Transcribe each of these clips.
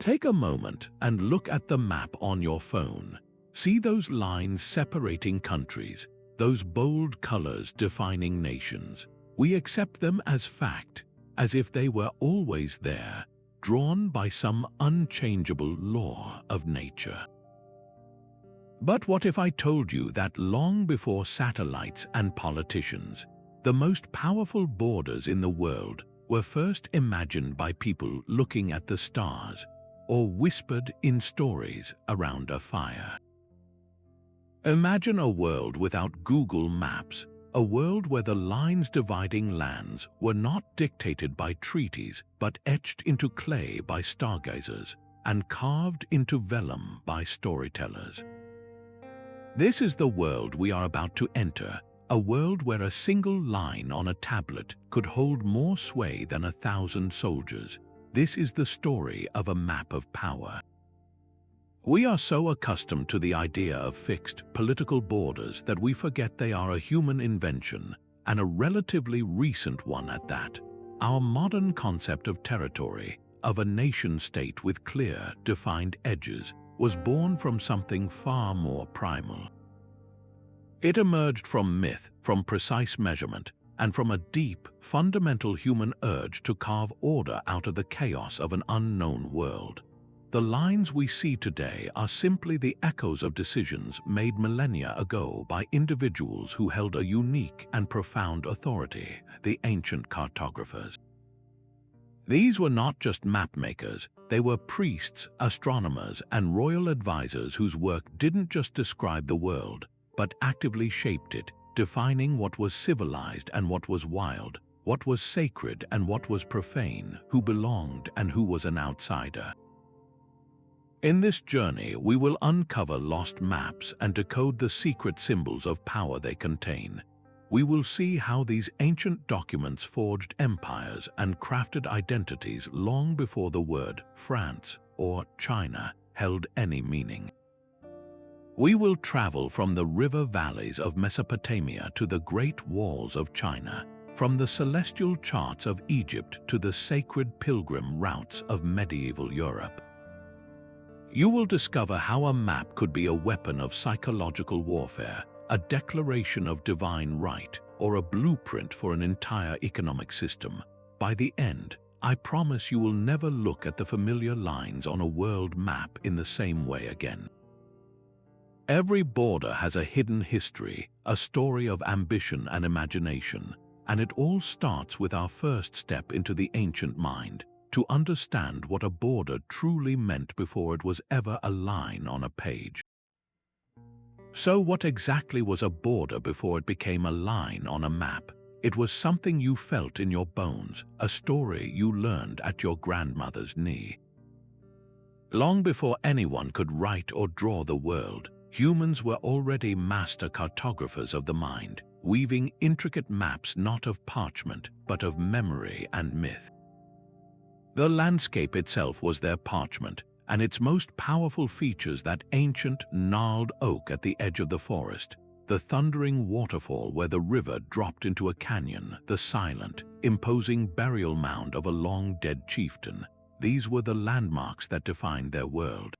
Take a moment and look at the map on your phone. See those lines separating countries, those bold colors defining nations. We accept them as fact, as if they were always there, drawn by some unchangeable law of nature. But what if I told you that long before satellites and politicians, the most powerful borders in the world were first imagined by people looking at the stars or whispered in stories around a fire? Imagine a world without Google Maps, a world where the lines dividing lands were not dictated by treaties but etched into clay by stargazers and carved into vellum by storytellers. This is the world we are about to enter, a world where a single line on a tablet could hold more sway than 1,000 soldiers. This is the story of a map of power. We are so accustomed to the idea of fixed political borders that we forget they are a human invention, and a relatively recent one at that. Our modern concept of territory, of a nation-state with clear, defined edges, was born from something far more primal. It emerged from myth, from precise measurement, and from a deep, fundamental human urge to carve order out of the chaos of an unknown world. The lines we see today are simply the echoes of decisions made millennia ago by individuals who held a unique and profound authority, the ancient cartographers. These were not just mapmakers, they were priests, astronomers, and royal advisors whose work didn't just describe the world, but actively shaped it, defining what was civilized and what was wild, what was sacred and what was profane, who belonged and who was an outsider. In this journey, we will uncover lost maps and decode the secret symbols of power they contain. We will see how these ancient documents forged empires and crafted identities long before the word France or China held any meaning. We will travel from the river valleys of Mesopotamia to the great walls of China, from the celestial charts of Egypt to the sacred pilgrim routes of medieval Europe. You will discover how a map could be a weapon of psychological warfare, a declaration of divine right, or a blueprint for an entire economic system. By the end, I promise you will never look at the familiar lines on a world map in the same way again. Every border has a hidden history, a story of ambition and imagination, and it all starts with our first step into the ancient mind, to understand what a border truly meant before it was ever a line on a page. So what exactly was a border before it became a line on a map? It was something you felt in your bones, a story you learned at your grandmother's knee. Long before anyone could write or draw the world, humans were already master cartographers of the mind, weaving intricate maps not of parchment, but of memory and myth. The landscape itself was their parchment, and its most powerful features that ancient, gnarled oak at the edge of the forest, the thundering waterfall where the river dropped into a canyon, the silent, imposing burial mound of a long-dead chieftain. These were the landmarks that defined their world.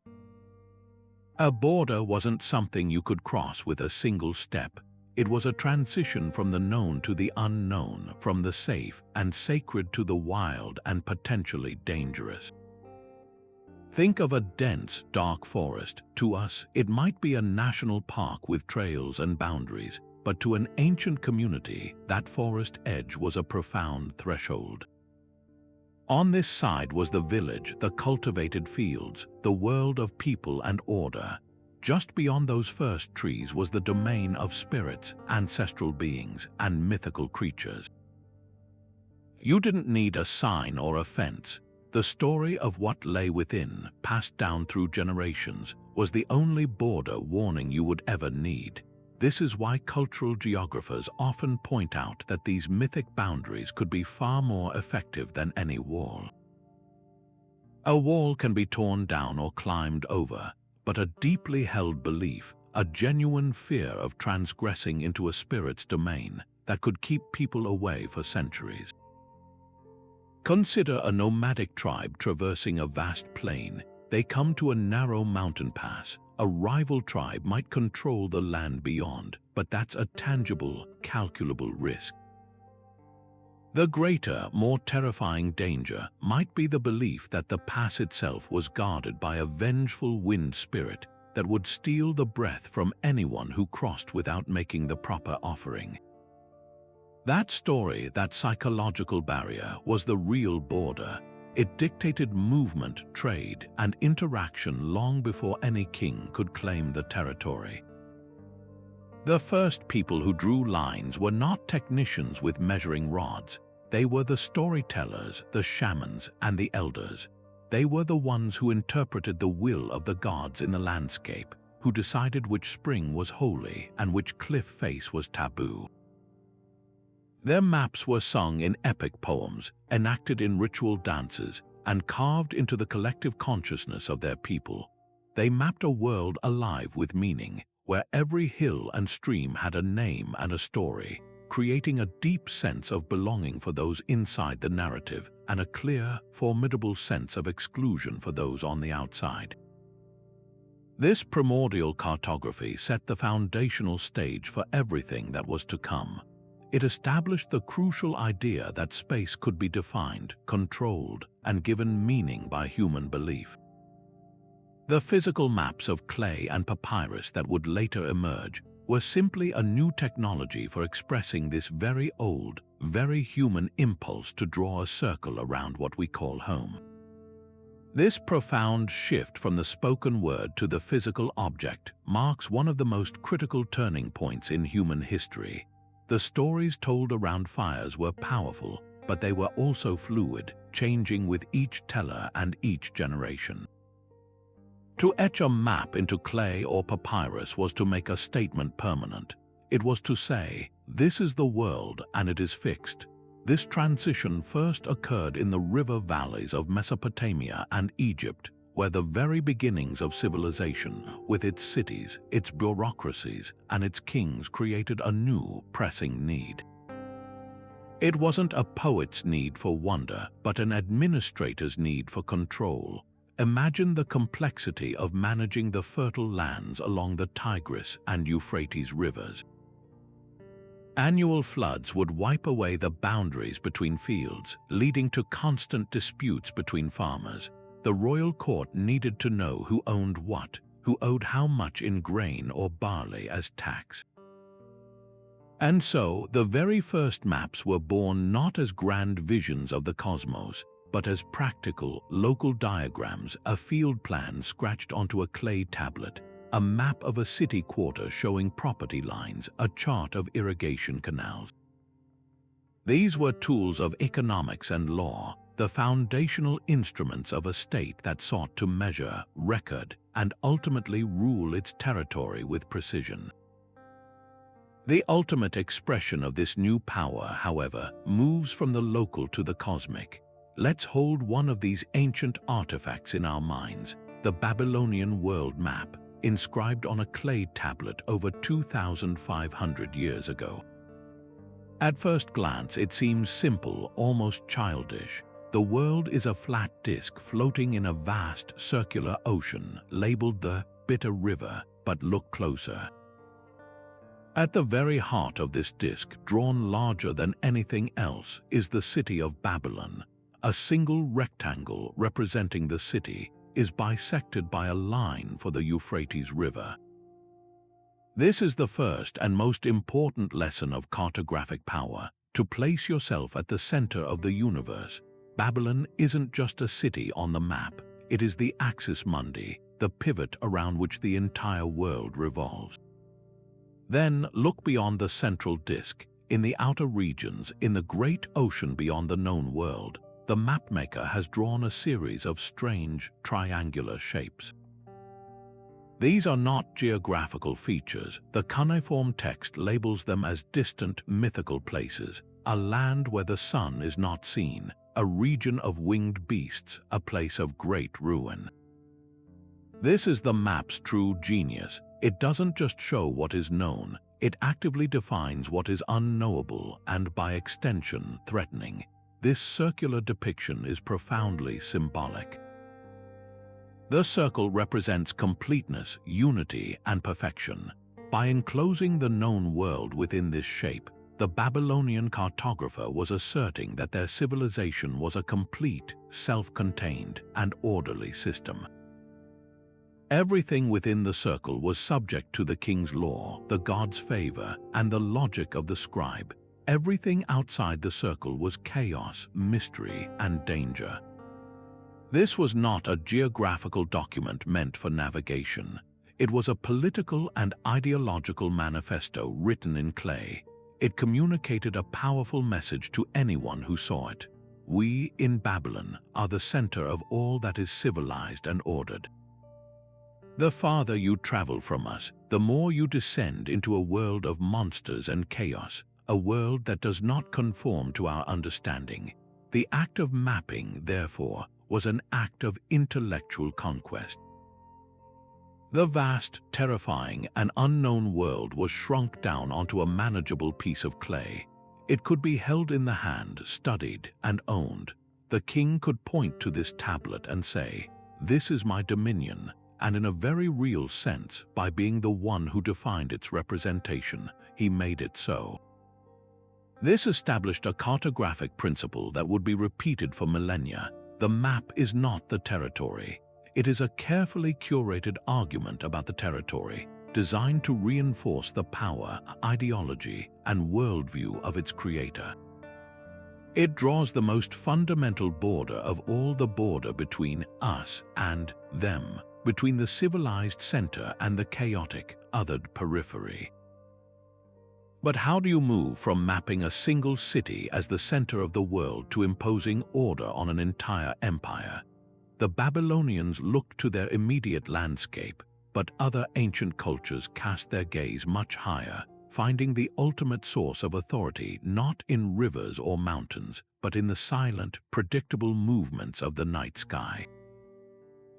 A border wasn't something you could cross with a single step. It was a transition from the known to the unknown, from the safe and sacred to the wild and potentially dangerous. Think of a dense, dark forest. To us, it might be a national park with trails and boundaries, but to an ancient community, that forest edge was a profound threshold. On this side was the village, the cultivated fields, the world of people and order. Just beyond those first trees was the domain of spirits, ancestral beings, and mythical creatures. You didn't need a sign or a fence. The story of what lay within, passed down through generations, was the only border warning you would ever need. This is why cultural geographers often point out that these mythic boundaries could be far more effective than any wall. A wall can be torn down or climbed over, but a deeply held belief, a genuine fear of transgressing into a spirit's domain, that could keep people away for centuries. Consider a nomadic tribe traversing a vast plain. They come to a narrow mountain pass. A rival tribe might control the land beyond, but that's a tangible, calculable risk. The greater, more terrifying danger might be the belief that the pass itself was guarded by a vengeful wind spirit that would steal the breath from anyone who crossed without making the proper offering. That story, that psychological barrier, was the real border. It dictated movement, trade, and interaction long before any king could claim the territory. The first people who drew lines were not technicians with measuring rods. They were the storytellers, the shamans, and the elders. They were the ones who interpreted the will of the gods in the landscape, who decided which spring was holy and which cliff face was taboo. Their maps were sung in epic poems, enacted in ritual dances, and carved into the collective consciousness of their people. They mapped a world alive with meaning, where every hill and stream had a name and a story, creating a deep sense of belonging for those inside the narrative and a clear, formidable sense of exclusion for those on the outside. This primordial cartography set the foundational stage for everything that was to come. It established the crucial idea that space could be defined, controlled, and given meaning by human belief. The physical maps of clay and papyrus that would later emerge were simply a new technology for expressing this very old, very human impulse to draw a circle around what we call home. This profound shift from the spoken word to the physical object marks one of the most critical turning points in human history. The stories told around fires were powerful, but they were also fluid, changing with each teller and each generation. To etch a map into clay or papyrus was to make a statement permanent. It was to say, this is the world and it is fixed. This transition first occurred in the river valleys of Mesopotamia and Egypt, where the very beginnings of civilization, with its cities, its bureaucracies, and its kings, created a new, pressing need. It wasn't a poet's need for wonder, but an administrator's need for control. Imagine the complexity of managing the fertile lands along the Tigris and Euphrates rivers. Annual floods would wipe away the boundaries between fields, leading to constant disputes between farmers. The royal court needed to know who owned what, who owed how much in grain or barley as tax. And so, the very first maps were born not as grand visions of the cosmos, but as practical, local diagrams, a field plan scratched onto a clay tablet, a map of a city quarter showing property lines, a chart of irrigation canals. These were tools of economics and law, the foundational instruments of a state that sought to measure, record, and ultimately rule its territory with precision. The ultimate expression of this new power, however, moves from the local to the cosmic. Let's hold one of these ancient artifacts in our minds, the Babylonian World Map, inscribed on a clay tablet over 2,500 years ago. At first glance, it seems simple, almost childish. The world is a flat disk floating in a vast circular ocean, labeled the Bitter River, but look closer. At the very heart of this disk, drawn larger than anything else, is the city of Babylon. A single rectangle representing the city is bisected by a line for the Euphrates River. This is the first and most important lesson of cartographic power, to place yourself at the center of the universe. Babylon isn't just a city on the map, it is the axis mundi, the pivot around which the entire world revolves. Then look beyond the central disk, in the outer regions, in the great ocean beyond the known world. The mapmaker has drawn a series of strange, triangular shapes. These are not geographical features. The cuneiform text labels them as distant, mythical places, a land where the sun is not seen, a region of winged beasts, a place of great ruin. This is the map's true genius. It doesn't just show what is known, it actively defines what is unknowable and, by extension, threatening. This circular depiction is profoundly symbolic. The circle represents completeness, unity, and perfection. By enclosing the known world within this shape, the Babylonian cartographer was asserting that their civilization was a complete, self-contained, and orderly system. Everything within the circle was subject to the king's law, the god's favor, and the logic of the scribe. Everything outside the circle was chaos, mystery, and danger. This was not a geographical document meant for navigation. It was a political and ideological manifesto written in clay. It communicated a powerful message to anyone who saw it. We, in Babylon, are the center of all that is civilized and ordered. The farther you travel from us, the more you descend into a world of monsters and chaos, a world that does not conform to our understanding. The act of mapping, therefore, was an act of intellectual conquest. The vast, terrifying, and unknown world was shrunk down onto a manageable piece of clay. It could be held in the hand, studied, and owned. The king could point to this tablet and say, "This is my dominion," and in a very real sense, by being the one who defined its representation, he made it so. This established a cartographic principle that would be repeated for millennia. The map is not the territory. It is a carefully curated argument about the territory, designed to reinforce the power, ideology, and worldview of its creator. It draws the most fundamental border of all, the border between us and them, between the civilized center and the chaotic, othered periphery. But how do you move from mapping a single city as the center of the world to imposing order on an entire empire? The Babylonians looked to their immediate landscape, but other ancient cultures cast their gaze much higher, finding the ultimate source of authority not in rivers or mountains, but in the silent, predictable movements of the night sky.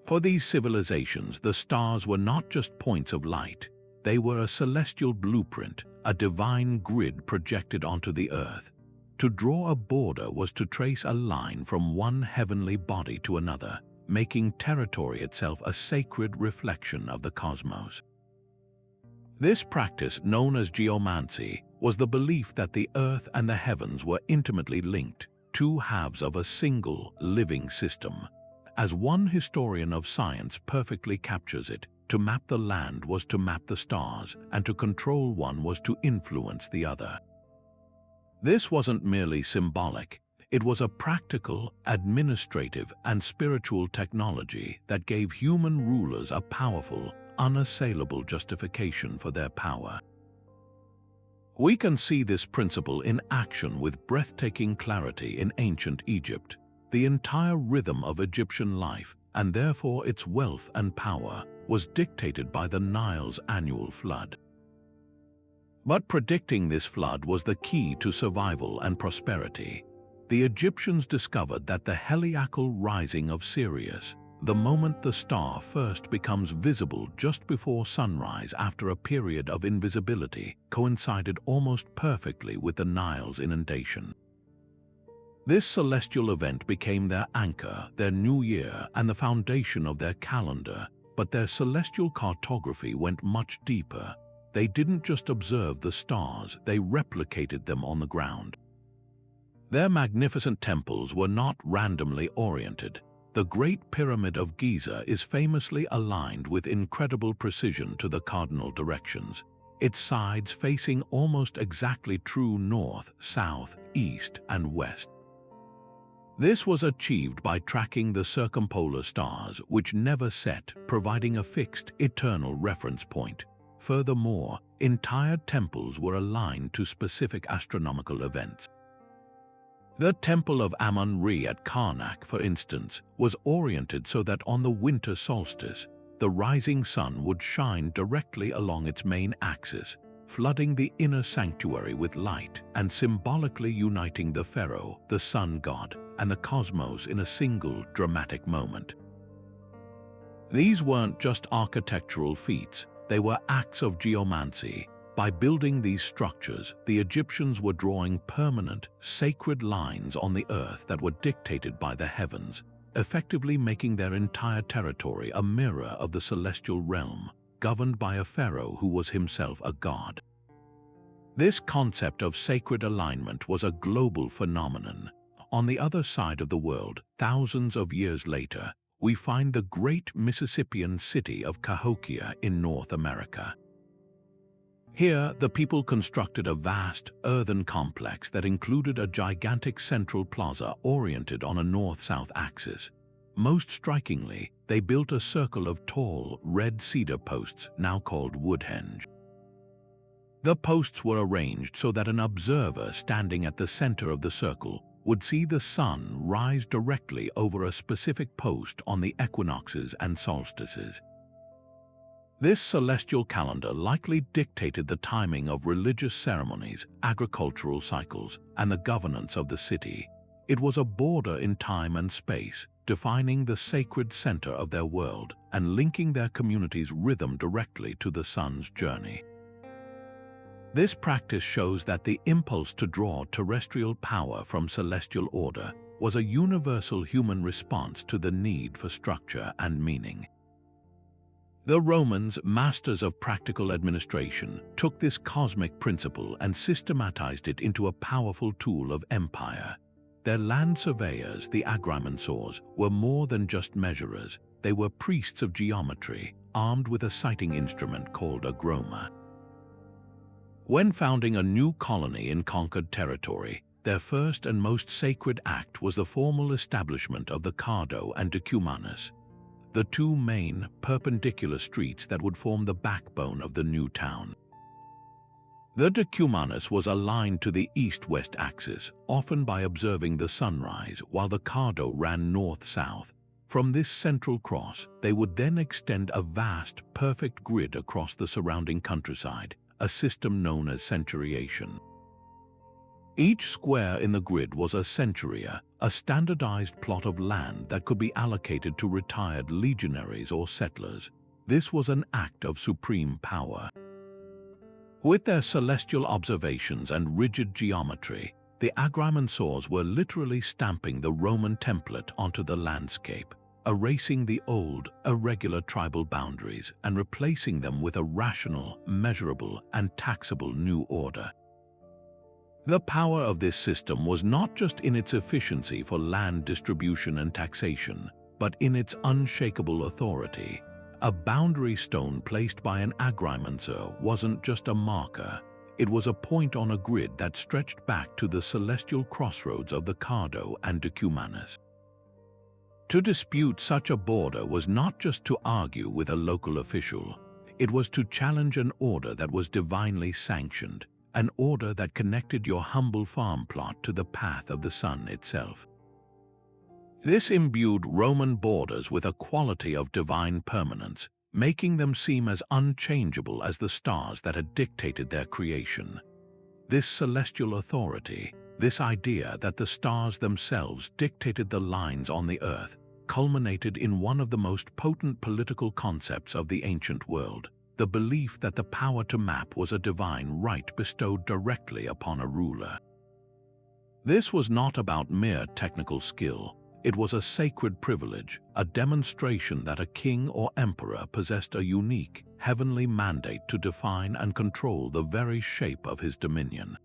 For these civilizations, the stars were not just points of light. They were a celestial blueprint, a divine grid projected onto the earth. To draw a border was to trace a line from one heavenly body to another, making territory itself a sacred reflection of the cosmos. This practice, known as geomancy, was the belief that the earth and the heavens were intimately linked, two halves of a single, living system. As one historian of science perfectly captures it, to map the land was to map the stars, and to control one was to influence the other. This wasn't merely symbolic. It was a practical, administrative, and spiritual technology that gave human rulers a powerful, unassailable justification for their power. We can see this principle in action with breathtaking clarity in ancient Egypt. The entire rhythm of Egyptian life, and therefore its wealth and power, was dictated by the Nile's annual flood. But predicting this flood was the key to survival and prosperity. The Egyptians discovered that the heliacal rising of Sirius, the moment the star first becomes visible just before sunrise after a period of invisibility, coincided almost perfectly with the Nile's inundation. This celestial event became their anchor, their new year, and the foundation of their calendar. But their celestial cartography went much deeper. They didn't just observe the stars, they replicated them on the ground. Their magnificent temples were not randomly oriented. The Great Pyramid of Giza is famously aligned with incredible precision to the cardinal directions, its sides facing almost exactly true north, south, east, and west. This was achieved by tracking the circumpolar stars, which never set, providing a fixed, eternal reference point. Furthermore, entire temples were aligned to specific astronomical events. The Temple of Amun-Re at Karnak, for instance, was oriented so that on the winter solstice, the rising sun would shine directly along its main axis, flooding the inner sanctuary with light and symbolically uniting the pharaoh, the sun god, and the cosmos in a single dramatic moment. These weren't just architectural feats, they were acts of geomancy. By building these structures, the Egyptians were drawing permanent, sacred lines on the earth that were dictated by the heavens, effectively making their entire territory a mirror of the celestial realm, governed by a pharaoh who was himself a god. This concept of sacred alignment was a global phenomenon. On the other side of the world, thousands of years later, we find the great Mississippian city of Cahokia in North America. Here, the people constructed a vast, earthen complex that included a gigantic central plaza oriented on a north-south axis. Most strikingly, they built a circle of tall, red cedar posts, now called woodhenge. The posts were arranged so that an observer standing at the center of the circle would see the sun rise directly over a specific post on the equinoxes and solstices. This celestial calendar likely dictated the timing of religious ceremonies, agricultural cycles, and the governance of the city. It was a border in time and space, defining the sacred center of their world and linking their community's rhythm directly to the sun's journey. This practice shows that the impulse to draw terrestrial power from celestial order was a universal human response to the need for structure and meaning. The Romans, masters of practical administration, took this cosmic principle and systematized it into a powerful tool of empire. Their land surveyors, the agrimensors, were more than just measurers. They were priests of geometry, armed with a sighting instrument called a groma. When founding a new colony in conquered territory, their first and most sacred act was the formal establishment of the Cardo and Decumanus, the two main, perpendicular streets that would form the backbone of the new town. The Decumanus was aligned to the east-west axis, often by observing the sunrise, while the Cardo ran north-south. From this central cross, they would then extend a vast, perfect grid across the surrounding countryside, a system known as centuriation. Each square in the grid was a centuria, a standardized plot of land that could be allocated to retired legionaries or settlers. This was an act of supreme power. With their celestial observations and rigid geometry, the agrimensors were literally stamping the Roman template onto the landscape, erasing the old, irregular tribal boundaries and replacing them with a rational, measurable, and taxable new order. The power of this system was not just in its efficiency for land distribution and taxation, but in its unshakable authority. A boundary stone placed by an agrimensor wasn't just a marker, it was a point on a grid that stretched back to the celestial crossroads of the Cardo and Decumanus. To dispute such a border was not just to argue with a local official, it was to challenge an order that was divinely sanctioned, an order that connected your humble farm plot to the path of the sun itself. This imbued Roman borders with a quality of divine permanence, making them seem as unchangeable as the stars that had dictated their creation. This celestial authority, this idea that the stars themselves dictated the lines on the earth, culminated in one of the most potent political concepts of the ancient world, the belief that the power to map was a divine right bestowed directly upon a ruler. This was not about mere technical skill. It was a sacred privilege, a demonstration that a king or emperor possessed a unique, heavenly mandate to define and control the very shape of his dominion.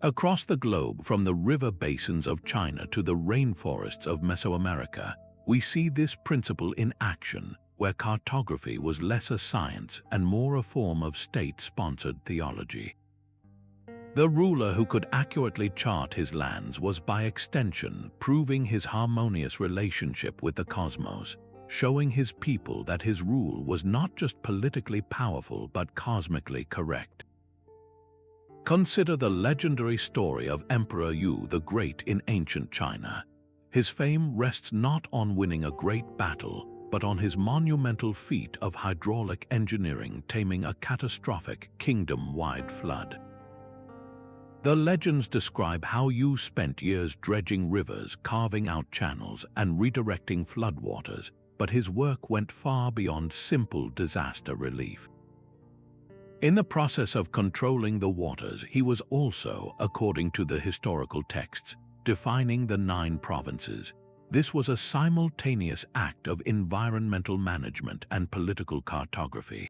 Across the globe, from the river basins of China to the rainforests of Mesoamerica, we see this principle in action, where cartography was less a science and more a form of state-sponsored theology. The ruler who could accurately chart his lands was by extension proving his harmonious relationship with the cosmos, showing his people that his rule was not just politically powerful but cosmically correct. Consider the legendary story of Emperor Yu the Great in ancient China. His fame rests not on winning a great battle, but on his monumental feat of hydraulic engineering taming a catastrophic kingdom-wide flood. The legends describe how Yu spent years dredging rivers, carving out channels, and redirecting floodwaters, but his work went far beyond simple disaster relief. In the process of controlling the waters, he was also, according to the historical texts, defining the 9 provinces. This was a simultaneous act of environmental management and political cartography.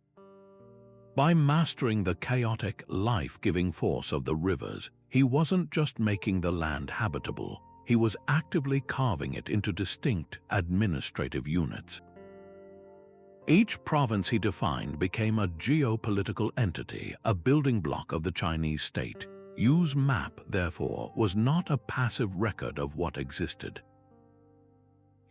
By mastering the chaotic, life-giving force of the rivers, he wasn't just making the land habitable, he was actively carving it into distinct administrative units. Each province he defined became a geopolitical entity, a building block of the Chinese state. Yu's map, therefore, was not a passive record of what existed.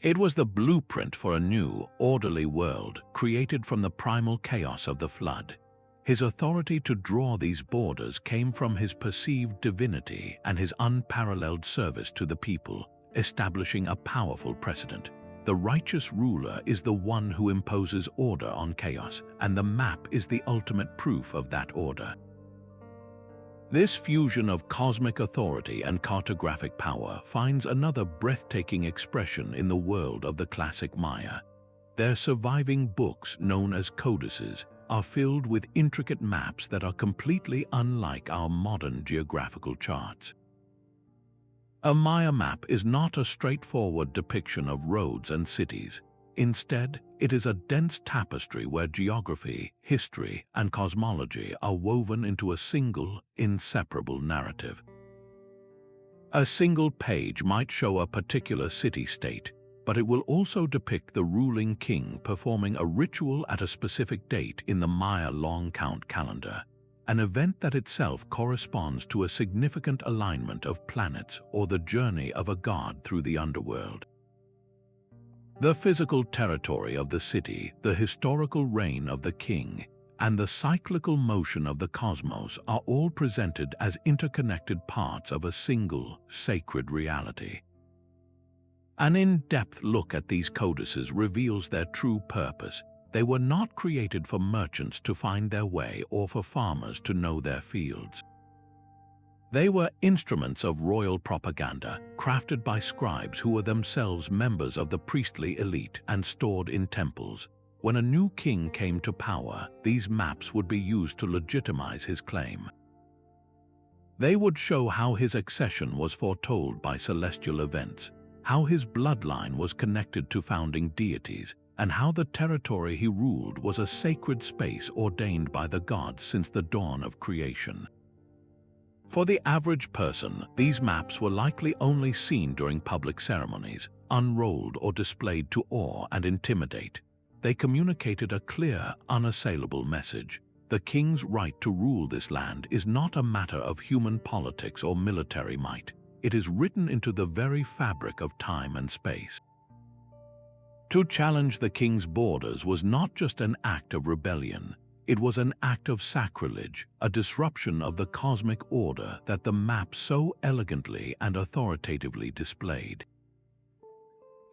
It was the blueprint for a new, orderly world created from the primal chaos of the flood. His authority to draw these borders came from his perceived divinity and his unparalleled service to the people, establishing a powerful precedent. The righteous ruler is the one who imposes order on chaos, and the map is the ultimate proof of that order. This fusion of cosmic authority and cartographic power finds another breathtaking expression in the world of the classic Maya. Their surviving books, known as codices, are filled with intricate maps that are completely unlike our modern geographical charts. A Maya map is not a straightforward depiction of roads and cities. Instead, it is a dense tapestry where geography, history, and cosmology are woven into a single, inseparable narrative. A single page might show a particular city-state, but it will also depict the ruling king performing a ritual at a specific date in the Maya long count calendar, an event that itself corresponds to a significant alignment of planets or the journey of a god through the underworld. The physical territory of the city, the historical reign of the king, and the cyclical motion of the cosmos are all presented as interconnected parts of a single, sacred reality. An in-depth look at these codices reveals their true purpose. They were not created for merchants to find their way or for farmers to know their fields. They were instruments of royal propaganda, crafted by scribes who were themselves members of the priestly elite and stored in temples. When a new king came to power, these maps would be used to legitimize his claim. They would show how his accession was foretold by celestial events, how his bloodline was connected to founding deities, and how the territory he ruled was a sacred space ordained by the gods since the dawn of creation. For the average person, these maps were likely only seen during public ceremonies, unrolled or displayed to awe and intimidate. They communicated a clear, unassailable message. The king's right to rule this land is not a matter of human politics or military might. It is written into the very fabric of time and space. To challenge the king's borders was not just an act of rebellion. It was an act of sacrilege, a disruption of the cosmic order that the map so elegantly and authoritatively displayed.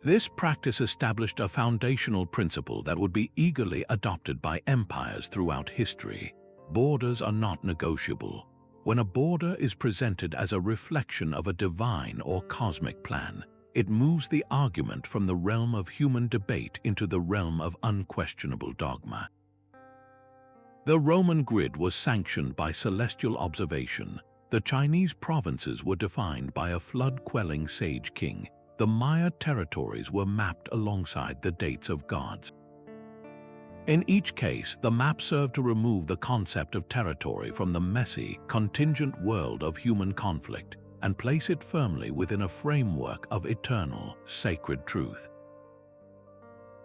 This practice established a foundational principle that would be eagerly adopted by empires throughout history. Borders are not negotiable. When a border is presented as a reflection of a divine or cosmic plan, it moves the argument from the realm of human debate into the realm of unquestionable dogma. The Roman grid was sanctioned by celestial observation. The Chinese provinces were defined by a flood-quelling sage king. The Maya territories were mapped alongside the dates of gods. In each case, the map served to remove the concept of territory from the messy, contingent world of human conflict and place it firmly within a framework of eternal, sacred truth.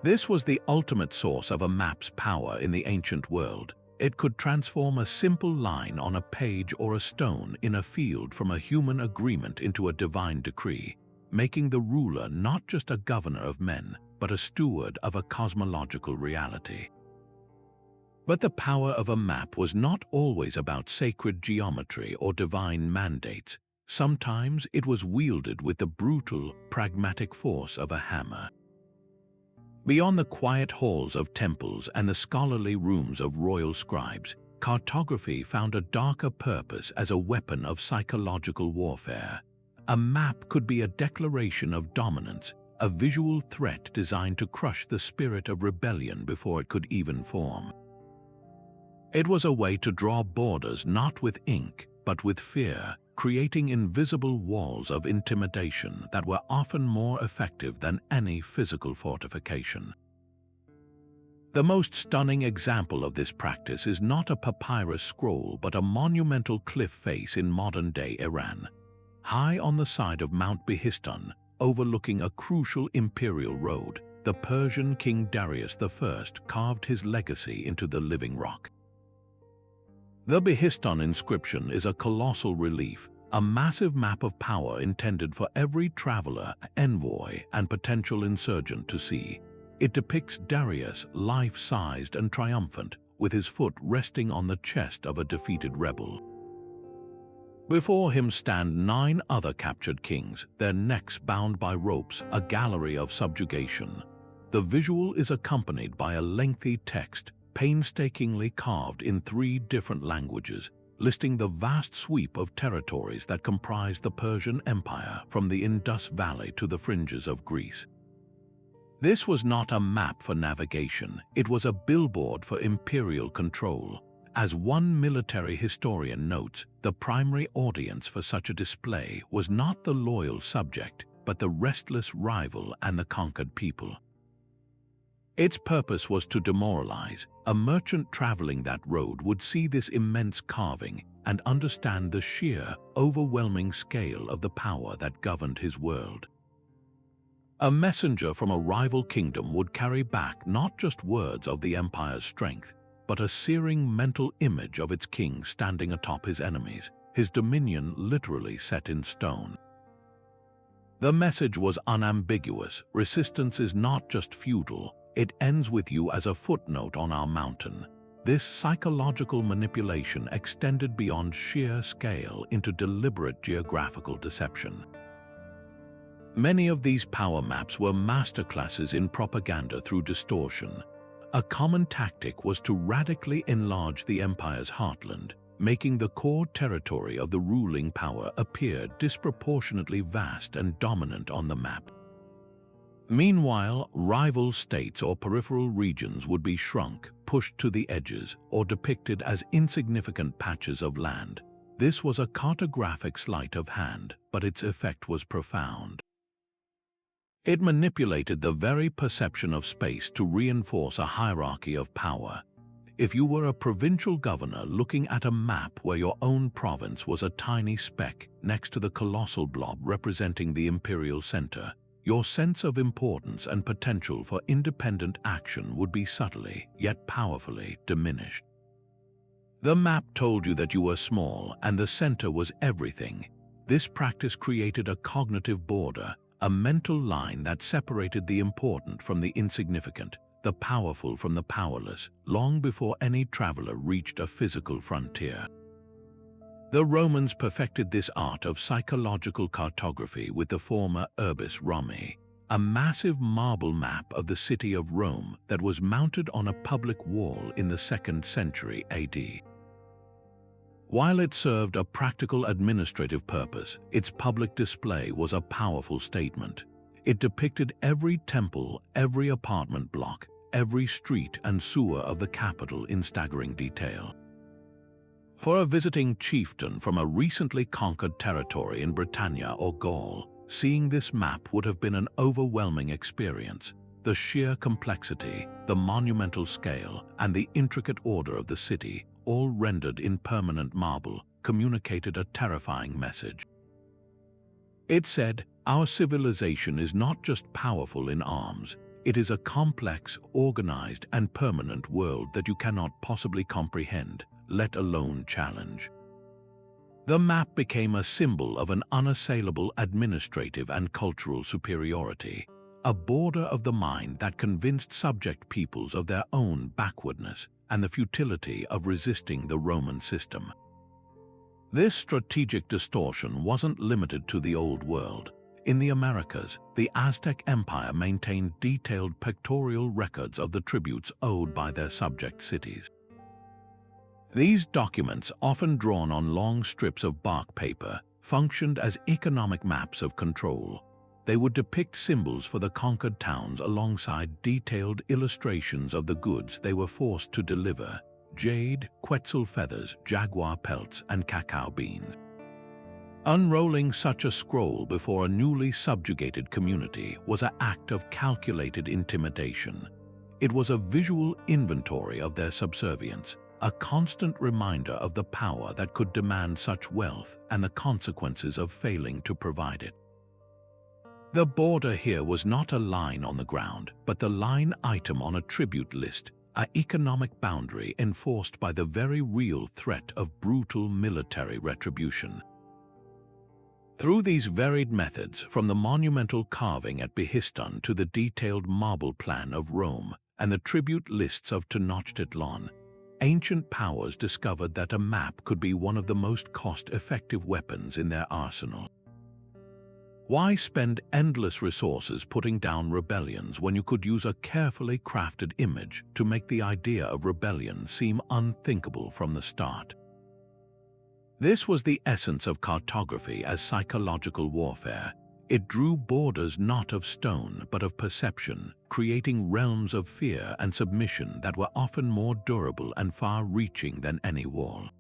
This was the ultimate source of a map's power in the ancient world. It could transform a simple line on a page or a stone in a field from a human agreement into a divine decree, making the ruler not just a governor of men, but a steward of a cosmological reality. But the power of a map was not always about sacred geometry or divine mandates. Sometimes it was wielded with the brutal, pragmatic force of a hammer. Beyond the quiet halls of temples and the scholarly rooms of royal scribes, cartography found a darker purpose as a weapon of psychological warfare. A map could be a declaration of dominance, a visual threat designed to crush the spirit of rebellion before it could even form. It was a way to draw borders not with ink, but with fear, creating invisible walls of intimidation that were often more effective than any physical fortification. The most stunning example of this practice is not a papyrus scroll but a monumental cliff face in modern-day Iran. High on the side of Mount Behistun, overlooking a crucial imperial road, the Persian king Darius I carved his legacy into the living rock. The Behistun Inscription is a colossal relief, a massive map of power intended for every traveler, envoy, and potential insurgent to see. It depicts Darius life-sized and triumphant, with his foot resting on the chest of a defeated rebel. Before him stand 9 other captured kings, their necks bound by ropes, a gallery of subjugation. The visual is accompanied by a lengthy text, painstakingly carved in 3 different languages, listing the vast sweep of territories that comprise the Persian Empire from the Indus Valley to the fringes of Greece. This was not a map for navigation, it was a billboard for imperial control. As one military historian notes, the primary audience for such a display was not the loyal subject, but the restless rival and the conquered people. Its purpose was to demoralize. A merchant traveling that road would see this immense carving and understand the sheer, overwhelming scale of the power that governed his world. A messenger from a rival kingdom would carry back not just words of the empire's strength, but a searing mental image of its king standing atop his enemies, his dominion literally set in stone. The message was unambiguous: resistance is not just feudal, it ends with you as a footnote on our mountain. This psychological manipulation extended beyond sheer scale into deliberate geographical deception. Many of these power maps were masterclasses in propaganda through distortion. A common tactic was to radically enlarge the empire's heartland, making the core territory of the ruling power appear disproportionately vast and dominant on the map. Meanwhile, rival states or peripheral regions would be shrunk, pushed to the edges, or depicted as insignificant patches of land. This was a cartographic sleight of hand, but its effect was profound. It manipulated the very perception of space to reinforce a hierarchy of power. If you were a provincial governor looking at a map where your own province was a tiny speck next to the colossal blob representing the imperial center, your sense of importance and potential for independent action would be subtly, yet powerfully, diminished. The map told you that you were small and the center was everything. This practice created a cognitive border, a mental line that separated the important from the insignificant, the powerful from the powerless, long before any traveler reached a physical frontier. The Romans perfected this art of psychological cartography with the former Urbis Romi, a massive marble map of the city of Rome that was mounted on a public wall in the 2nd century AD. While it served a practical administrative purpose, its public display was a powerful statement. It depicted every temple, every apartment block, every street and sewer of the capital in staggering detail. For a visiting chieftain from a recently conquered territory in Britannia or Gaul, seeing this map would have been an overwhelming experience. The sheer complexity, the monumental scale, and the intricate order of the city, all rendered in permanent marble, communicated a terrifying message. It said, "Our civilization is not just powerful in arms, it is a complex, organized, and permanent world that you cannot possibly comprehend, let alone challenge." The map became a symbol of an unassailable administrative and cultural superiority, a border of the mind that convinced subject peoples of their own backwardness and the futility of resisting the Roman system. This strategic distortion wasn't limited to the Old World. In the Americas, the Aztec Empire maintained detailed pictorial records of the tributes owed by their subject cities. These documents, often drawn on long strips of bark paper, functioned as economic maps of control. They would depict symbols for the conquered towns alongside detailed illustrations of the goods they were forced to deliver: jade, quetzal feathers, jaguar pelts, and cacao beans. Unrolling such a scroll before a newly subjugated community was an act of calculated intimidation. It was a visual inventory of their subservience, a constant reminder of the power that could demand such wealth and the consequences of failing to provide it. The border here was not a line on the ground, but the line item on a tribute list, an economic boundary enforced by the very real threat of brutal military retribution. Through these varied methods, from the monumental carving at Behistun to the detailed marble plan of Rome and the tribute lists of Tenochtitlan, ancient powers discovered that a map could be one of the most cost-effective weapons in their arsenal. Why spend endless resources putting down rebellions when you could use a carefully crafted image to make the idea of rebellion seem unthinkable from the start? This was the essence of cartography as psychological warfare. It drew borders not of stone but of perception, creating realms of fear and submission that were often more durable and far-reaching than any wall.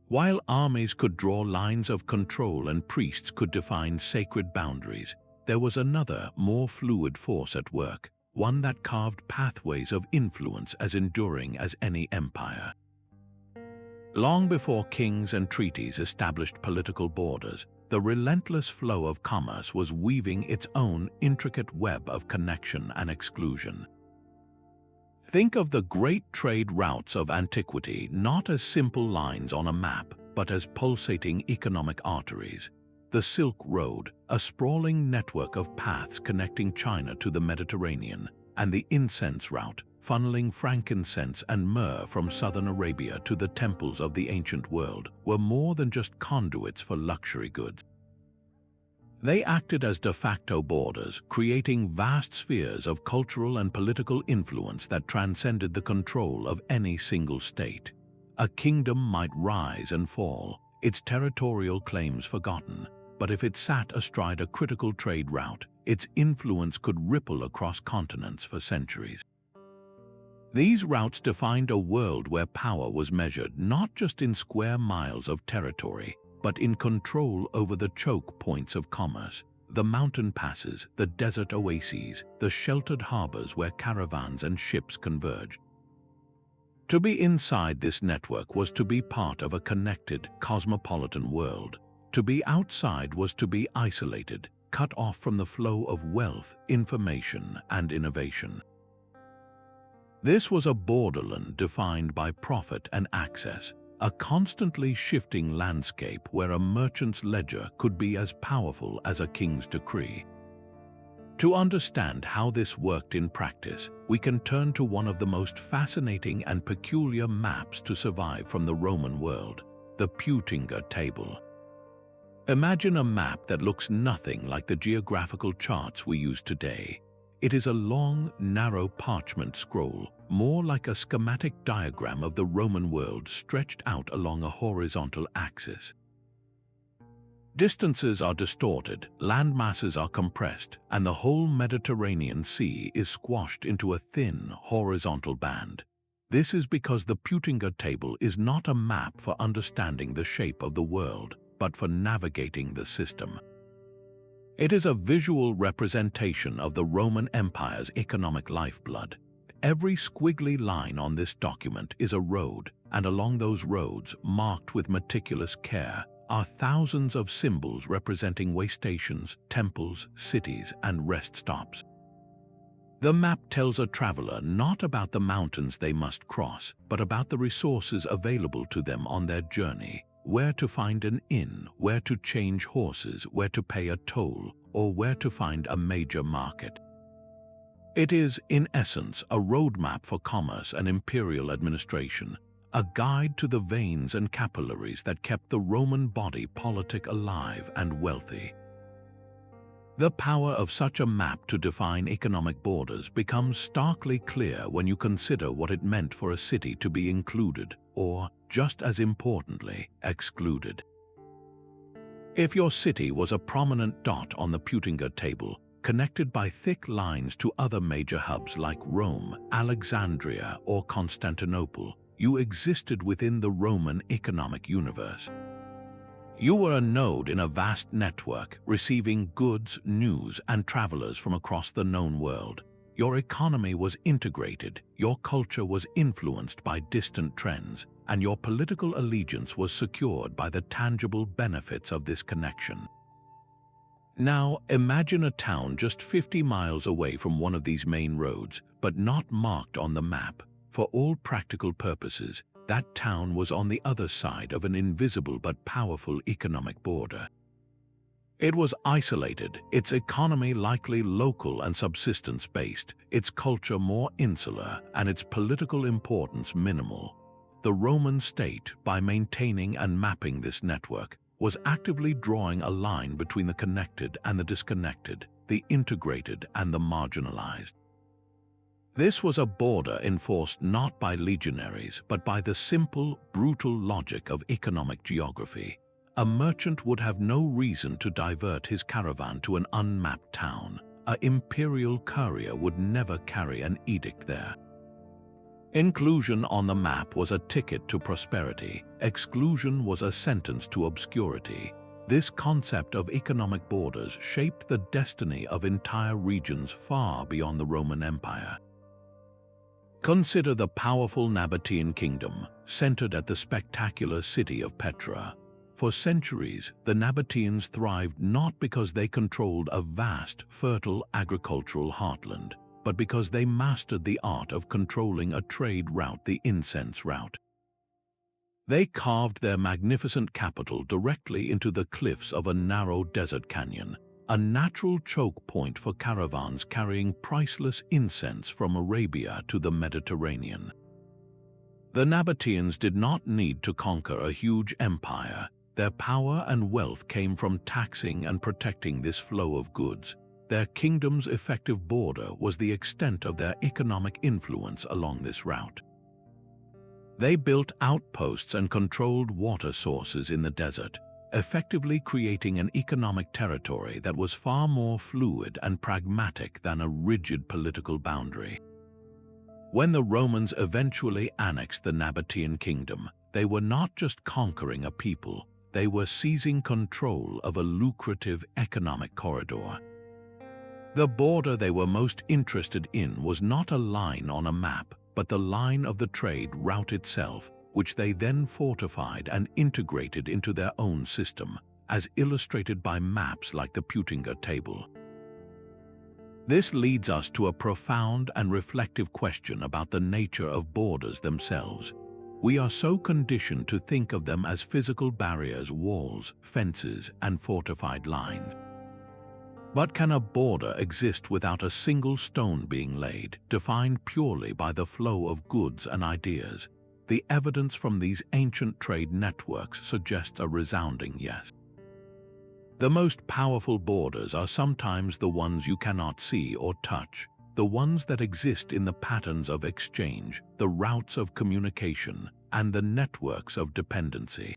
While armies could draw lines of control and priests could define sacred boundaries, there was another, more fluid force at work, one that carved pathways of influence as enduring as any empire. Long before kings and treaties established political borders, the relentless flow of commerce was weaving its own intricate web of connection and exclusion. Think of the great trade routes of antiquity not as simple lines on a map, but as pulsating economic arteries. The Silk Road, a sprawling network of paths connecting China to the Mediterranean, and the incense route, funneling frankincense and myrrh from southern Arabia to the temples of the ancient world, were more than just conduits for luxury goods. They acted as de facto borders, creating vast spheres of cultural and political influence that transcended the control of any single state. A kingdom might rise and fall, its territorial claims forgotten, but if it sat astride a critical trade route, its influence could ripple across continents for centuries. These routes defined a world where power was measured not just in square miles of territory, but in control over the choke points of commerce, the mountain passes, the desert oases, the sheltered harbors where caravans and ships converged. To be inside this network was to be part of a connected, cosmopolitan world. To be outside was to be isolated, cut off from the flow of wealth, information, and innovation. This was a borderland defined by profit and access, a constantly shifting landscape where a merchant's ledger could be as powerful as a king's decree. To understand how this worked in practice, we can turn to one of the most fascinating and peculiar maps to survive from the Roman world, the Peutinger Table. Imagine a map that looks nothing like the geographical charts we use today. It is a long, narrow parchment scroll, more like a schematic diagram of the Roman world stretched out along a horizontal axis. Distances are distorted, landmasses are compressed, and the whole Mediterranean Sea is squashed into a thin, horizontal band. This is because the Peutinger Table is not a map for understanding the shape of the world, but for navigating the system. It is a visual representation of the Roman Empire's economic lifeblood. Every squiggly line on this document is a road, and along those roads, marked with meticulous care, are thousands of symbols representing way stations, temples, cities, and rest stops. The map tells a traveler not about the mountains they must cross, but about the resources available to them on their journey. Where to find an inn, where to change horses, where to pay a toll, or where to find a major market. It is, in essence, a roadmap for commerce and imperial administration, a guide to the veins and capillaries that kept the Roman body politic alive and wealthy. The power of such a map to define economic borders becomes starkly clear when you consider what it meant for a city to be included, or, just as importantly, excluded. If your city was a prominent dot on the Peutinger Table, connected by thick lines to other major hubs like Rome, Alexandria, or Constantinople, you existed within the Roman economic universe. You were a node in a vast network, receiving goods, news, and travelers from across the known world. Your economy was integrated, your culture was influenced by distant trends, and your political allegiance was secured by the tangible benefits of this connection. Now, imagine a town just 50 miles away from one of these main roads, but not marked on the map. For all practical purposes, that town was on the other side of an invisible but powerful economic border. It was isolated, its economy likely local and subsistence-based, its culture more insular, and its political importance minimal. The Roman state, by maintaining and mapping this network, was actively drawing a line between the connected and the disconnected, the integrated and the marginalized. This was a border enforced not by legionaries, but by the simple, brutal logic of economic geography. A merchant would have no reason to divert his caravan to an unmapped town. An imperial courier would never carry an edict there. Inclusion on the map was a ticket to prosperity. Exclusion was a sentence to obscurity. This concept of economic borders shaped the destiny of entire regions far beyond the Roman Empire. Consider the powerful Nabatean kingdom, centered at the spectacular city of Petra. For centuries, the Nabateans thrived not because they controlled a vast, fertile agricultural heartland, but because they mastered the art of controlling a trade route, the incense route. They carved their magnificent capital directly into the cliffs of a narrow desert canyon, a natural choke point for caravans carrying priceless incense from Arabia to the Mediterranean. The Nabateans did not need to conquer a huge empire. Their power and wealth came from taxing and protecting this flow of goods. Their kingdom's effective border was the extent of their economic influence along this route. They built outposts and controlled water sources in the desert, effectively creating an economic territory that was far more fluid and pragmatic than a rigid political boundary. When the Romans eventually annexed the Nabatean kingdom, they were not just conquering a people, they were seizing control of a lucrative economic corridor. The border they were most interested in was not a line on a map, but the line of the trade route itself, which they then fortified and integrated into their own system, as illustrated by maps like the Peutinger Table. This leads us to a profound and reflective question about the nature of borders themselves. We are so conditioned to think of them as physical barriers, walls, fences, and fortified lines. But can a border exist without a single stone being laid, defined purely by the flow of goods and ideas? The evidence from these ancient trade networks suggests a resounding yes. The most powerful borders are sometimes the ones you cannot see or touch, the ones that exist in the patterns of exchange, the routes of communication, and the networks of dependency.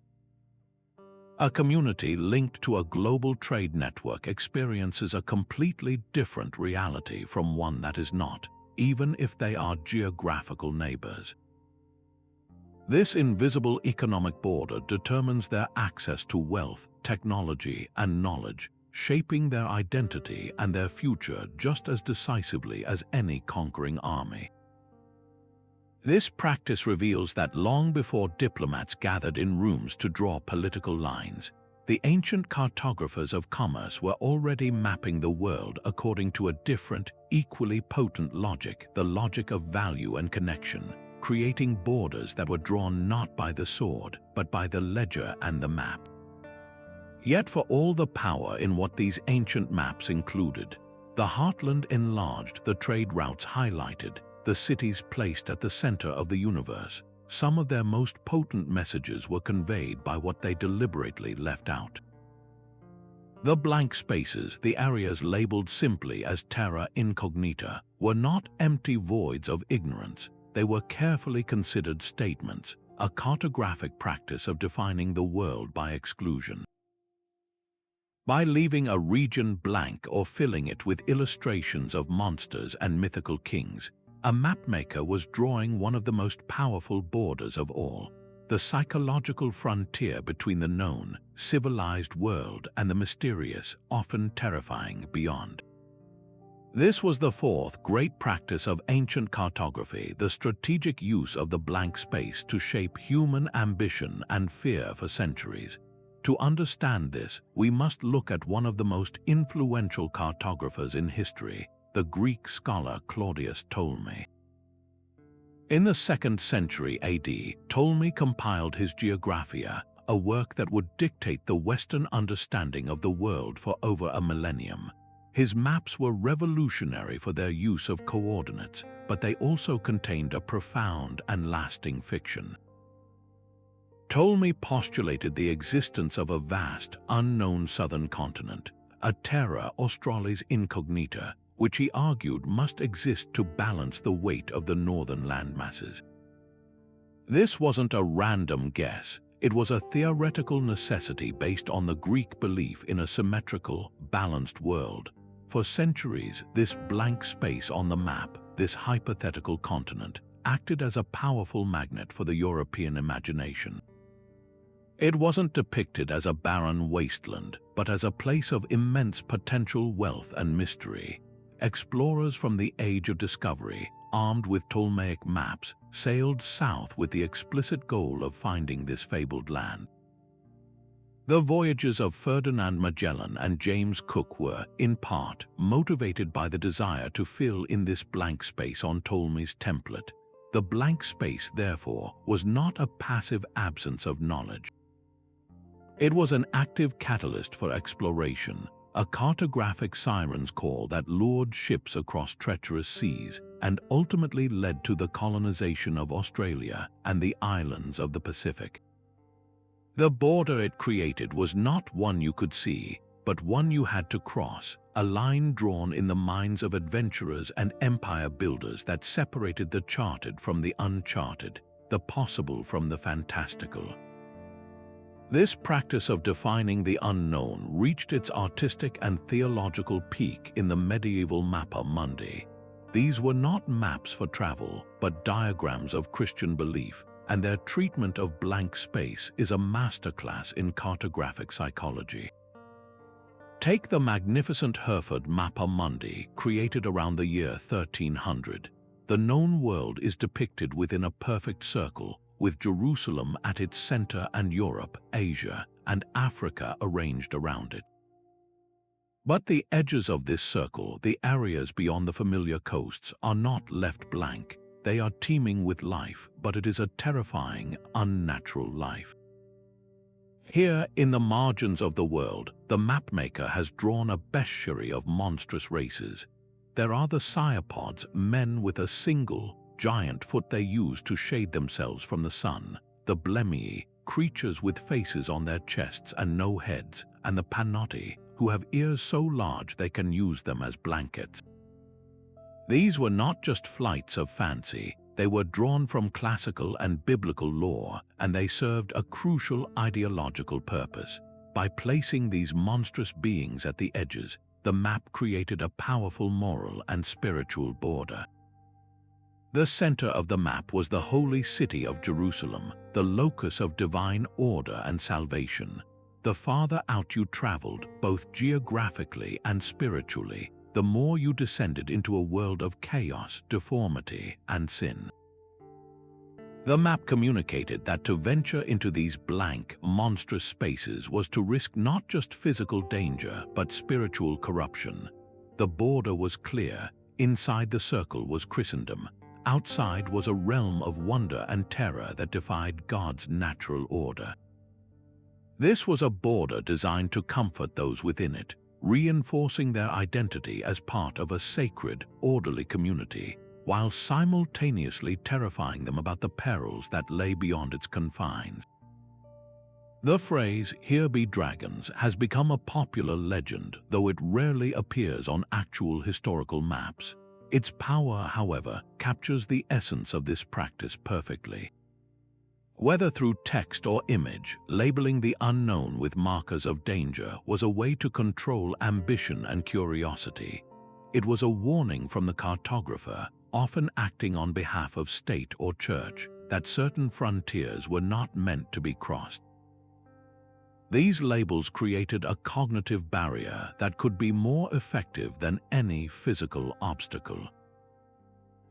A community linked to a global trade network experiences a completely different reality from one that is not, even if they are geographical neighbors. This invisible economic border determines their access to wealth, technology, and knowledge, shaping their identity and their future just as decisively as any conquering army. This practice reveals that long before diplomats gathered in rooms to draw political lines, the ancient cartographers of commerce were already mapping the world according to a different, equally potent logic, the logic of value and connection, creating borders that were drawn not by the sword, but by the ledger and the map. Yet for all the power in what these ancient maps included, the heartland enlarged, the trade routes highlighted, the cities placed at the center of the universe, some of their most potent messages were conveyed by what they deliberately left out. The blank spaces, the areas labeled simply as terra incognita, were not empty voids of ignorance. They were carefully considered statements, a cartographic practice of defining the world by exclusion. By leaving a region blank or filling it with illustrations of monsters and mythical kings, A mapmaker was drawing one of the most powerful borders of all, the psychological frontier between the known, civilized world and the mysterious, often terrifying beyond. This was the fourth great practice of ancient cartography, the strategic use of the blank space to shape human ambition and fear for centuries. To understand this, we must look at one of the most influential cartographers in history, the Greek scholar Claudius Ptolemy. In the 2nd century AD, Ptolemy compiled his Geographia, a work that would dictate the Western understanding of the world for over a millennium. His maps were revolutionary for their use of coordinates, but they also contained a profound and lasting fiction. Ptolemy postulated the existence of a vast, unknown southern continent, a terra australis incognita, which he argued must exist to balance the weight of the northern landmasses. This wasn't a random guess, it was a theoretical necessity based on the Greek belief in a symmetrical, balanced world. For centuries, this blank space on the map, this hypothetical continent, acted as a powerful magnet for the European imagination. It wasn't depicted as a barren wasteland, but as a place of immense potential wealth and mystery. Explorers from the Age of Discovery, armed with Ptolemaic maps, sailed south with the explicit goal of finding this fabled land. The voyages of Ferdinand Magellan and James Cook were, in part, motivated by the desire to fill in this blank space on Ptolemy's template. The blank space, therefore, was not a passive absence of knowledge. It was an active catalyst for exploration, a cartographic siren's call that lured ships across treacherous seas and ultimately led to the colonization of Australia and the islands of the Pacific. The border it created was not one you could see, but one you had to cross, a line drawn in the minds of adventurers and empire builders that separated the charted from the uncharted, the possible from the fantastical. This practice of defining the unknown reached its artistic and theological peak in the medieval Mappa Mundi. These were not maps for travel, but diagrams of Christian belief, and their treatment of blank space is a masterclass in cartographic psychology. Take the magnificent Hereford Mappa Mundi, created around the year 1300. The known world is depicted within a perfect circle, with Jerusalem at its center and Europe, Asia, and Africa arranged around it. But the edges of this circle, the areas beyond the familiar coasts, are not left blank. They are teeming with life, but it is a terrifying, unnatural life. Here, in the margins of the world, the mapmaker has drawn a bestiary of monstrous races. There are the Cyapods, men with a single, giant foot they use to shade themselves from the sun, the Blemii, creatures with faces on their chests and no heads, and the Panoti, who have ears so large they can use them as blankets. These were not just flights of fancy, they were drawn from classical and biblical lore, and they served a crucial ideological purpose. By placing these monstrous beings at the edges, the map created a powerful moral and spiritual border. The center of the map was the holy city of Jerusalem, the locus of divine order and salvation. The farther out you traveled, both geographically and spiritually, the more you descended into a world of chaos, deformity, and sin. The map communicated that to venture into these blank, monstrous spaces was to risk not just physical danger, but spiritual corruption. The border was clear. Inside the circle was Christendom. Outside was a realm of wonder and terror that defied God's natural order. This was a border designed to comfort those within it, reinforcing their identity as part of a sacred, orderly community, while simultaneously terrifying them about the perils that lay beyond its confines. The phrase, "Here be dragons," has become a popular legend, though it rarely appears on actual historical maps. Its power, however, captures the essence of this practice perfectly. Whether through text or image, labeling the unknown with markers of danger was a way to control ambition and curiosity. It was a warning from the cartographer, often acting on behalf of state or church, that certain frontiers were not meant to be crossed. These labels created a cognitive barrier that could be more effective than any physical obstacle.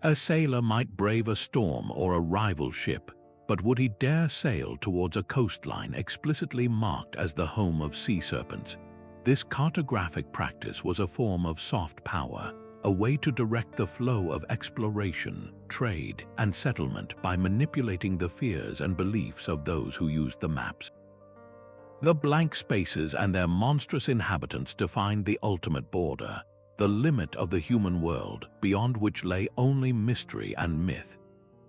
A sailor might brave a storm or a rival ship, but would he dare sail towards a coastline explicitly marked as the home of sea serpents? This cartographic practice was a form of soft power, a way to direct the flow of exploration, trade, and settlement by manipulating the fears and beliefs of those who used the maps. The blank spaces and their monstrous inhabitants defined the ultimate border, the limit of the human world, beyond which lay only mystery and myth.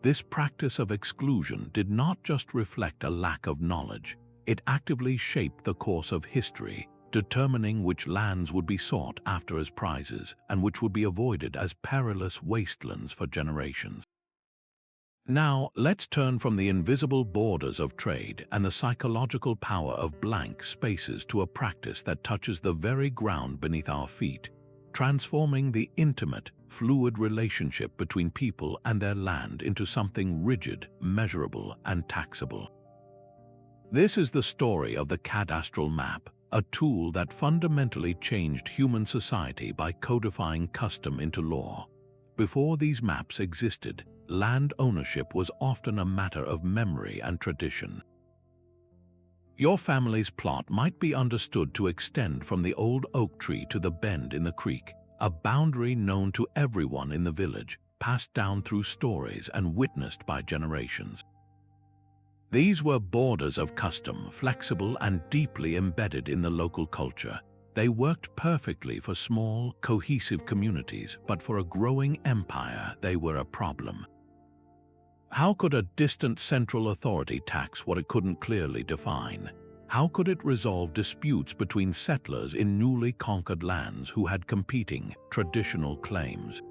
This practice of exclusion did not just reflect a lack of knowledge, it actively shaped the course of history, determining which lands would be sought after as prizes and which would be avoided as perilous wastelands for generations. Now, let's turn from the invisible borders of trade and the psychological power of blank spaces to a practice that touches the very ground beneath our feet, transforming the intimate, fluid relationship between people and their land into something rigid, measurable, and taxable. This is the story of the cadastral map, a tool that fundamentally changed human society by codifying custom into law. Before these maps existed, land ownership was often a matter of memory and tradition. Your family's plot might be understood to extend from the old oak tree to the bend in the creek, a boundary known to everyone in the village, passed down through stories and witnessed by generations. These were borders of custom, flexible and deeply embedded in the local culture. They worked perfectly for small, cohesive communities, but for a growing empire, they were a problem. How could a distant central authority tax what it couldn't clearly define? How could it resolve disputes between settlers in newly conquered lands who had competing, traditional claims?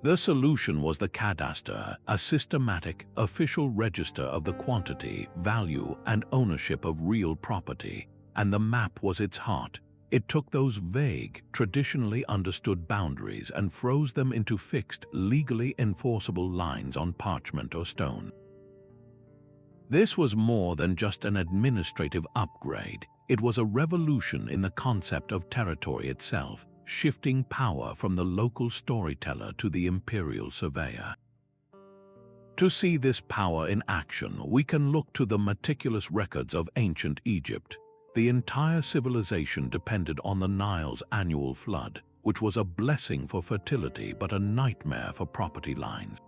The solution was the cadaster, a systematic, official register of the quantity, value, and ownership of real property, and the map was its heart. It took those vague, traditionally understood boundaries and froze them into fixed, legally enforceable lines on parchment or stone. This was more than just an administrative upgrade. It was a revolution in the concept of territory itself, shifting power from the local storyteller to the imperial surveyor. To see this power in action, we can look to the meticulous records of ancient Egypt. The entire civilization depended on the Nile's annual flood, which was a blessing for fertility but a nightmare for property lines.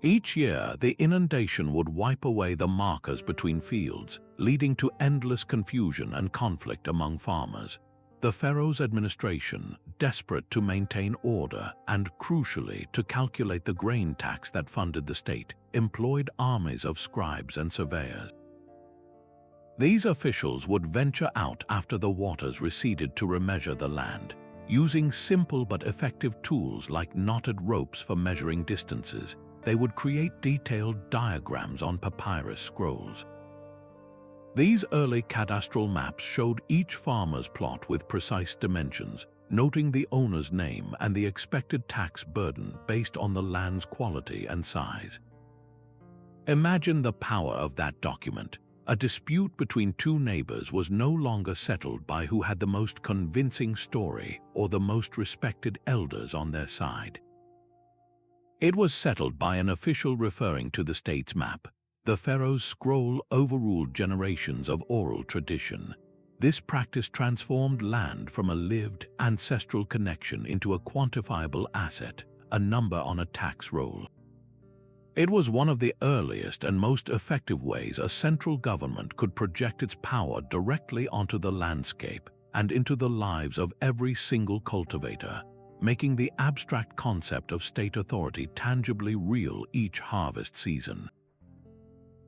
Each year, the inundation would wipe away the markers between fields, leading to endless confusion and conflict among farmers. The pharaoh's administration, desperate to maintain order and, crucially, to calculate the grain tax that funded the state, employed armies of scribes and surveyors. These officials would venture out after the waters receded to remeasure the land, using simple but effective tools like knotted ropes for measuring distances. They would create detailed diagrams on papyrus scrolls. These early cadastral maps showed each farmer's plot with precise dimensions, noting the owner's name and the expected tax burden based on the land's quality and size. Imagine the power of that document. A dispute between two neighbors was no longer settled by who had the most convincing story or the most respected elders on their side. It was settled by an official referring to the state's map. The pharaoh's scroll overruled generations of oral tradition. This practice transformed land from a lived, ancestral connection into a quantifiable asset, a number on a tax roll. It was one of the earliest and most effective ways a central government could project its power directly onto the landscape and into the lives of every single cultivator, making the abstract concept of state authority tangibly real each harvest season.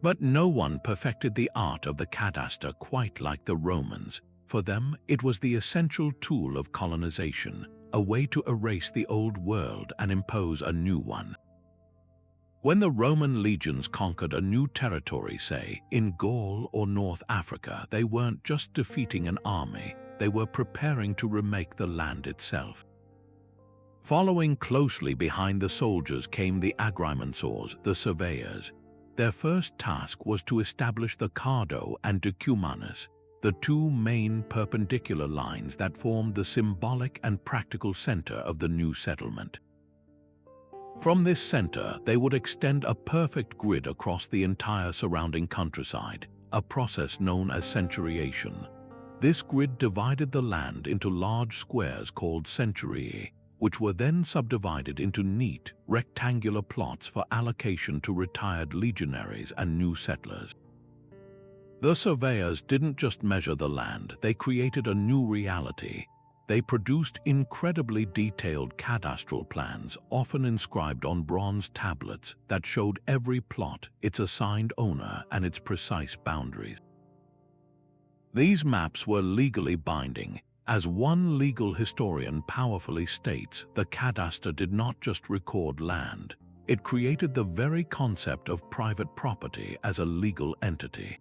But no one perfected the art of the cadaster quite like the Romans. For them, it was the essential tool of colonization, a way to erase the old world and impose a new one. When the Roman legions conquered a new territory, say, in Gaul or North Africa, they weren't just defeating an army, they were preparing to remake the land itself. Following closely behind the soldiers came the agrimensors, the surveyors. Their first task was to establish the Cardo and Decumanus, the two main perpendicular lines that formed the symbolic and practical center of the new settlement. From this center, they would extend a perfect grid across the entire surrounding countryside, a process known as centuriation. This grid divided the land into large squares called centurii, which were then subdivided into neat, rectangular plots for allocation to retired legionaries and new settlers. The surveyors didn't just measure the land, they created a new reality. They produced incredibly detailed cadastral plans, often inscribed on bronze tablets, that showed every plot, its assigned owner, and its precise boundaries. These maps were legally binding. As one legal historian powerfully states, the cadaster did not just record land, it created the very concept of private property as a legal entity.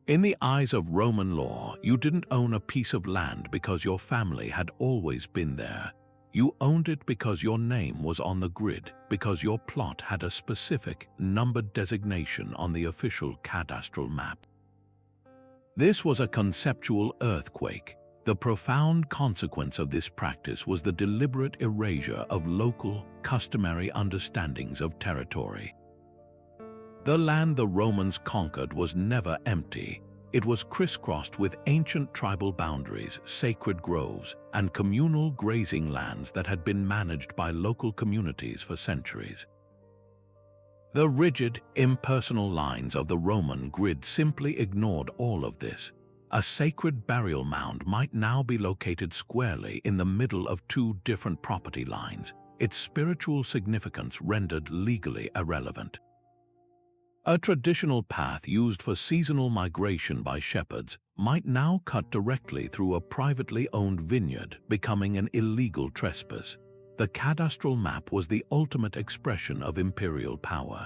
In the eyes of Roman law, you didn't own a piece of land because your family had always been there. You owned it because your name was on the grid, because your plot had a specific, numbered designation on the official cadastral map. This was a conceptual earthquake. The profound consequence of this practice was the deliberate erasure of local, customary understandings of territory. The land the Romans conquered was never empty. It was crisscrossed with ancient tribal boundaries, sacred groves, and communal grazing lands that had been managed by local communities for centuries. The rigid, impersonal lines of the Roman grid simply ignored all of this. A sacred burial mound might now be located squarely in the middle of two different property lines, its spiritual significance rendered legally irrelevant. A traditional path used for seasonal migration by shepherds might now cut directly through a privately owned vineyard, becoming an illegal trespass. The cadastral map was the ultimate expression of imperial power.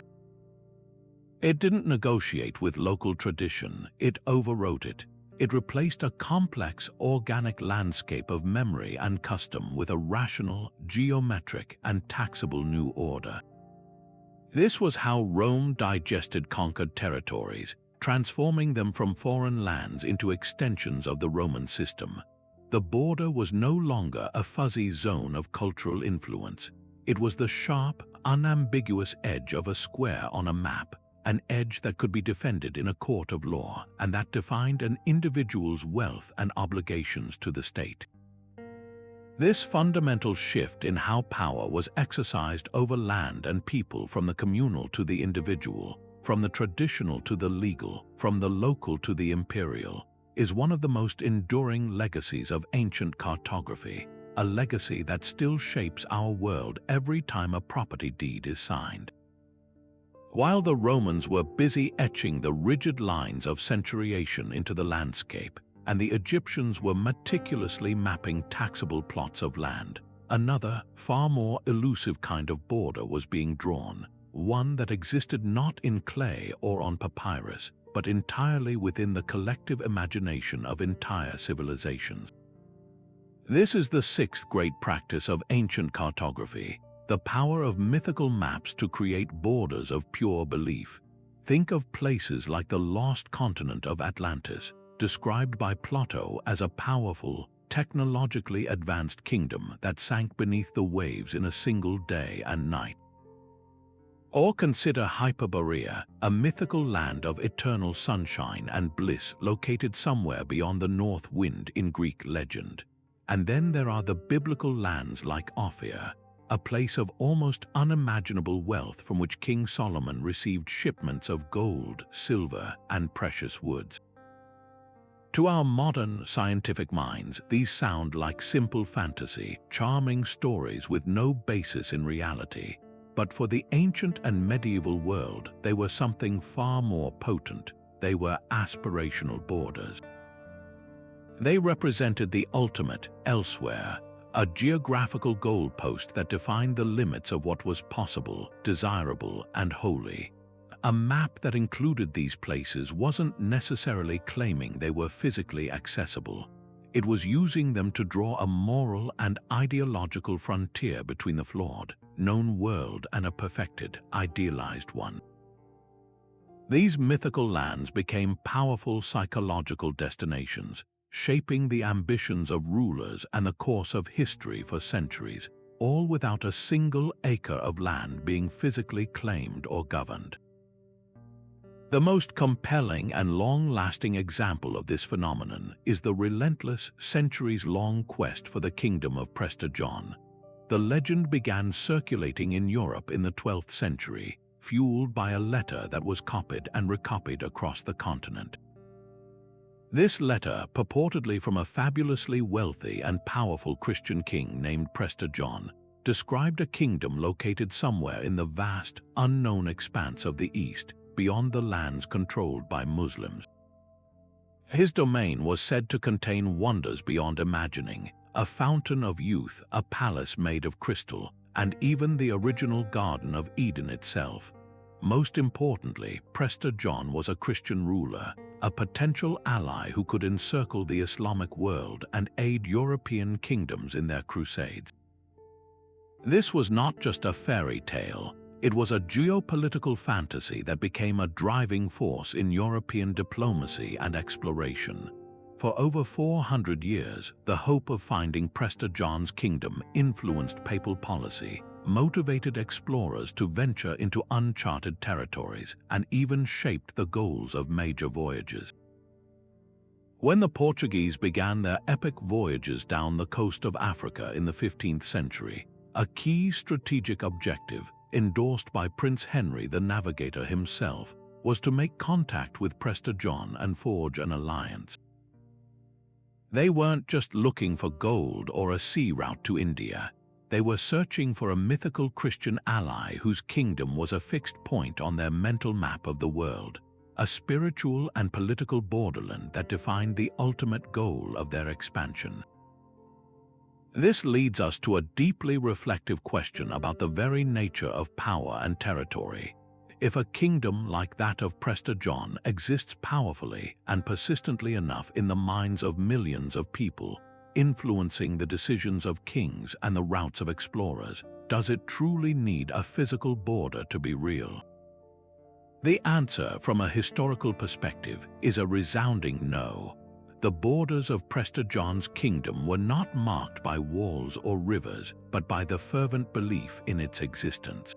It didn't negotiate with local tradition, it overwrote it. It replaced a complex, organic landscape of memory and custom with a rational, geometric, and taxable new order. This was how Rome digested conquered territories, transforming them from foreign lands into extensions of the Roman system. The border was no longer a fuzzy zone of cultural influence. It was the sharp, unambiguous edge of a square on a map, an edge that could be defended in a court of law, and that defined an individual's wealth and obligations to the state. This fundamental shift in how power was exercised over land and people, from the communal to the individual, from the traditional to the legal, from the local to the imperial, is one of the most enduring legacies of ancient cartography, a legacy that still shapes our world every time a property deed is signed. While the Romans were busy etching the rigid lines of centuriation into the landscape, and the Egyptians were meticulously mapping taxable plots of land, another, far more elusive kind of border was being drawn, one that existed not in clay or on papyrus, but entirely within the collective imagination of entire civilizations. This is the sixth great practice of ancient cartography, the power of mythical maps to create borders of pure belief. Think of places like the lost continent of Atlantis, described by Plato as a powerful, technologically advanced kingdom that sank beneath the waves in a single day and night. Or consider Hyperborea, a mythical land of eternal sunshine and bliss located somewhere beyond the north wind in Greek legend. And then there are the biblical lands like Ophir, a place of almost unimaginable wealth from which King Solomon received shipments of gold, silver, and precious woods. To our modern scientific minds, these sound like simple fantasy, charming stories with no basis in reality. But for the ancient and medieval world, they were something far more potent. They were aspirational borders. They represented the ultimate elsewhere, a geographical goalpost that defined the limits of what was possible, desirable, and holy. A map that included these places wasn't necessarily claiming they were physically accessible. It was using them to draw a moral and ideological frontier between the flawed, known world and a perfected, idealized one. These mythical lands became powerful psychological destinations, shaping the ambitions of rulers and the course of history for centuries, all without a single acre of land being physically claimed or governed. The most compelling and long-lasting example of this phenomenon is the relentless, centuries-long quest for the kingdom of Prester John. The legend began circulating in Europe in the 12th century, fueled by a letter that was copied and recopied across the continent. This letter, purportedly from a fabulously wealthy and powerful Christian king named Prester John, described a kingdom located somewhere in the vast, unknown expanse of the East, beyond the lands controlled by Muslims. His domain was said to contain wonders beyond imagining, a fountain of youth, a palace made of crystal, and even the original Garden of Eden itself. Most importantly, Prester John was a Christian ruler, a potential ally who could encircle the Islamic world and aid European kingdoms in their crusades. This was not just a fairy tale. It was a geopolitical fantasy that became a driving force in European diplomacy and exploration. For over 400 years, the hope of finding Prester John's kingdom influenced papal policy, motivated explorers to venture into uncharted territories, and even shaped the goals of major voyages. When the Portuguese began their epic voyages down the coast of Africa in the 15th century, a key strategic objective, endorsed by Prince Henry the Navigator himself, was to make contact with Prester John and forge an alliance. They weren't just looking for gold or a sea route to India. They were searching for a mythical Christian ally whose kingdom was a fixed point on their mental map of the world, a spiritual and political borderland that defined the ultimate goal of their expansion. This leads us to a deeply reflective question about the very nature of power and territory. If a kingdom like that of Prester John exists powerfully and persistently enough in the minds of millions of people, influencing the decisions of kings and the routes of explorers, does it truly need a physical border to be real? The answer, from a historical perspective, is a resounding no. The borders of Prester John's kingdom were not marked by walls or rivers, but by the fervent belief in its existence.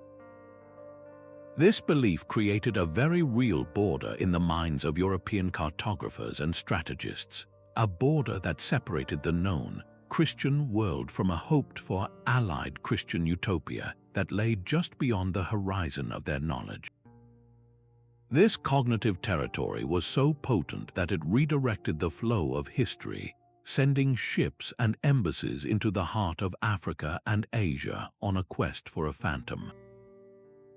This belief created a very real border in the minds of European cartographers and strategists, a border that separated the known Christian world from a hoped-for allied Christian utopia that lay just beyond the horizon of their knowledge. This cognitive territory was so potent that it redirected the flow of history, sending ships and embassies into the heart of Africa and Asia on a quest for a phantom.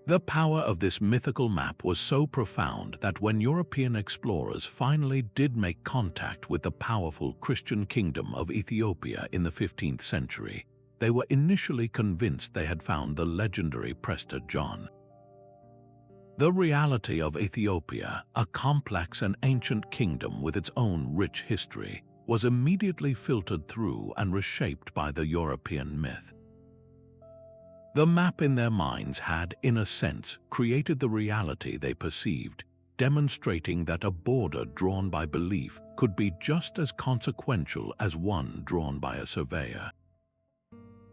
The power of this mythical map was so profound that when European explorers finally did make contact with the powerful Christian kingdom of Ethiopia in the 15th century, they were initially convinced they had found the legendary Prester John. The reality of Ethiopia, a complex and ancient kingdom with its own rich history, was immediately filtered through and reshaped by the European myth. The map in their minds had, in a sense, created the reality they perceived, demonstrating that a border drawn by belief could be just as consequential as one drawn by a surveyor.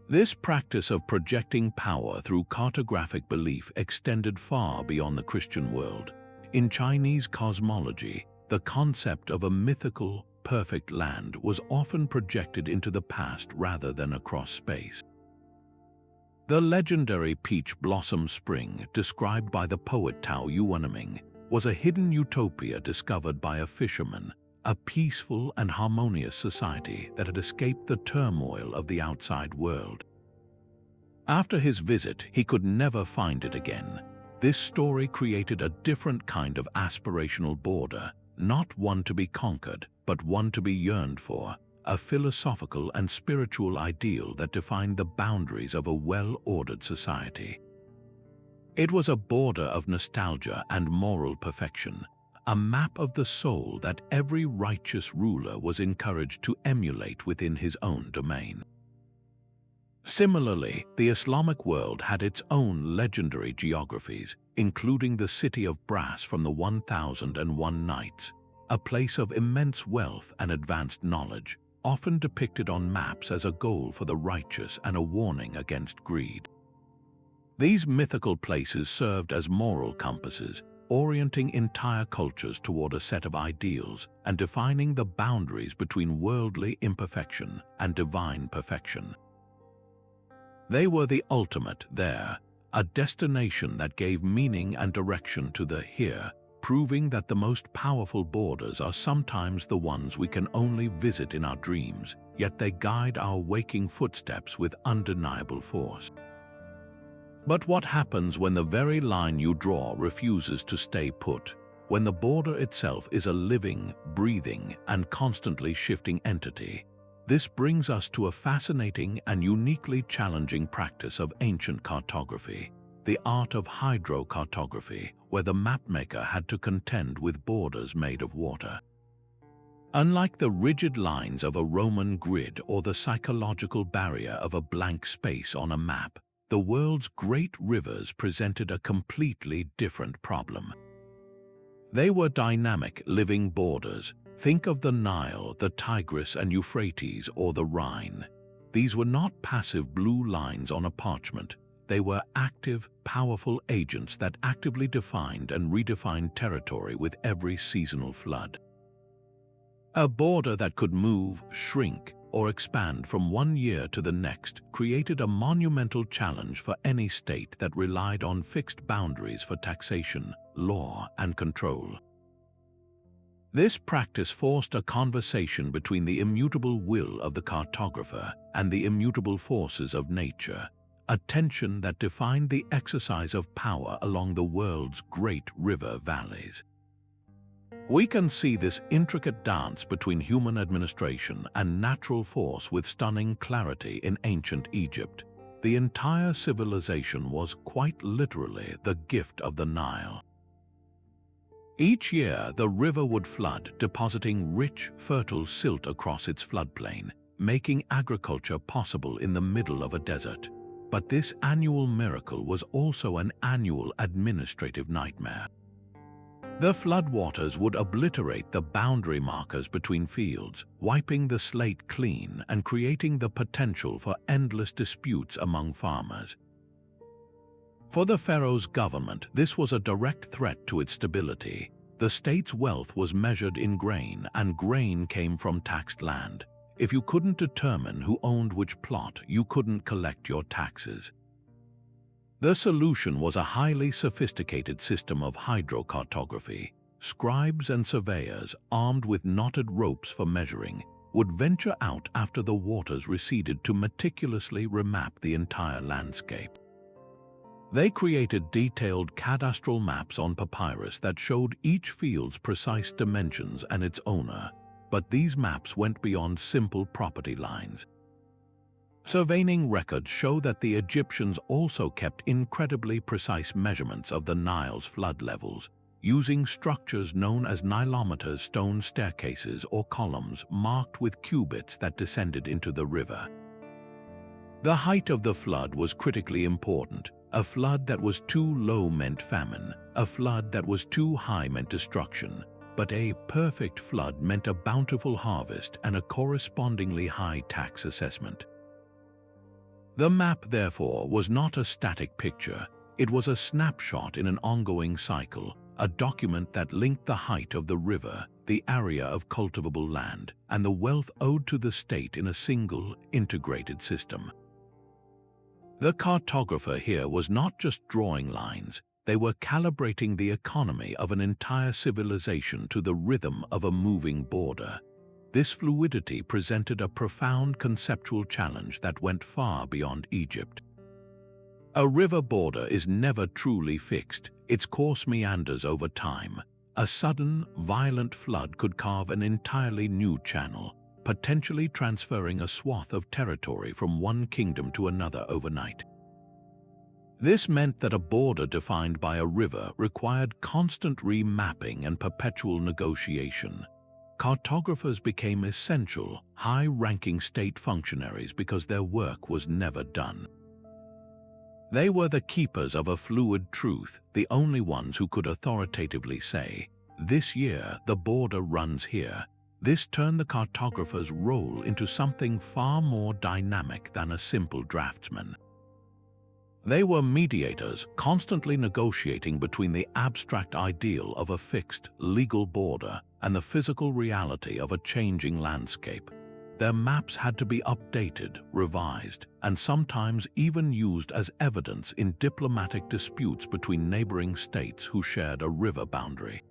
This practice of projecting power through cartographic belief extended far beyond the Christian world. In Chinese cosmology, the concept of a mythical, perfect land was often projected into the past rather than across space. The legendary peach blossom spring, described by the poet Tao Yuanming, was a hidden utopia discovered by a fisherman, a peaceful and harmonious society that had escaped the turmoil of the outside world. After his visit, he could never find it again. This story created a different kind of aspirational border, not one to be conquered, but one to be yearned for, a philosophical and spiritual ideal that defined the boundaries of a well-ordered society. It was a border of nostalgia and moral perfection, a map of the soul that every righteous ruler was encouraged to emulate within his own domain. Similarly, the Islamic world had its own legendary geographies, including the City of Brass from the 1001 Nights, a place of immense wealth and advanced knowledge, often depicted on maps as a goal for the righteous and a warning against greed. These mythical places served as moral compasses, orienting entire cultures toward a set of ideals and defining the boundaries between worldly imperfection and divine perfection. They were the ultimate there, a destination that gave meaning and direction to the here, proving that the most powerful borders are sometimes the ones we can only visit in our dreams, yet they guide our waking footsteps with undeniable force. But what happens when the very line you draw refuses to stay put, when the border itself is a living, breathing, and constantly shifting entity? This brings us to a fascinating and uniquely challenging practice of ancient cartography, the art of hydrocartography, where the mapmaker had to contend with borders made of water. Unlike the rigid lines of a Roman grid or the psychological barrier of a blank space on a map, the world's great rivers presented a completely different problem. They were dynamic, living borders. Think of the Nile, the Tigris and Euphrates, or the Rhine. These were not passive blue lines on a parchment. They were active, powerful agents that actively defined and redefined territory with every seasonal flood. A border that could move, shrink, or expand from one year to the next created a monumental challenge for any state that relied on fixed boundaries for taxation, law, and control. This practice forced a conversation between the immutable will of the cartographer and the immutable forces of nature, a tension that defined the exercise of power along the world's great river valleys. We can see this intricate dance between human administration and natural force with stunning clarity in ancient Egypt. The entire civilization was quite literally the gift of the Nile. Each year, the river would flood, depositing rich, fertile silt across its floodplain, making agriculture possible in the middle of a desert. But this annual miracle was also an annual administrative nightmare. The floodwaters would obliterate the boundary markers between fields, wiping the slate clean and creating the potential for endless disputes among farmers. For the pharaoh's government, this was a direct threat to its stability. The state's wealth was measured in grain, and grain came from taxed land. If you couldn't determine who owned which plot, you couldn't collect your taxes. The solution was a highly sophisticated system of hydrocartography. Scribes and surveyors, armed with knotted ropes for measuring, would venture out after the waters receded to meticulously remap the entire landscape. They created detailed cadastral maps on papyrus that showed each field's precise dimensions and its owner, but these maps went beyond simple property lines. Surveying records show that the Egyptians also kept incredibly precise measurements of the Nile's flood levels, using structures known as nilometers, stone staircases or columns marked with cubits that descended into the river. The height of the flood was critically important. A flood that was too low meant famine, a flood that was too high meant destruction, but a perfect flood meant a bountiful harvest and a correspondingly high tax assessment. The map, therefore, was not a static picture. It was a snapshot in an ongoing cycle, a document that linked the height of the river, the area of cultivable land, and the wealth owed to the state in a single, integrated system. The cartographer here was not just drawing lines, they were calibrating the economy of an entire civilization to the rhythm of a moving border. This fluidity presented a profound conceptual challenge that went far beyond Egypt. A river border is never truly fixed, its course meanders over time. A sudden, violent flood could carve an entirely new channel, potentially transferring a swath of territory from one kingdom to another overnight. This meant that a border defined by a river required constant remapping and perpetual negotiation. Cartographers became essential, high-ranking state functionaries because their work was never done. They were the keepers of a fluid truth, the only ones who could authoritatively say, "This year the border runs here." This turned the cartographer's role into something far more dynamic than a simple draftsman. They were mediators, constantly negotiating between the abstract ideal of a fixed, legal border and the physical reality of a changing landscape. Their maps had to be updated, revised, and sometimes even used as evidence in diplomatic disputes between neighboring states who shared a river boundary.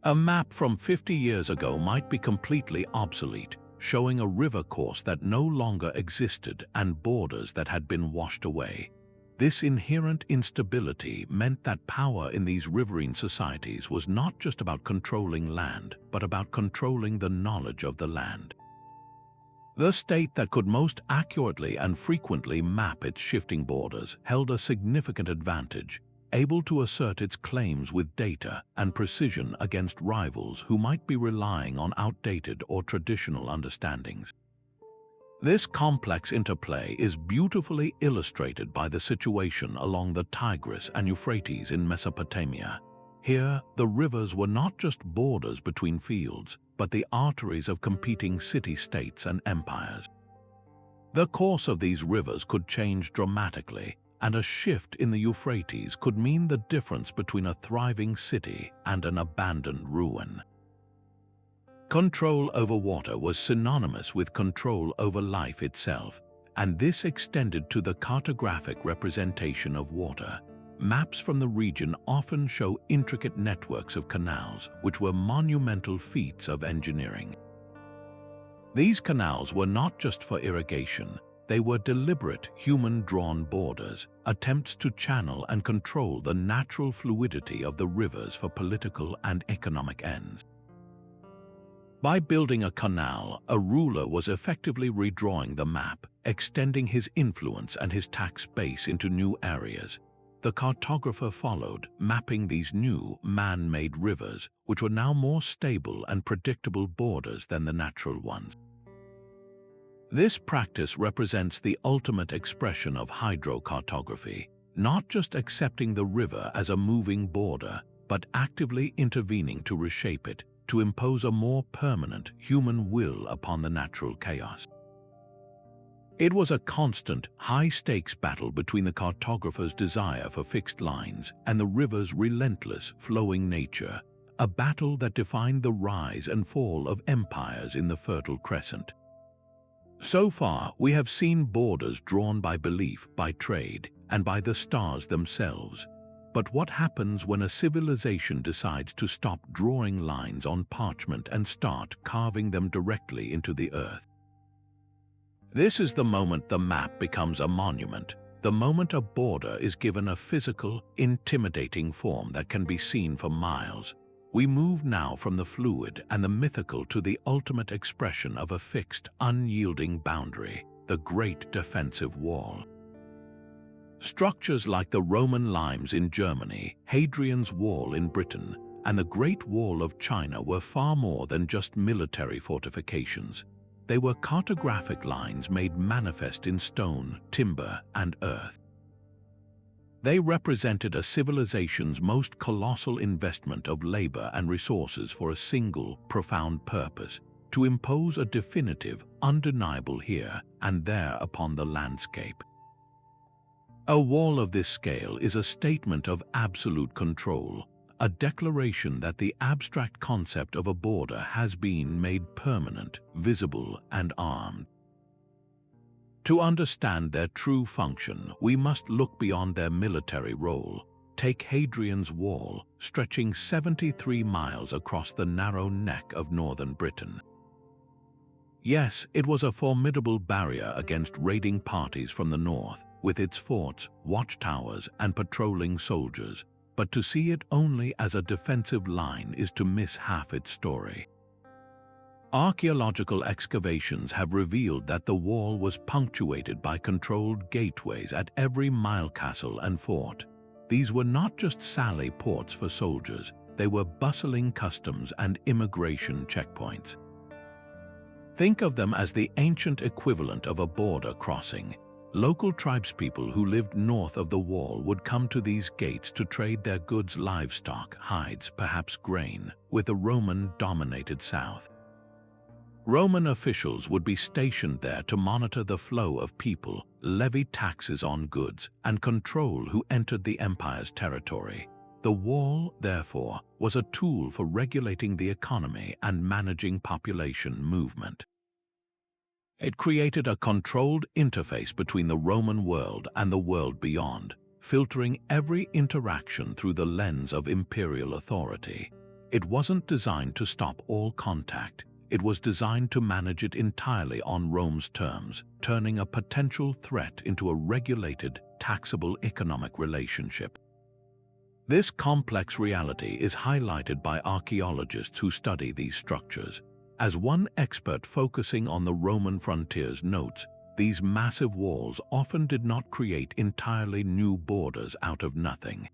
A map from 50 years ago might be completely obsolete, showing a river course that no longer existed and borders that had been washed away. This inherent instability meant that power in these riverine societies was not just about controlling land, but about controlling the knowledge of the land. The state that could most accurately and frequently map its shifting borders held a significant advantage, able to assert its claims with data and precision against rivals who might be relying on outdated or traditional understandings. This complex interplay is beautifully illustrated by the situation along the Tigris and Euphrates in Mesopotamia. Here, the rivers were not just borders between fields, but the arteries of competing city-states and empires. The course of these rivers could change dramatically, and a shift in the Euphrates could mean the difference between a thriving city and an abandoned ruin. Control over water was synonymous with control over life itself, and this extended to the cartographic representation of water. Maps from the region often show intricate networks of canals, which were monumental feats of engineering. These canals were not just for irrigation. They were deliberate, human-drawn borders, attempts to channel and control the natural fluidity of the rivers for political and economic ends. By building a canal, a ruler was effectively redrawing the map, extending his influence and his tax base into new areas. The cartographer followed, mapping these new, man-made rivers, which were now more stable and predictable borders than the natural ones. This practice represents the ultimate expression of hydrocartography, not just accepting the river as a moving border, but actively intervening to reshape it, to impose a more permanent human will upon the natural chaos. It was a constant, high-stakes battle between the cartographer's desire for fixed lines and the river's relentless, flowing nature, a battle that defined the rise and fall of empires in the Fertile Crescent. So far, we have seen borders drawn by belief, by trade, and by the stars themselves. But what happens when a civilization decides to stop drawing lines on parchment and start carving them directly into the earth? This is the moment the map becomes a monument, the moment a border is given a physical, intimidating form that can be seen for miles. We move now from the fluid and the mythical to the ultimate expression of a fixed, unyielding boundary, the Great Defensive Wall. Structures like the Roman limes in Germany, Hadrian's Wall in Britain, and the Great Wall of China were far more than just military fortifications. They were cartographic lines made manifest in stone, timber, and earth. They represented a civilization's most colossal investment of labor and resources for a single, profound purpose, to impose a definitive, undeniable here and there upon the landscape. A wall of this scale is a statement of absolute control, a declaration that the abstract concept of a border has been made permanent, visible, and armed. To understand their true function, we must look beyond their military role. Take Hadrian's Wall, stretching 73 miles across the narrow neck of northern Britain. Yes, it was a formidable barrier against raiding parties from the north, with its forts, watchtowers, and patrolling soldiers, but to see it only as a defensive line is to miss half its story. Archaeological excavations have revealed that the wall was punctuated by controlled gateways at every mile castle and fort. These were not just sally ports for soldiers, they were bustling customs and immigration checkpoints. Think of them as the ancient equivalent of a border crossing. Local tribespeople who lived north of the wall would come to these gates to trade their goods, livestock, hides, perhaps grain, with the Roman-dominated south. Roman officials would be stationed there to monitor the flow of people, levy taxes on goods, and control who entered the empire's territory. The wall, therefore, was a tool for regulating the economy and managing population movement. It created a controlled interface between the Roman world and the world beyond, filtering every interaction through the lens of imperial authority. It wasn't designed to stop all contact. It was designed to manage it entirely on Rome's terms, turning a potential threat into a regulated, taxable economic relationship. This complex reality is highlighted by archaeologists who study these structures. As one expert focusing on the Roman frontiers notes, these massive walls often did not create entirely new borders out of nothing.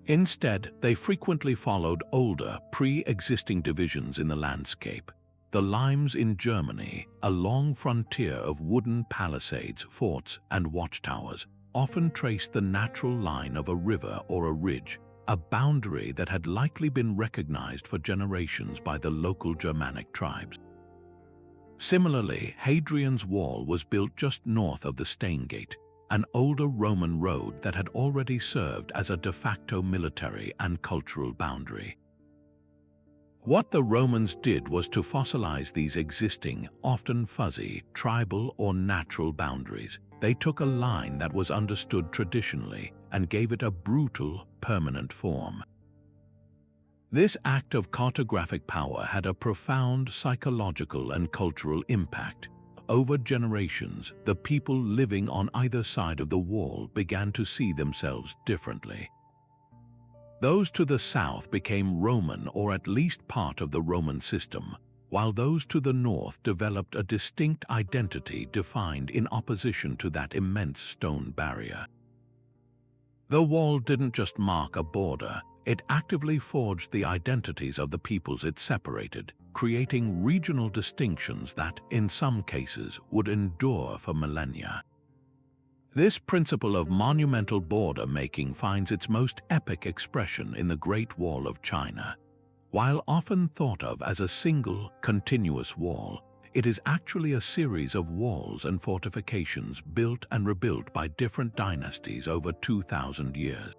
Instead, they frequently followed older, pre-existing divisions in the landscape. The Limes in Germany, a long frontier of wooden palisades, forts, and watchtowers, often traced the natural line of a river or a ridge, a boundary that had likely been recognized for generations by the local Germanic tribes. Similarly, Hadrian's Wall was built just north of the Steingate, an older Roman road that had already served as a de facto military and cultural boundary. What the Romans did was to fossilize these existing, often fuzzy, tribal or natural boundaries. They took a line that was understood traditionally and gave it a brutal, permanent form. This act of cartographic power had a profound psychological and cultural impact. Over generations, the people living on either side of the wall began to see themselves differently. Those to the south became Roman or at least part of the Roman system, while those to the north developed a distinct identity defined in opposition to that immense stone barrier. The wall didn't just mark a border, it actively forged the identities of the peoples it separated, creating regional distinctions that, in some cases, would endure for millennia. This principle of monumental border making finds its most epic expression in the Great Wall of China. While often thought of as a single, continuous wall, it is actually a series of walls and fortifications built and rebuilt by different dynasties over 2,000 years.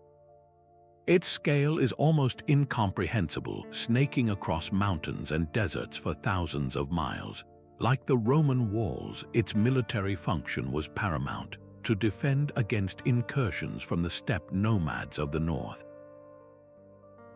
Its scale is almost incomprehensible, snaking across mountains and deserts for thousands of miles. Like the Roman walls, its military function was paramount, to defend against incursions from the steppe nomads of the north.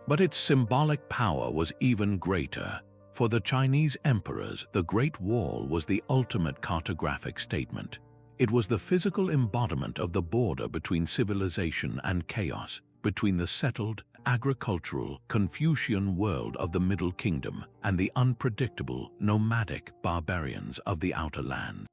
But its symbolic power was even greater. For the Chinese emperors, the Great Wall was the ultimate cartographic statement. It was the physical embodiment of the border between civilization and chaos, between the settled, agricultural, Confucian world of the Middle Kingdom and the unpredictable, nomadic barbarians of the outer lands.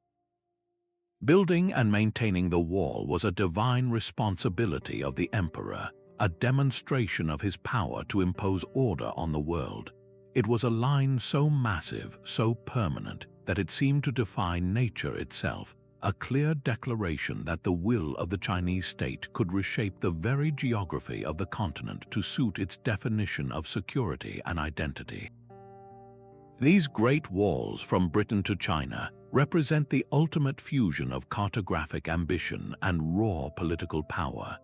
Building and maintaining the wall was a divine responsibility of the emperor, a demonstration of his power to impose order on the world. It was a line so massive, so permanent, that it seemed to defy nature itself, a clear declaration that the will of the Chinese state could reshape the very geography of the continent to suit its definition of security and identity. These great walls from Britain to China represent the ultimate fusion of cartographic ambition and raw political power.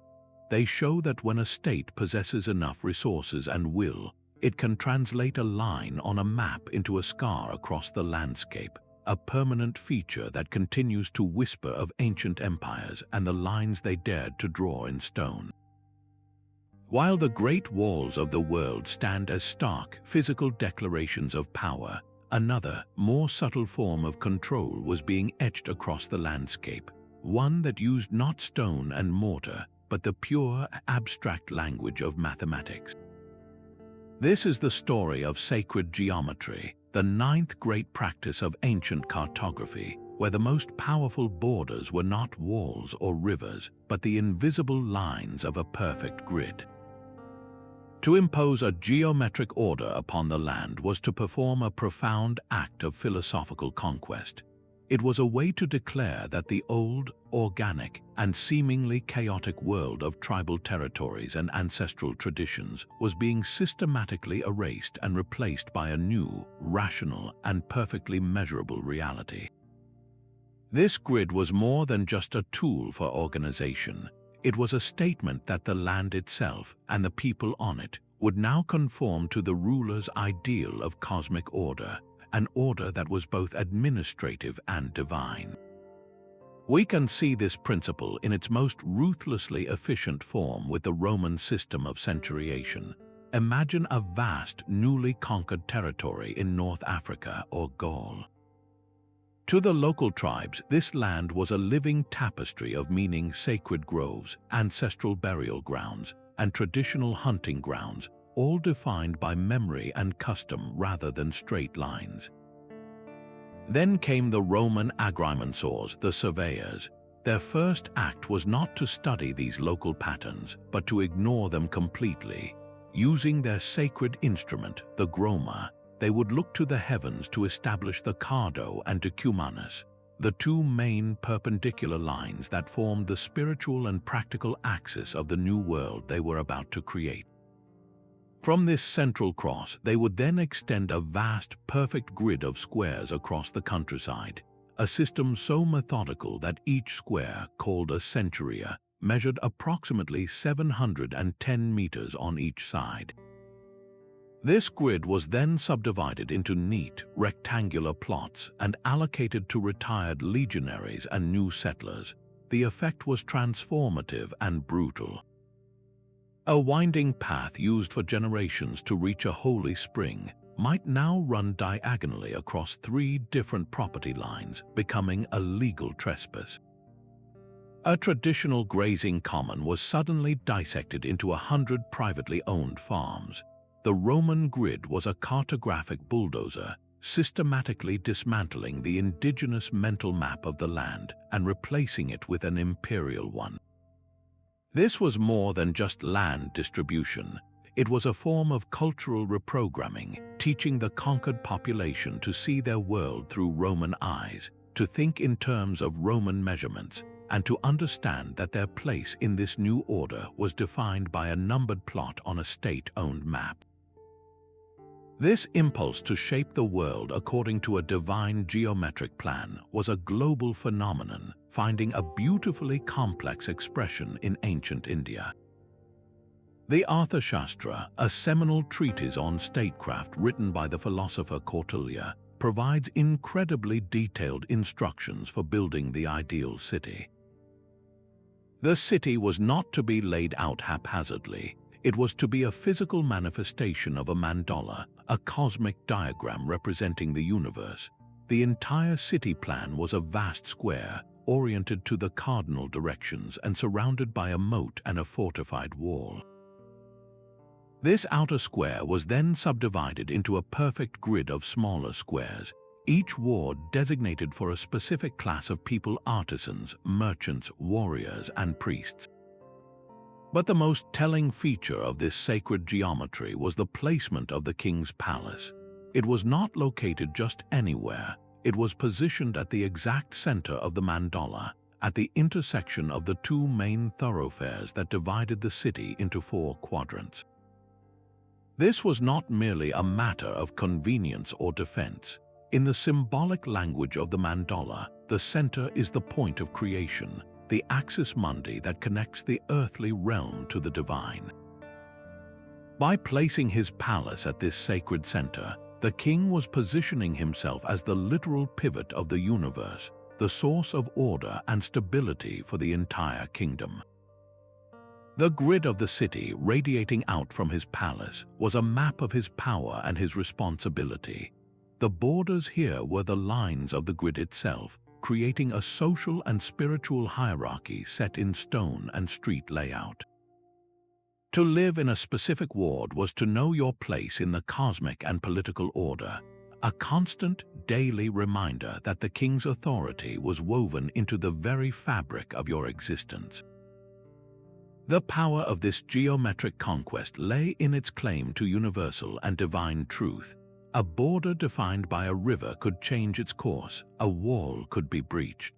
They show that when a state possesses enough resources and will, it can translate a line on a map into a scar across the landscape, a permanent feature that continues to whisper of ancient empires and the lines they dared to draw in stone. While the great walls of the world stand as stark, physical declarations of power, another, more subtle form of control was being etched across the landscape, one that used not stone and mortar, but the pure, abstract language of mathematics. This is the story of sacred geometry, the ninth great practice of ancient cartography, where the most powerful borders were not walls or rivers, but the invisible lines of a perfect grid. To impose a geometric order upon the land was to perform a profound act of philosophical conquest. It was a way to declare that the old, organic, and seemingly chaotic world of tribal territories and ancestral traditions was being systematically erased and replaced by a new, rational, and perfectly measurable reality. This grid was more than just a tool for organization. It was a statement that the land itself and the people on it would now conform to the ruler's ideal of cosmic order, an order that was both administrative and divine. We can see this principle in its most ruthlessly efficient form with the Roman system of centuriation. Imagine a vast, newly conquered territory in North Africa or Gaul. To the local tribes, this land was a living tapestry of meaning: sacred groves, ancestral burial grounds, and traditional hunting grounds, all defined by memory and custom rather than straight lines. Then came the Roman agrimensors, the surveyors. Their first act was not to study these local patterns, but to ignore them completely. Using their sacred instrument, the groma, they would look to the heavens to establish the cardo and decumanus, the two main perpendicular lines that formed the spiritual and practical axis of the new world they were about to create. From this central cross, they would then extend a vast, perfect grid of squares across the countryside, a system so methodical that each square, called a centuria, measured approximately 710 meters on each side. This grid was then subdivided into neat, rectangular plots and allocated to retired legionaries and new settlers. The effect was transformative and brutal. A winding path used for generations to reach a holy spring might now run diagonally across 3 different property lines, becoming a legal trespass. A traditional grazing common was suddenly dissected into 100 privately owned farms. The Roman grid was a cartographic bulldozer, systematically dismantling the indigenous mental map of the land and replacing it with an imperial one. This was more than just land distribution. It was a form of cultural reprogramming, teaching the conquered population to see their world through Roman eyes, to think in terms of Roman measurements, and to understand that their place in this new order was defined by a numbered plot on a state-owned map. This impulse to shape the world according to a divine geometric plan was a global phenomenon, finding a beautifully complex expression in ancient India. The Arthashastra, a seminal treatise on statecraft written by the philosopher Kautilya, provides incredibly detailed instructions for building the ideal city. The city was not to be laid out haphazardly. It was to be a physical manifestation of a mandala, a cosmic diagram representing the universe. The entire city plan was a vast square, oriented to the cardinal directions and surrounded by a moat and a fortified wall. This outer square was then subdivided into a perfect grid of smaller squares, each ward designated for a specific class of people: artisans, merchants, warriors, and priests. But the most telling feature of this sacred geometry was the placement of the king's palace. It was not located just anywhere. It was positioned at the exact center of the mandala, at the intersection of the 2 main thoroughfares that divided the city into 4 quadrants. This was not merely a matter of convenience or defense. In the symbolic language of the mandala, the center is the point of creation, the axis mundi that connects the earthly realm to the divine. By placing his palace at this sacred center, the king was positioning himself as the literal pivot of the universe, the source of order and stability for the entire kingdom. The grid of the city radiating out from his palace was a map of his power and his responsibility. The borders here were the lines of the grid itself, creating a social and spiritual hierarchy set in stone and street layout. To live in a specific ward was to know your place in the cosmic and political order. a constant, daily reminder that the king's authority was woven into the very fabric of your existence. The power of this geometric conquest lay in its claim to universal and divine truth. A border defined by a river could change its course, a wall could be breached.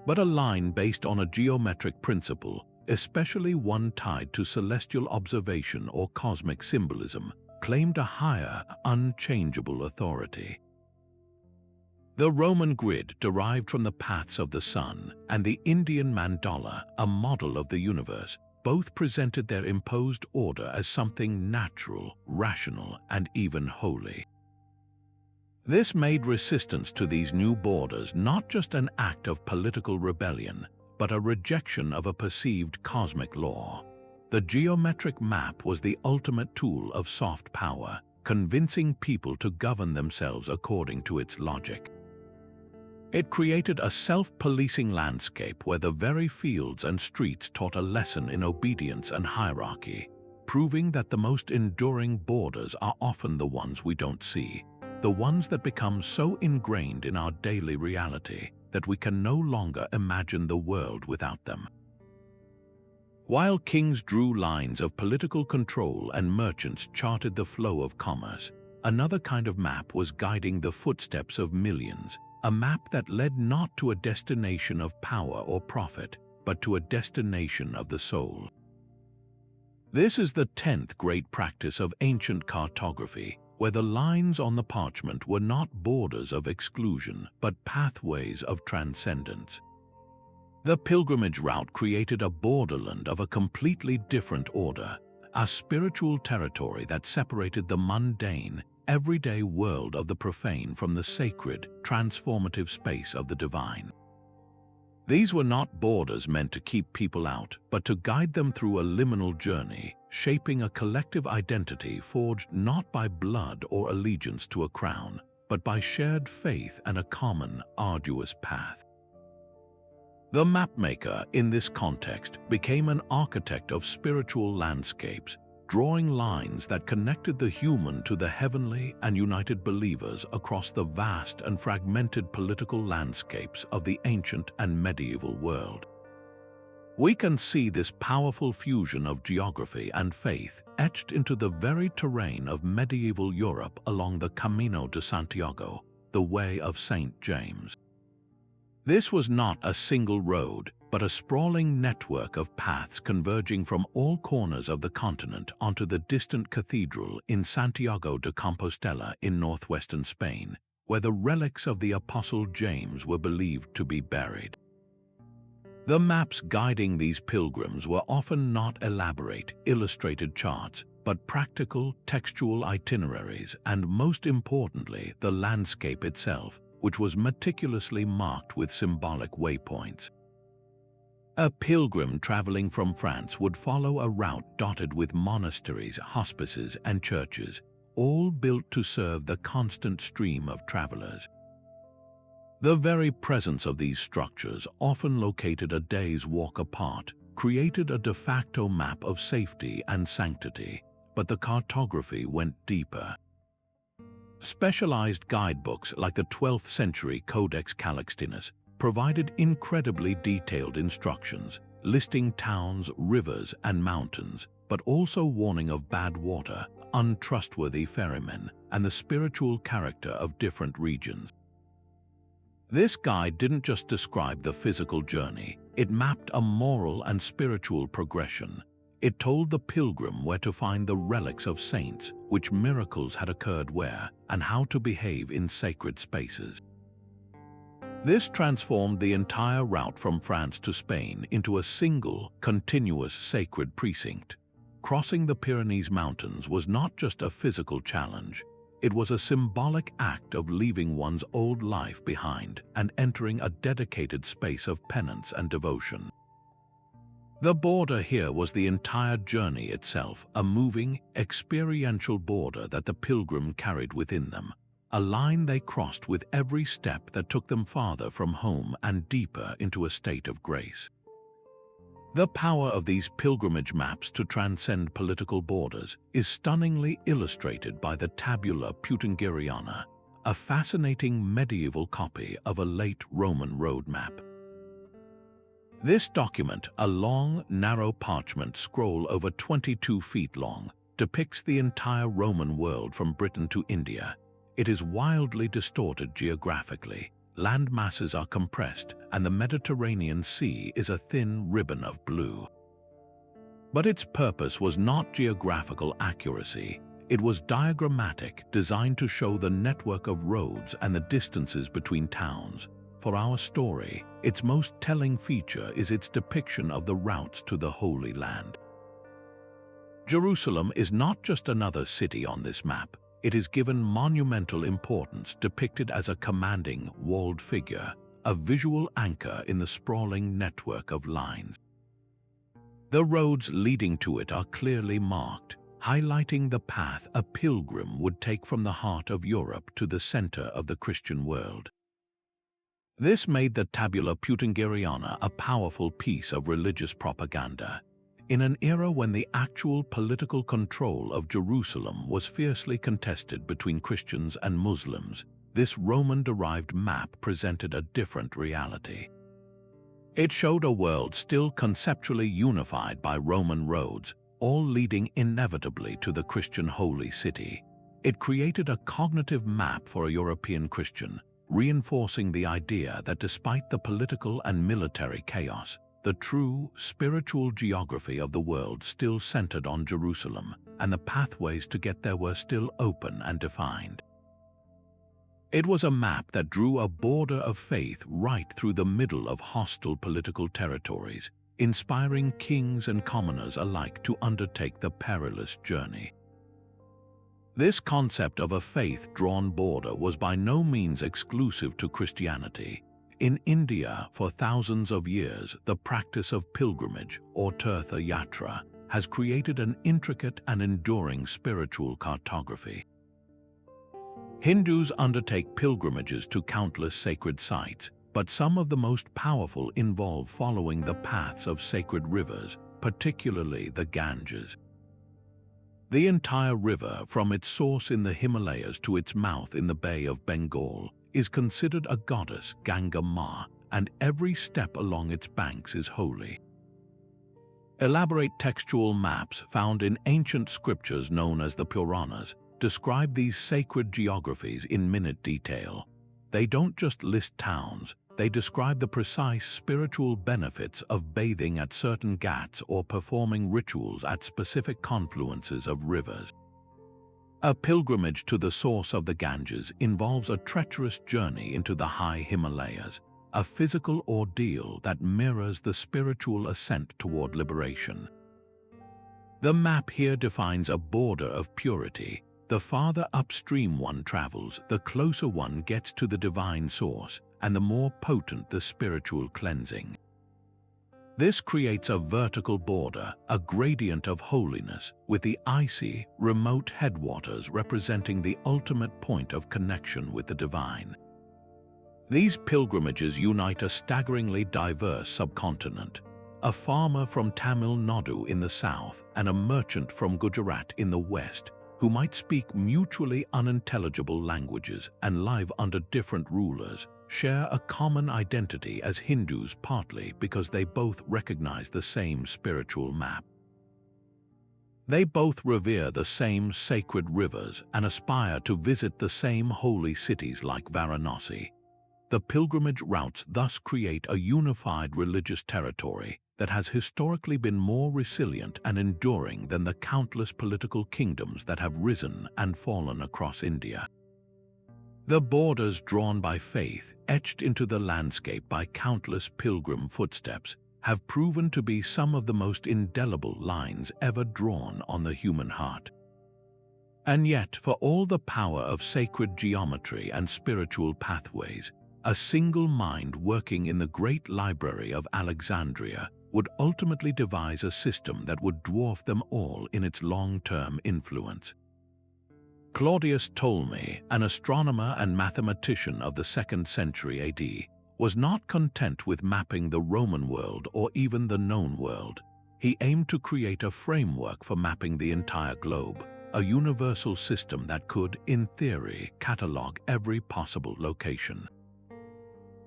But a line based on a geometric principle, especially one tied to celestial observation or cosmic symbolism, claimed a higher, unchangeable authority. The Roman grid derived from the paths of the sun, and the Indian mandala, a model of the universe, both presented their imposed order as something natural, rational, and even holy. This made resistance to these new borders not just an act of political rebellion, but a rejection of a perceived cosmic law. The geometric map was the ultimate tool of soft power, convincing people to govern themselves according to its logic. It created a self-policing landscape where the very fields and streets taught a lesson in obedience and hierarchy, proving that the most enduring borders are often the ones we don't see, the ones that become so ingrained in our daily reality that we can no longer imagine the world without them. While kings drew lines of political control and merchants charted the flow of commerce, another kind of map was guiding the footsteps of millions, a map that led not to a destination of power or profit, but to a destination of the soul. This is the 10th great practice of ancient cartography, where the lines on the parchment were not borders of exclusion, but pathways of transcendence. The pilgrimage route created a borderland of a completely different order, a spiritual territory that separated the mundane, everyday world of the profane from the sacred, transformative space of the divine. These were not borders meant to keep people out, but to guide them through a liminal journey, shaping a collective identity forged not by blood or allegiance to a crown, but by shared faith and a common, arduous path. The mapmaker, in this context, became an architect of spiritual landscapes, drawing lines that connected the human to the heavenly and united believers across the vast and fragmented political landscapes of the ancient and medieval world. We can see this powerful fusion of geography and faith etched into the very terrain of medieval Europe along the Camino de Santiago, the Way of St. James. This was not a single road, but a sprawling network of paths converging from all corners of the continent onto the distant cathedral in Santiago de Compostela in northwestern Spain, where the relics of the Apostle James were believed to be buried. The maps guiding these pilgrims were often not elaborate, illustrated charts, but practical, textual itineraries, and most importantly, the landscape itself, which was meticulously marked with symbolic waypoints. A pilgrim traveling from France would follow a route dotted with monasteries, hospices, and churches, all built to serve the constant stream of travelers. The very presence of these structures, often located a day's walk apart, created a de facto map of safety and sanctity, but the cartography went deeper. Specialized guidebooks like the 12th century Codex Calixtinus provided incredibly detailed instructions, listing towns, rivers, and mountains, but also warning of bad water, untrustworthy ferrymen, and the spiritual character of different regions. This guide didn't just describe the physical journey, it mapped a moral and spiritual progression. It told the pilgrim where to find the relics of saints, which miracles had occurred where, and how to behave in sacred spaces. This transformed the entire route from France to Spain into a single, continuous sacred precinct. Crossing the Pyrenees Mountains was not just a physical challenge, it was a symbolic act of leaving one's old life behind and entering a dedicated space of penance and devotion. The border here was the entire journey itself, a moving, experiential border that the pilgrim carried within them, a line they crossed with every step that took them farther from home and deeper into a state of grace. The power of these pilgrimage maps to transcend political borders is stunningly illustrated by the Tabula Peutingeriana, a fascinating medieval copy of a late Roman road map. This document, a long, narrow parchment scroll over 22 feet long, depicts the entire Roman world from Britain to India. It is wildly distorted geographically. Land masses are compressed, and the Mediterranean Sea is a thin ribbon of blue. But its purpose was not geographical accuracy. It was diagrammatic, designed to show the network of roads and the distances between towns. For our story, its most telling feature is its depiction of the routes to the Holy Land. Jerusalem is not just another city on this map. It is given monumental importance, depicted as a commanding, walled figure, a visual anchor in the sprawling network of lines. The roads leading to it are clearly marked, highlighting the path a pilgrim would take from the heart of Europe to the center of the Christian world. This made the Tabula Peutingeriana a powerful piece of religious propaganda. In an era when the actual political control of Jerusalem was fiercely contested between Christians and Muslims, this Roman-derived map presented a different reality. It showed a world still conceptually unified by Roman roads, all leading inevitably to the Christian holy city. It created a cognitive map for a European Christian, reinforcing the idea that despite the political and military chaos, the true spiritual geography of the world still centered on Jerusalem, and the pathways to get there were still open and defined. It was a map that drew a border of faith right through the middle of hostile political territories, inspiring kings and commoners alike to undertake the perilous journey. This concept of a faith-drawn border was by no means exclusive to Christianity. In India, for thousands of years, the practice of pilgrimage, or Tirtha Yatra, has created an intricate and enduring spiritual cartography. Hindus undertake pilgrimages to countless sacred sites, but some of the most powerful involve following the paths of sacred rivers, particularly the Ganges. The entire river, from its source in the Himalayas to its mouth in the Bay of Bengal, is considered a goddess, Ganga Ma, and every step along its banks is holy. Elaborate textual maps found in ancient scriptures known as the Puranas describe these sacred geographies in minute detail. They don't just list towns, they describe the precise spiritual benefits of bathing at certain ghats or performing rituals at specific confluences of rivers. A pilgrimage to the source of the Ganges involves a treacherous journey into the high Himalayas, a physical ordeal that mirrors the spiritual ascent toward liberation. The map here defines a border of purity. The farther upstream one travels, the closer one gets to the divine source, and the more potent the spiritual cleansing. This creates a vertical border, a gradient of holiness, with the icy, remote headwaters representing the ultimate point of connection with the divine. These pilgrimages unite a staggeringly diverse subcontinent. A farmer from Tamil Nadu in the south and a merchant from Gujarat in the west, who might speak mutually unintelligible languages and live under different rulers, share a common identity as Hindus, partly because they both recognize the same spiritual map. They both revere the same sacred rivers and aspire to visit the same holy cities like Varanasi. The pilgrimage routes thus create a unified religious territory that has historically been more resilient and enduring than the countless political kingdoms that have risen and fallen across India. The borders drawn by faith, etched into the landscape by countless pilgrim footsteps, have proven to be some of the most indelible lines ever drawn on the human heart. And yet, for all the power of sacred geometry and spiritual pathways, a single mind working in the great library of Alexandria would ultimately devise a system that would dwarf them all in its long-term influence. Claudius Ptolemy, an astronomer and mathematician of the 2nd century AD, was not content with mapping the Roman world or even the known world. He aimed to create a framework for mapping the entire globe, a universal system that could, in theory, catalog every possible location.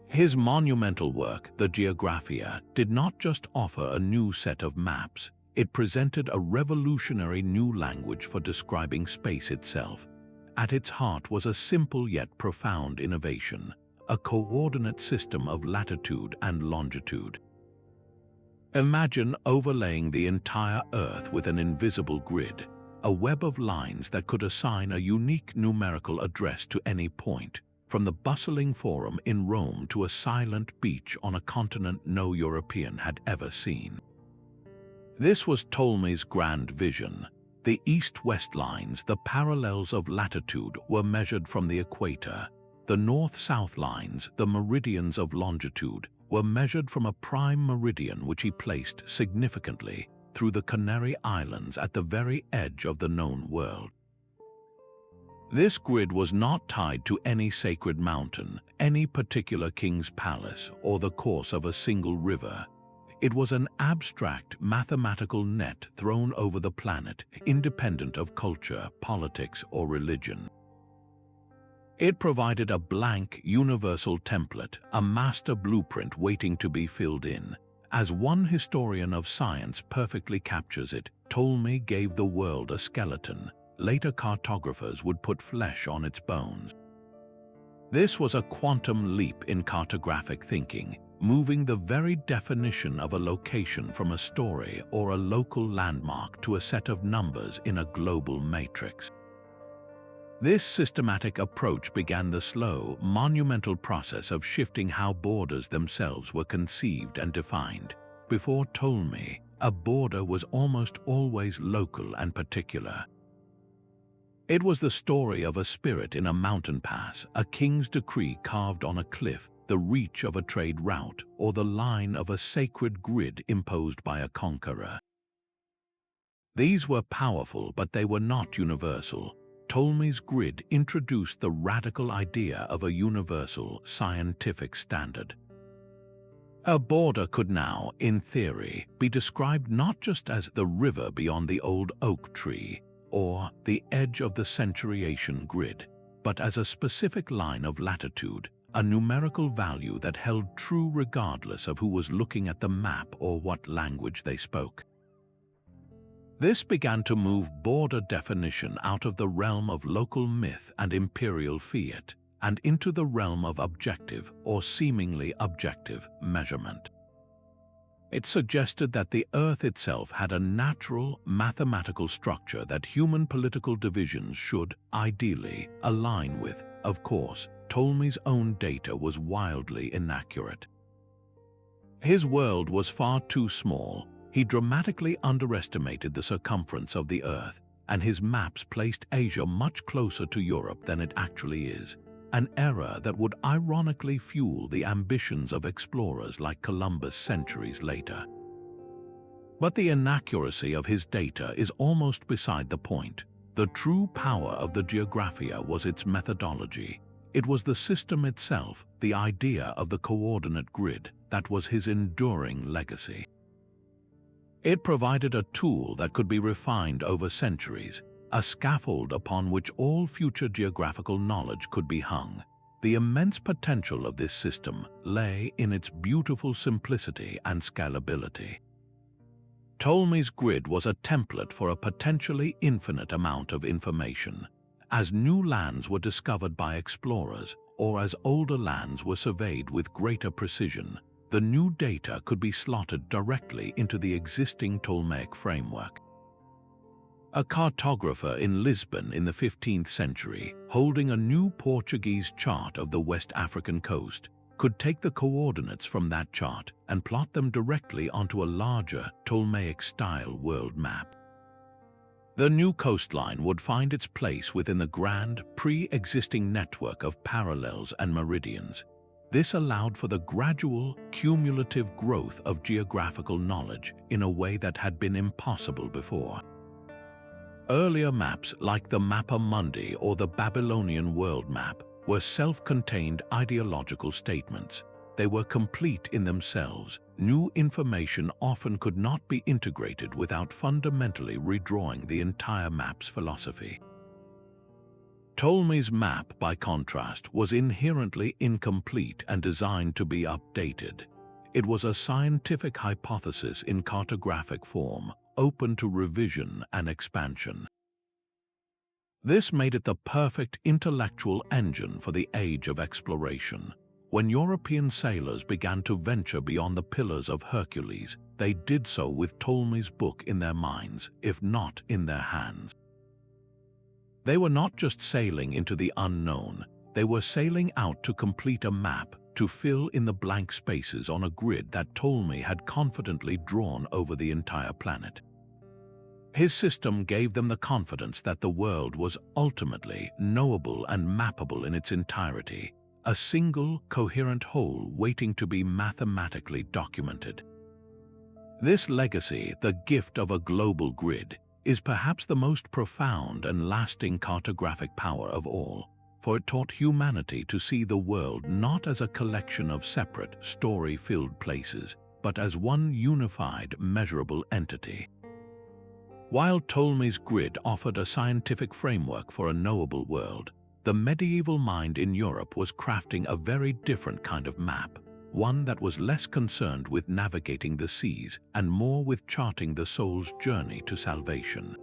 His monumental work, the Geographia, did not just offer a new set of maps, it presented a revolutionary new language for describing space itself. At its heart was a simple yet profound innovation, a coordinate system of latitude and longitude. Imagine overlaying the entire Earth with an invisible grid, a web of lines that could assign a unique numerical address to any point, from the bustling forum in Rome to a silent beach on a continent no European had ever seen. This was Ptolemy's grand vision. The east-west lines, the parallels of latitude, were measured from the equator. The north-south lines, the meridians of longitude, were measured from a prime meridian which he placed significantly through the Canary Islands at the very edge of the known world. This grid was not tied to any sacred mountain, any particular king's palace, or the course of a single river. It was an abstract mathematical net thrown over the planet, independent of culture, politics, or religion. It provided a blank, universal template, a master blueprint waiting to be filled in. As one historian of science perfectly captures it, Ptolemy gave the world a skeleton. Later cartographers would put flesh on its bones. This was a quantum leap in cartographic thinking, moving the very definition of a location from a story or a local landmark to a set of numbers in a global matrix. This systematic approach began the slow, monumental process of shifting how borders themselves were conceived and defined. Before Ptolemy, a border was almost always local and particular. It was the story of a spirit in a mountain pass, a king's decree carved on a cliff, the reach of a trade route, or the line of a sacred grid imposed by a conqueror. These were powerful, but they were not universal. Ptolemy's grid introduced the radical idea of a universal scientific standard. A border could now, in theory, be described not just as the river beyond the old oak tree or the edge of the centuriation grid, but as a specific line of latitude, a numerical value that held true regardless of who was looking at the map or what language they spoke. This began to move border definition out of the realm of local myth and imperial fiat and into the realm of objective or seemingly objective measurement. It suggested that the Earth itself had a natural, mathematical structure that human political divisions should, ideally, align with. Of course, Ptolemy's own data was wildly inaccurate. His world was far too small. He dramatically underestimated the circumference of the Earth, and his maps placed Asia much closer to Europe than it actually is, an error that would ironically fuel the ambitions of explorers like Columbus centuries later. But the inaccuracy of his data is almost beside the point. The true power of the Geographia was its methodology. It was the system itself, the idea of the coordinate grid, that was his enduring legacy. It provided a tool that could be refined over centuries, a scaffold upon which all future geographical knowledge could be hung. The immense potential of this system lay in its beautiful simplicity and scalability. Ptolemy's grid was a template for a potentially infinite amount of information. As new lands were discovered by explorers, or as older lands were surveyed with greater precision, the new data could be slotted directly into the existing Ptolemaic framework. A cartographer in Lisbon in the 15th century, holding a new Portuguese chart of the West African coast, could take the coordinates from that chart and plot them directly onto a larger Ptolemaic-style world map. The new coastline would find its place within the grand, pre-existing network of parallels and meridians. This allowed for the gradual, cumulative growth of geographical knowledge in a way that had been impossible before. Earlier maps like the Mappa Mundi or the Babylonian World Map were self-contained ideological statements. they were complete in themselves. New information often could not be integrated without fundamentally redrawing the entire map's philosophy. Ptolemy's map, by contrast, was inherently incomplete and designed to be updated. It was a scientific hypothesis in cartographic form, open to revision and expansion. This made it the perfect intellectual engine for the age of exploration. When European sailors began to venture beyond the Pillars of Hercules, they did so with Ptolemy's book in their minds, if not in their hands. They were not just sailing into the unknown, they were sailing out to complete a map, to fill in the blank spaces on a grid that Ptolemy had confidently drawn over the entire planet. His system gave them the confidence that the world was ultimately knowable and mappable in its entirety, a single, coherent whole waiting to be mathematically documented. This legacy, the gift of a global grid, is perhaps the most profound and lasting cartographic power of all, for it taught humanity to see the world not as a collection of separate, story-filled places, but as one unified, measurable entity. While Ptolemy's grid offered a scientific framework for a knowable world, the medieval mind in Europe was crafting a very different kind of map, one that was less concerned with navigating the seas and more with charting the soul's journey to salvation.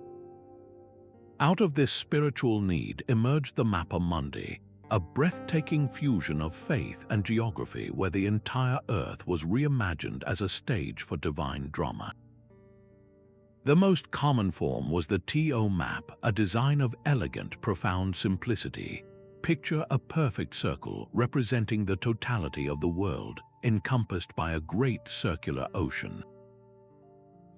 Out of this spiritual need emerged the Mappa Mundi, a breathtaking fusion of faith and geography where the entire Earth was reimagined as a stage for divine drama. The most common form was the TO map, a design of elegant, profound simplicity. Picture a perfect circle representing the totality of the world, encompassed by a great circular ocean.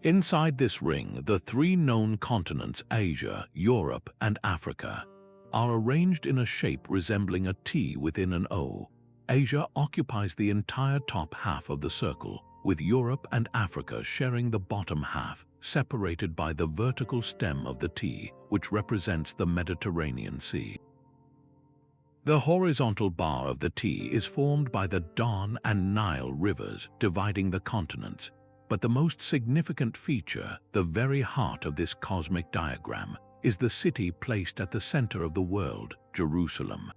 Inside this ring, the three known continents, Asia, Europe, and Africa, are arranged in a shape resembling a T within an O. Asia occupies the entire top half of the circle, with Europe and Africa sharing the bottom half, separated by the vertical stem of the T, which represents the Mediterranean Sea. The horizontal bar of the T is formed by the Don and Nile rivers, dividing the continents. But the most significant feature, the very heart of this cosmic diagram, is the city placed at the center of the world, Jerusalem.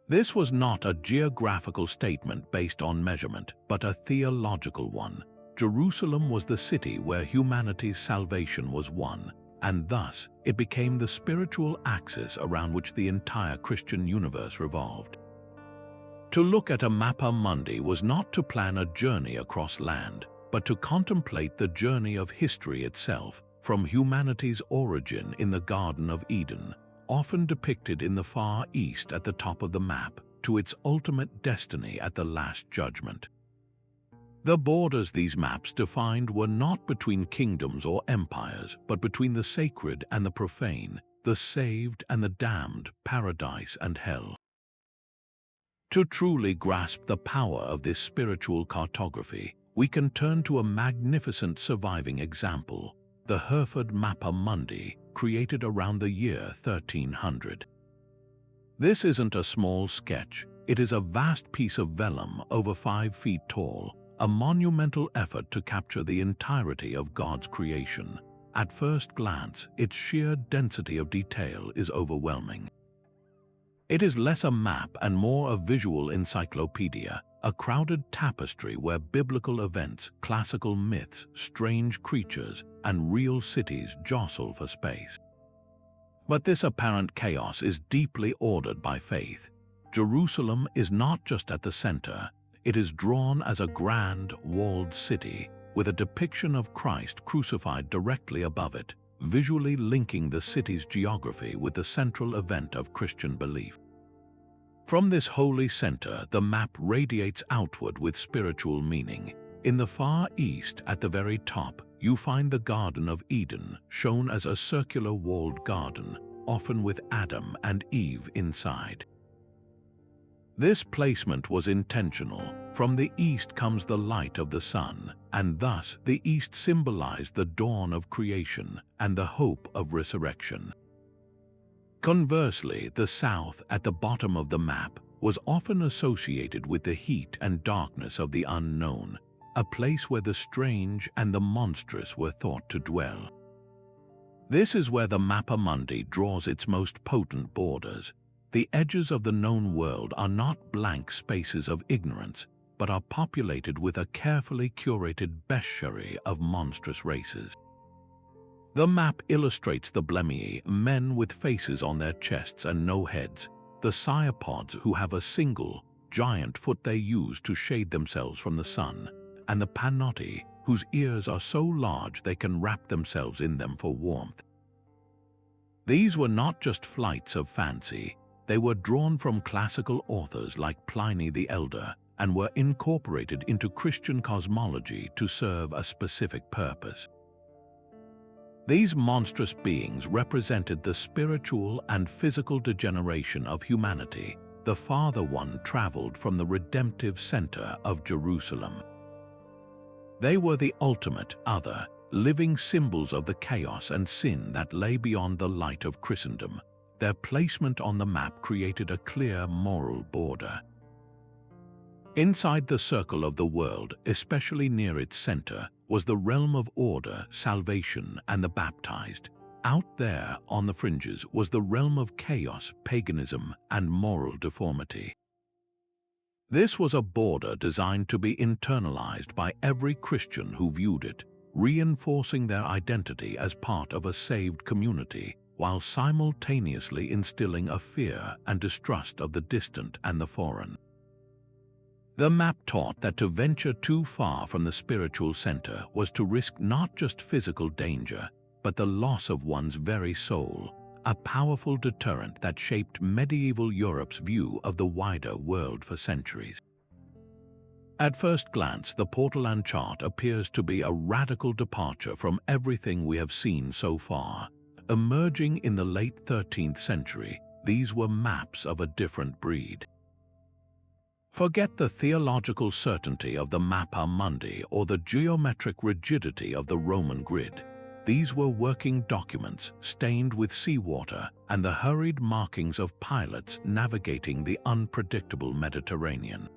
This was not a geographical statement based on measurement, but a theological one. Jerusalem was the city where humanity's salvation was won, and thus it became the spiritual axis around which the entire Christian universe revolved. To look at a Mappa Mundi was not to plan a journey across land, but to contemplate the journey of history itself, from humanity's origin in the Garden of Eden, often depicted in the Far East at the top of the map, to its ultimate destiny at the Last Judgment. The borders these maps defined were not between kingdoms or empires, but between the sacred and the profane, the saved and the damned, paradise and hell. To truly grasp the power of this spiritual cartography, we can turn to a magnificent surviving example, the Hereford Mappa Mundi, created around the year 1300. This isn't a small sketch, it is a vast piece of vellum over 5 feet tall, a monumental effort to capture the entirety of God's creation. At first glance, its sheer density of detail is overwhelming. It is less a map and more a visual encyclopedia, a crowded tapestry where biblical events, classical myths, strange creatures, and real cities jostle for space. But this apparent chaos is deeply ordered by faith. Jerusalem is not just at the center, it is drawn as a grand, walled city, with a depiction of Christ crucified directly above it, visually linking the city's geography with the central event of Christian belief. From this holy center, the map radiates outward with spiritual meaning. In the Far East, at the very top, you find the Garden of Eden, shown as a circular walled garden, often with Adam and Eve inside. This placement was intentional. From the east comes the light of the sun, and thus the east symbolized the dawn of creation and the hope of resurrection. Conversely, the south, at the bottom of the map, was often associated with the heat and darkness of the unknown, a place where the strange and the monstrous were thought to dwell. This is where the Mappa Mundi draws its most potent borders. The edges of the known world are not blank spaces of ignorance, but are populated with a carefully curated bestiary of monstrous races. The map illustrates the Blemii, men with faces on their chests and no heads, the Cyopods who have a single, giant foot they use to shade themselves from the sun, and the Panoti, whose ears are so large they can wrap themselves in them for warmth. These were not just flights of fancy, they were drawn from classical authors like Pliny the Elder and were incorporated into Christian cosmology to serve a specific purpose. These monstrous beings represented the spiritual and physical degeneration of humanity. The farther one traveled from the redemptive center of Jerusalem. They were the ultimate other, living symbols of the chaos and sin that lay beyond the light of Christendom. Their placement on the map created a clear moral border. Inside the circle of the world, especially near its center, was the realm of order, salvation, and the baptized. Out there, on the fringes, was the realm of chaos, paganism, and moral deformity. This was a border designed to be internalized by every Christian who viewed it, reinforcing their identity as part of a saved community, while simultaneously instilling a fear and distrust of the distant and the foreign. The map taught that to venture too far from the spiritual center was to risk not just physical danger, but the loss of one's very soul, a powerful deterrent that shaped medieval Europe's view of the wider world for centuries. At first glance, the Portolan Chart appears to be a radical departure from everything we have seen so far. Emerging in the late 13th century, these were maps of a different breed. Forget the theological certainty of the Mappa Mundi or the geometric rigidity of the Roman grid. These were working documents stained with seawater and the hurried markings of pilots navigating the unpredictable Mediterranean.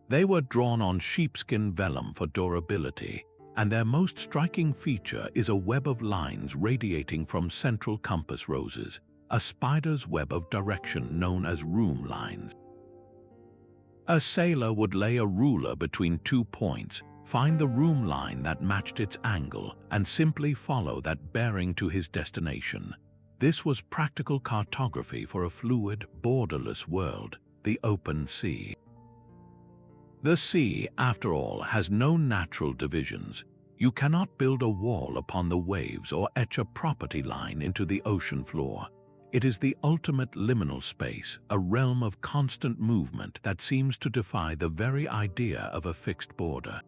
They were drawn on sheepskin vellum for durability, and their most striking feature is a web of lines radiating from central compass roses, a spider's web of direction known as room lines. A sailor would lay a ruler between 2 points, find the room line that matched its angle, and simply follow that bearing to his destination. This was practical cartography for a fluid, borderless world, the open sea. The sea, after all, has no natural divisions. You cannot build a wall upon the waves or etch a property line into the ocean floor. It is the ultimate liminal space, a realm of constant movement that seems to defy the very idea of a fixed border.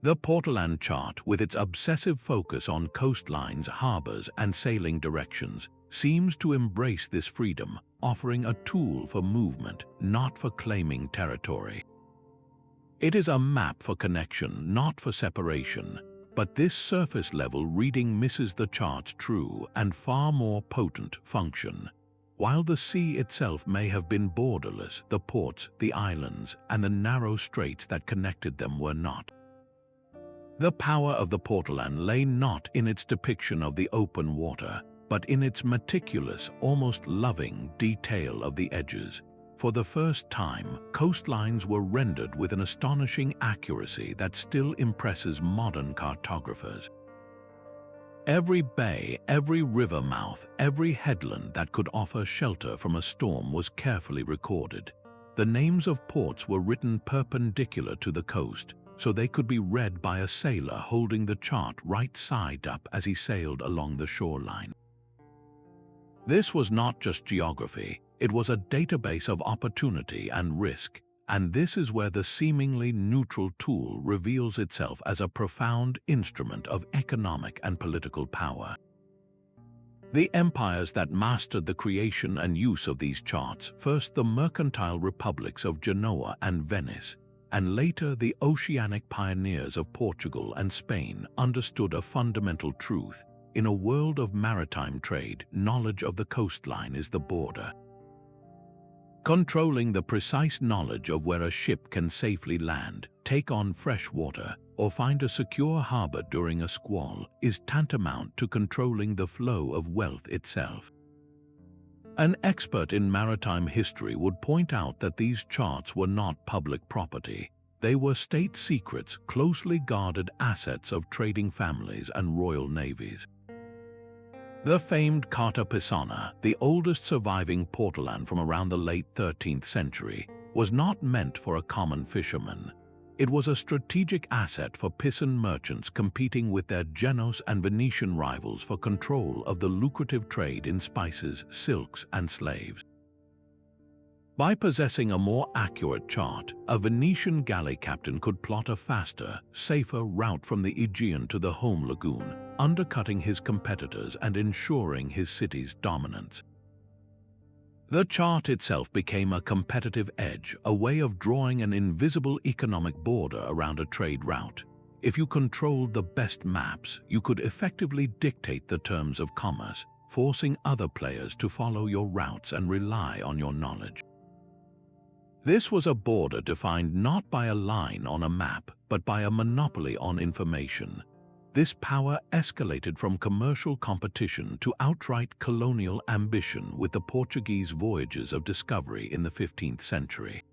The Portolan Chart, with its obsessive focus on coastlines, harbors, and sailing directions, seems to embrace this freedom, offering a tool for movement, not for claiming territory. It is a map for connection, not for separation. But this surface-level reading misses the chart's true and far more potent function. While the sea itself may have been borderless, the ports, the islands, and the narrow straits that connected them were not. The power of the Portolan lay not in its depiction of the open water, but in its meticulous, almost loving detail of the edges. For the first time, coastlines were rendered with an astonishing accuracy that still impresses modern cartographers. Every bay, every river mouth, every headland that could offer shelter from a storm was carefully recorded. The names of ports were written perpendicular to the coast, so they could be read by a sailor holding the chart right side up as he sailed along the shoreline. This was not just geography. It was a database of opportunity and risk, and this is where the seemingly neutral tool reveals itself as a profound instrument of economic and political power. The empires that mastered the creation and use of these charts, first the mercantile republics of Genoa and Venice, and later the oceanic pioneers of Portugal and Spain, understood a fundamental truth. In a world of maritime trade, knowledge of the coastline is the border. Controlling the precise knowledge of where a ship can safely land, take on fresh water, or find a secure harbor during a squall is tantamount to controlling the flow of wealth itself. An expert in maritime history would point out that these charts were not public property. They were state secrets, closely guarded assets of trading families and royal navies. The famed Carta Pisana, the oldest surviving portolan from around the late 13th century, was not meant for a common fisherman. It was a strategic asset for Pisan merchants competing with their Genoese and Venetian rivals for control of the lucrative trade in spices, silks, and slaves. By possessing a more accurate chart, a Venetian galley captain could plot a faster, safer route from the Aegean to the home lagoon, undercutting his competitors and ensuring his city's dominance. The chart itself became a competitive edge, a way of drawing an invisible economic border around a trade route. If you controlled the best maps, you could effectively dictate the terms of commerce, forcing other players to follow your routes and rely on your knowledge. This was a border defined not by a line on a map, but by a monopoly on information. This power escalated from commercial competition to outright colonial ambition with the Portuguese voyages of discovery in the 15th century.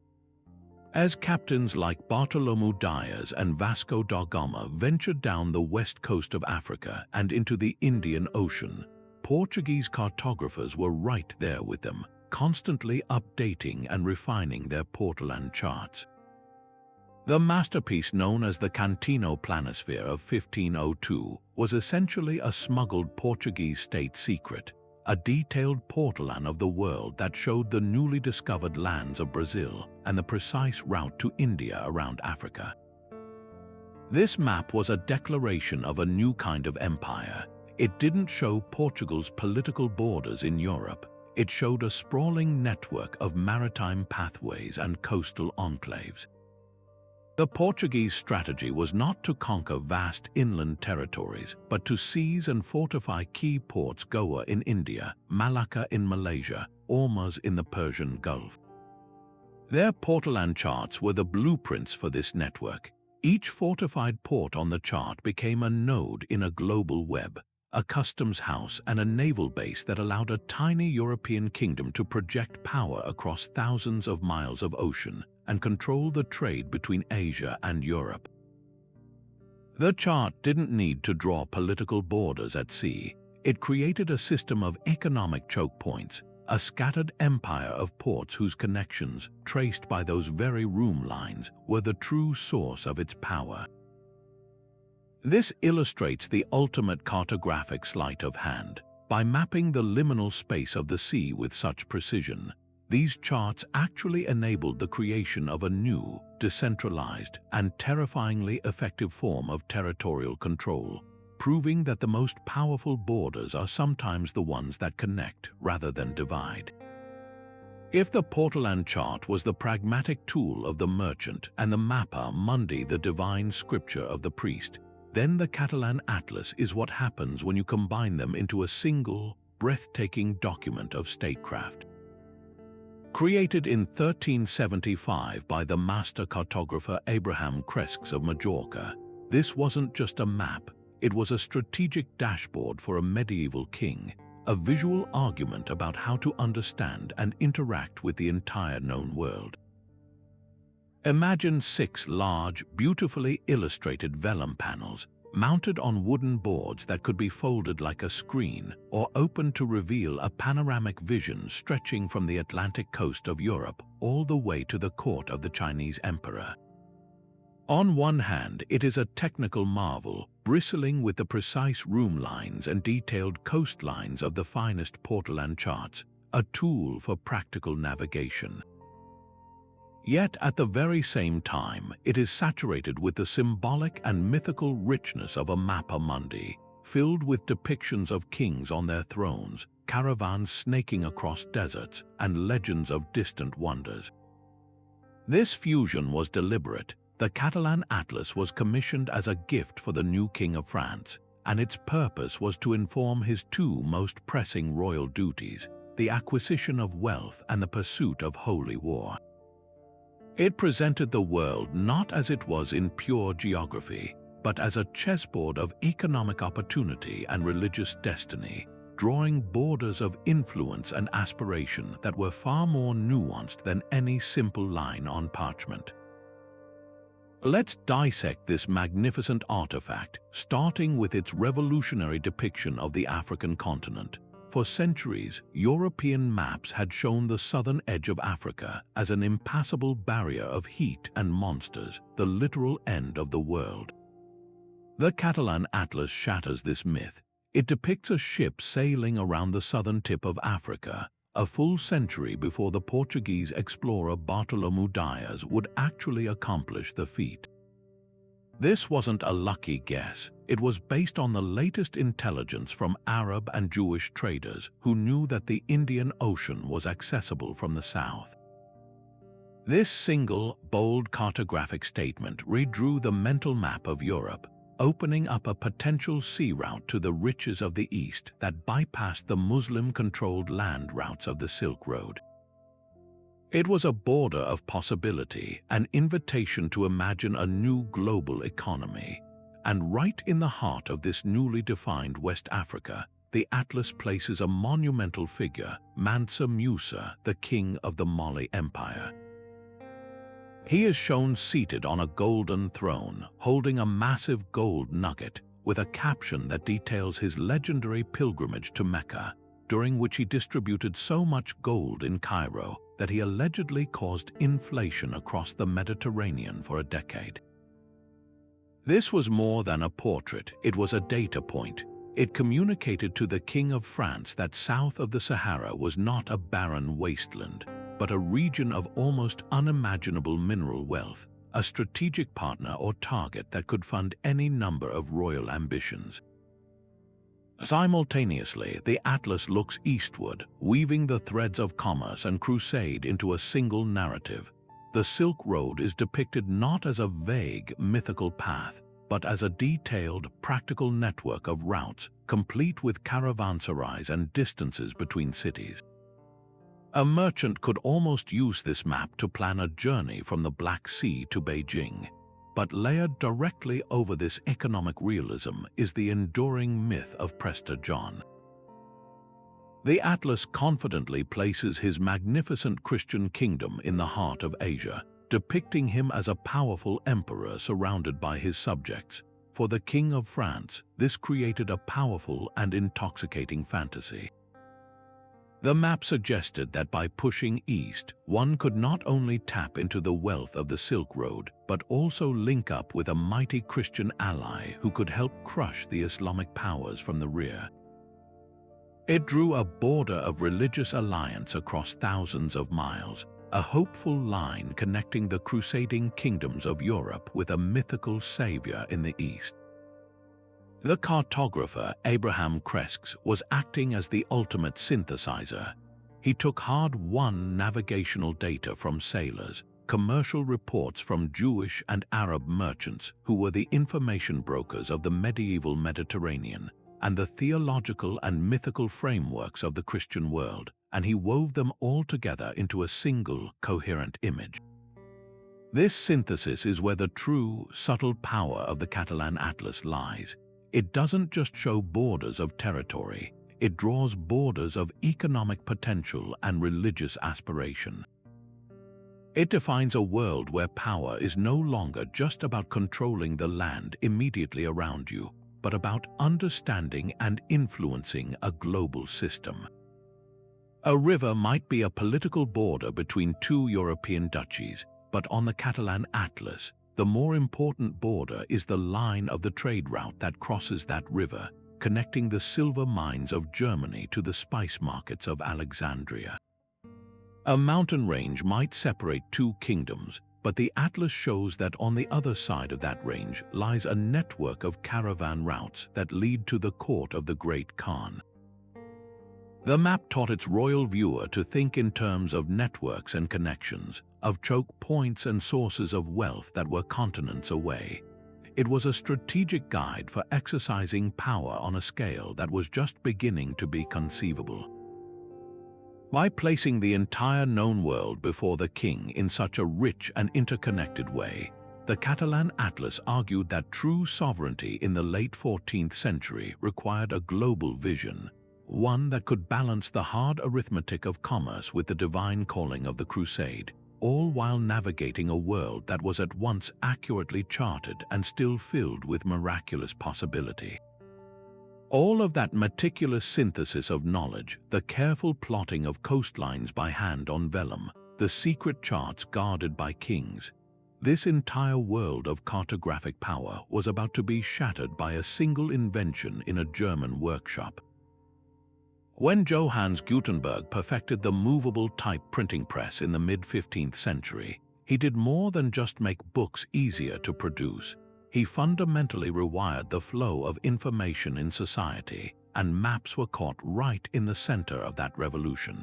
As captains like Bartolomeu Dias and Vasco da Gama ventured down the west coast of Africa and into the Indian Ocean, Portuguese cartographers were right there with them, constantly updating and refining their portolan charts. The masterpiece known as the Cantinho Planisphere of 1502 was essentially a smuggled Portuguese state secret, a detailed portolan of the world that showed the newly discovered lands of Brazil and the precise route to India around Africa. This map was a declaration of a new kind of empire. It didn't show Portugal's political borders in Europe. It showed a sprawling network of maritime pathways and coastal enclaves. The Portuguese strategy was not to conquer vast inland territories, but to seize and fortify key ports: Goa in India, Malacca in Malaysia, Ormuz in the Persian Gulf. Their portolan charts were the blueprints for this network. Each fortified port on the chart became a node in a global web, a customs house and a naval base that allowed a tiny European kingdom to project power across thousands of miles of ocean and control the trade between Asia and Europe. The chart didn't need to draw political borders at sea. It created a system of economic choke points, a scattered empire of ports whose connections, traced by those very room lines, were the true source of its power. This illustrates the ultimate cartographic sleight of hand. By mapping the liminal space of the sea with such precision, these charts actually enabled the creation of a new, decentralized, and terrifyingly effective form of territorial control, proving that the most powerful borders are sometimes the ones that connect rather than divide. If the portolan chart was the pragmatic tool of the merchant and the mappa mundi the divine scripture of the priest, then the Catalan Atlas is what happens when you combine them into a single, breathtaking document of statecraft. Created in 1375 by the master cartographer Abraham Cresques of Majorca, this wasn't just a map, it was a strategic dashboard for a medieval king, a visual argument about how to understand and interact with the entire known world. Imagine 6 large, beautifully illustrated vellum panels, mounted on wooden boards that could be folded like a screen or opened to reveal a panoramic vision stretching from the Atlantic coast of Europe all the way to the court of the Chinese emperor. On one hand, it is a technical marvel, bristling with the precise room lines and detailed coastlines of the finest portolan charts, a tool for practical navigation. Yet at the very same time, it is saturated with the symbolic and mythical richness of a mappa mundi, filled with depictions of kings on their thrones, caravans snaking across deserts, and legends of distant wonders. This fusion was deliberate. The Catalan Atlas was commissioned as a gift for the new King of France, and its purpose was to inform his 2 most pressing royal duties: the acquisition of wealth, and the pursuit of holy war. It presented the world not as it was in pure geography, but as a chessboard of economic opportunity and religious destiny, drawing borders of influence and aspiration that were far more nuanced than any simple line on parchment. Let's dissect this magnificent artifact, starting with its revolutionary depiction of the African continent. For centuries, European maps had shown the southern edge of Africa as an impassable barrier of heat and monsters, the literal end of the world. The Catalan Atlas shatters this myth. It depicts a ship sailing around the southern tip of Africa, a full century before the Portuguese explorer Bartolomeu Dias would actually accomplish the feat. This wasn't a lucky guess. It was based on the latest intelligence from Arab and Jewish traders who knew that the Indian Ocean was accessible from the south. This single, bold cartographic statement redrew the mental map of Europe, opening up a potential sea route to the riches of the East that bypassed the Muslim-controlled land routes of the Silk Road. It was a border of possibility, an invitation to imagine a new global economy. And right in the heart of this newly defined West Africa, the Atlas places a monumental figure, Mansa Musa, the king of the Mali Empire. He is shown seated on a golden throne, holding a massive gold nugget, with a caption that details his legendary pilgrimage to Mecca, during which he distributed so much gold in Cairo that he allegedly caused inflation across the Mediterranean for a decade. This was more than a portrait, it was a data point. It communicated to the King of France that south of the Sahara was not a barren wasteland, but a region of almost unimaginable mineral wealth, a strategic partner or target that could fund any number of royal ambitions. Simultaneously, the Atlas looks eastward, weaving the threads of commerce and crusade into a single narrative. The Silk Road is depicted not as a vague, mythical path, but as a detailed, practical network of routes, complete with caravanserais and distances between cities. A merchant could almost use this map to plan a journey from the Black Sea to Beijing. But layered directly over this economic realism is the enduring myth of Prester John. The Atlas confidently places his magnificent Christian kingdom in the heart of Asia, depicting him as a powerful emperor surrounded by his subjects. For the King of France, this created a powerful and intoxicating fantasy. The map suggested that by pushing east, one could not only tap into the wealth of the Silk Road, but also link up with a mighty Christian ally who could help crush the Islamic powers from the rear. It drew a border of religious alliance across thousands of miles, a hopeful line connecting the crusading kingdoms of Europe with a mythical savior in the east. The cartographer Abraham Cresques was acting as the ultimate synthesizer. He took hard-won navigational data from sailors, commercial reports from Jewish and Arab merchants who were the information brokers of the medieval Mediterranean, and the theological and mythical frameworks of the Christian world, and he wove them all together into a single, coherent image. This synthesis is where the true, subtle power of the Catalan Atlas lies. It doesn't just show borders of territory, it draws borders of economic potential and religious aspiration. It defines a world where power is no longer just about controlling the land immediately around you, but about understanding and influencing a global system. A river might be a political border between two European duchies, but on the Catalan Atlas, the more important border is the line of the trade route that crosses that river, connecting the silver mines of Germany to the spice markets of Alexandria. A mountain range might separate two kingdoms, but the Atlas shows that on the other side of that range lies a network of caravan routes that lead to the court of the Great Khan. The map taught its royal viewer to think in terms of networks and connections, of choke points and sources of wealth that were continents away. It was a strategic guide for exercising power on a scale that was just beginning to be conceivable. By placing the entire known world before the king in such a rich and interconnected way, the Catalan Atlas argued that true sovereignty in the late 14th century required a global vision, one that could balance the hard arithmetic of commerce with the divine calling of the crusade, all while navigating a world that was at once accurately charted and still filled with miraculous possibility. All of that meticulous synthesis of knowledge, the careful plotting of coastlines by hand on vellum, the secret charts guarded by kings, this entire world of cartographic power was about to be shattered by a single invention in a German workshop. When Johannes Gutenberg perfected the movable type printing press in the mid-15th century, he did more than just make books easier to produce. He fundamentally rewired the flow of information in society, and maps were caught right in the center of that revolution.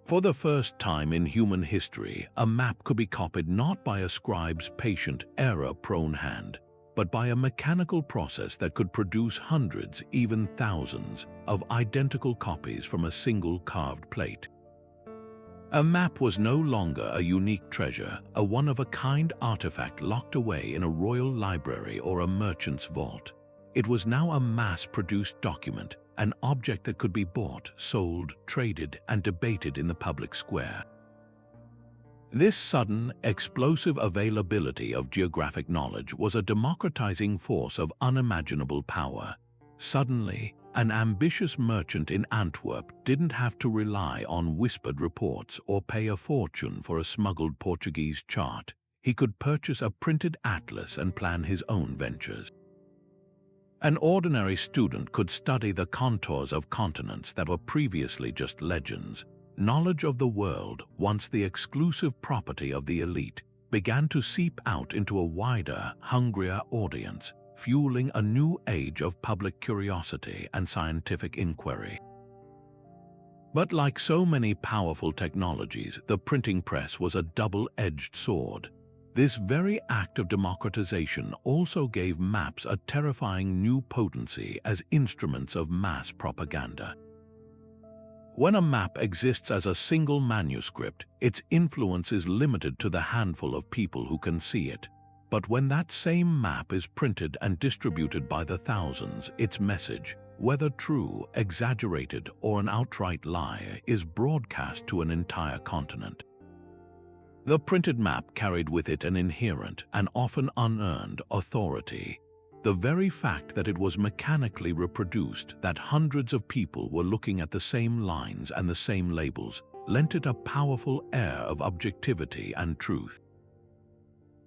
For the first time in human history, a map could be copied not by a scribe's patient, error-prone hand, but by a mechanical process that could produce hundreds, even thousands, of identical copies from a single carved plate. A map was no longer a unique treasure, a one-of-a-kind artifact locked away in a royal library or a merchant's vault. It was now a mass-produced document, an object that could be bought, sold, traded, and debated in the public square. This sudden, explosive availability of geographic knowledge was a democratizing force of unimaginable power. Suddenly, an ambitious merchant in Antwerp didn't have to rely on whispered reports or pay a fortune for a smuggled Portuguese chart. He could purchase a printed atlas and plan his own ventures. An ordinary student could study the contours of continents that were previously just legends. Knowledge of the world, once the exclusive property of the elite, began to seep out into a wider, hungrier audience, fueling a new age of public curiosity and scientific inquiry. But like so many powerful technologies, the printing press was a double-edged sword. This very act of democratization also gave maps a terrifying new potency as instruments of mass propaganda. When a map exists as a single manuscript, its influence is limited to the handful of people who can see it. But when that same map is printed and distributed by the thousands, its message, whether true, exaggerated, or an outright lie, is broadcast to an entire continent. The printed map carried with it an inherent and often unearned authority. The very fact that it was mechanically reproduced, that hundreds of people were looking at the same lines and the same labels, lent it a powerful air of objectivity and truth.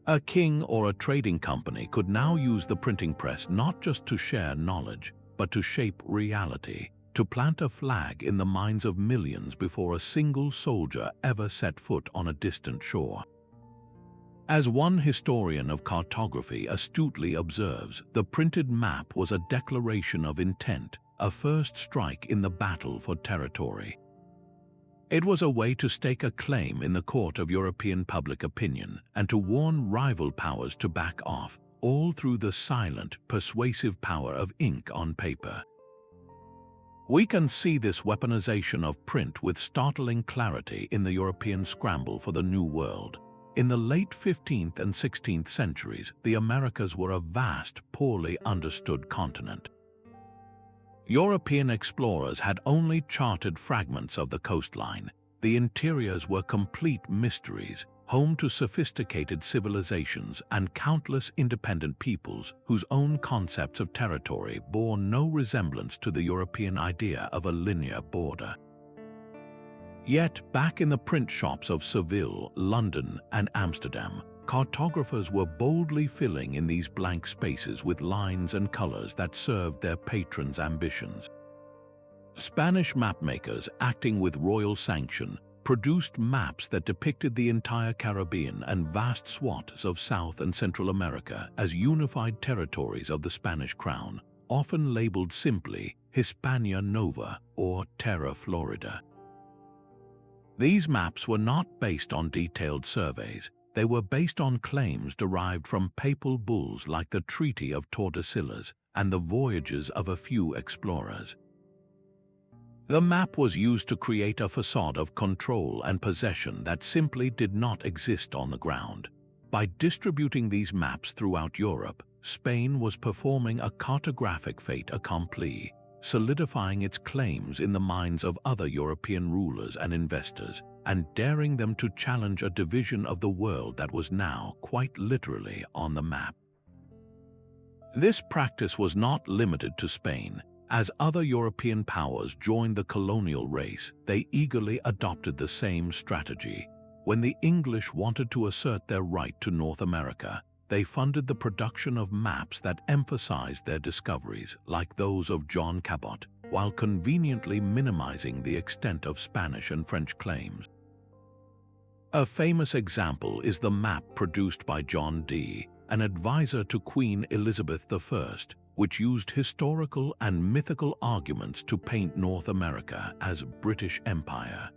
A king or a trading company could now use the printing press not just to share knowledge, but to shape reality, to plant a flag in the minds of millions before a single soldier ever set foot on a distant shore. As one historian of cartography astutely observes, the printed map was a declaration of intent, a first strike in the battle for territory. It was a way to stake a claim in the court of European public opinion and to warn rival powers to back off, all through the silent, persuasive power of ink on paper. We can see this weaponization of print with startling clarity in the European scramble for the New World. In the late 15th and 16th centuries, the Americas were a vast, poorly understood continent. European explorers had only charted fragments of the coastline. The interiors were complete mysteries, home to sophisticated civilizations and countless independent peoples whose own concepts of territory bore no resemblance to the European idea of a linear border. Yet, back in the print shops of Seville, London, and Amsterdam, cartographers were boldly filling in these blank spaces with lines and colors that served their patrons' ambitions. Spanish mapmakers, acting with royal sanction, produced maps that depicted the entire Caribbean and vast swaths of South and Central America as unified territories of the Spanish crown, often labeled simply Hispania Nova or Terra Florida. These maps were not based on detailed surveys. They were based on claims derived from papal bulls like the Treaty of Tordesillas and the voyages of a few explorers. The map was used to create a facade of control and possession that simply did not exist on the ground. By distributing these maps throughout Europe, Spain was performing a cartographic fait accompli, solidifying its claims in the minds of other European rulers and investors, and daring them to challenge a division of the world that was now quite literally on the map. This practice was not limited to Spain. As other European powers joined the colonial race, they eagerly adopted the same strategy. When the English wanted to assert their right to North America, they funded the production of maps that emphasized their discoveries, like those of John Cabot, while conveniently minimizing the extent of Spanish and French claims. A famous example is the map produced by John Dee, an advisor to Queen Elizabeth I, which used historical and mythical arguments to paint North America as British Empire.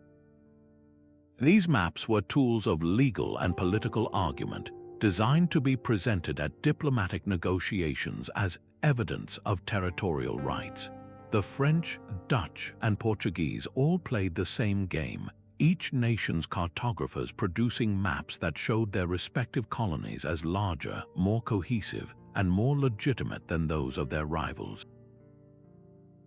These maps were tools of legal and political argument, designed to be presented at diplomatic negotiations as evidence of territorial rights. The French, Dutch, and Portuguese all played the same game, each nation's cartographers producing maps that showed their respective colonies as larger, more cohesive, and more legitimate than those of their rivals.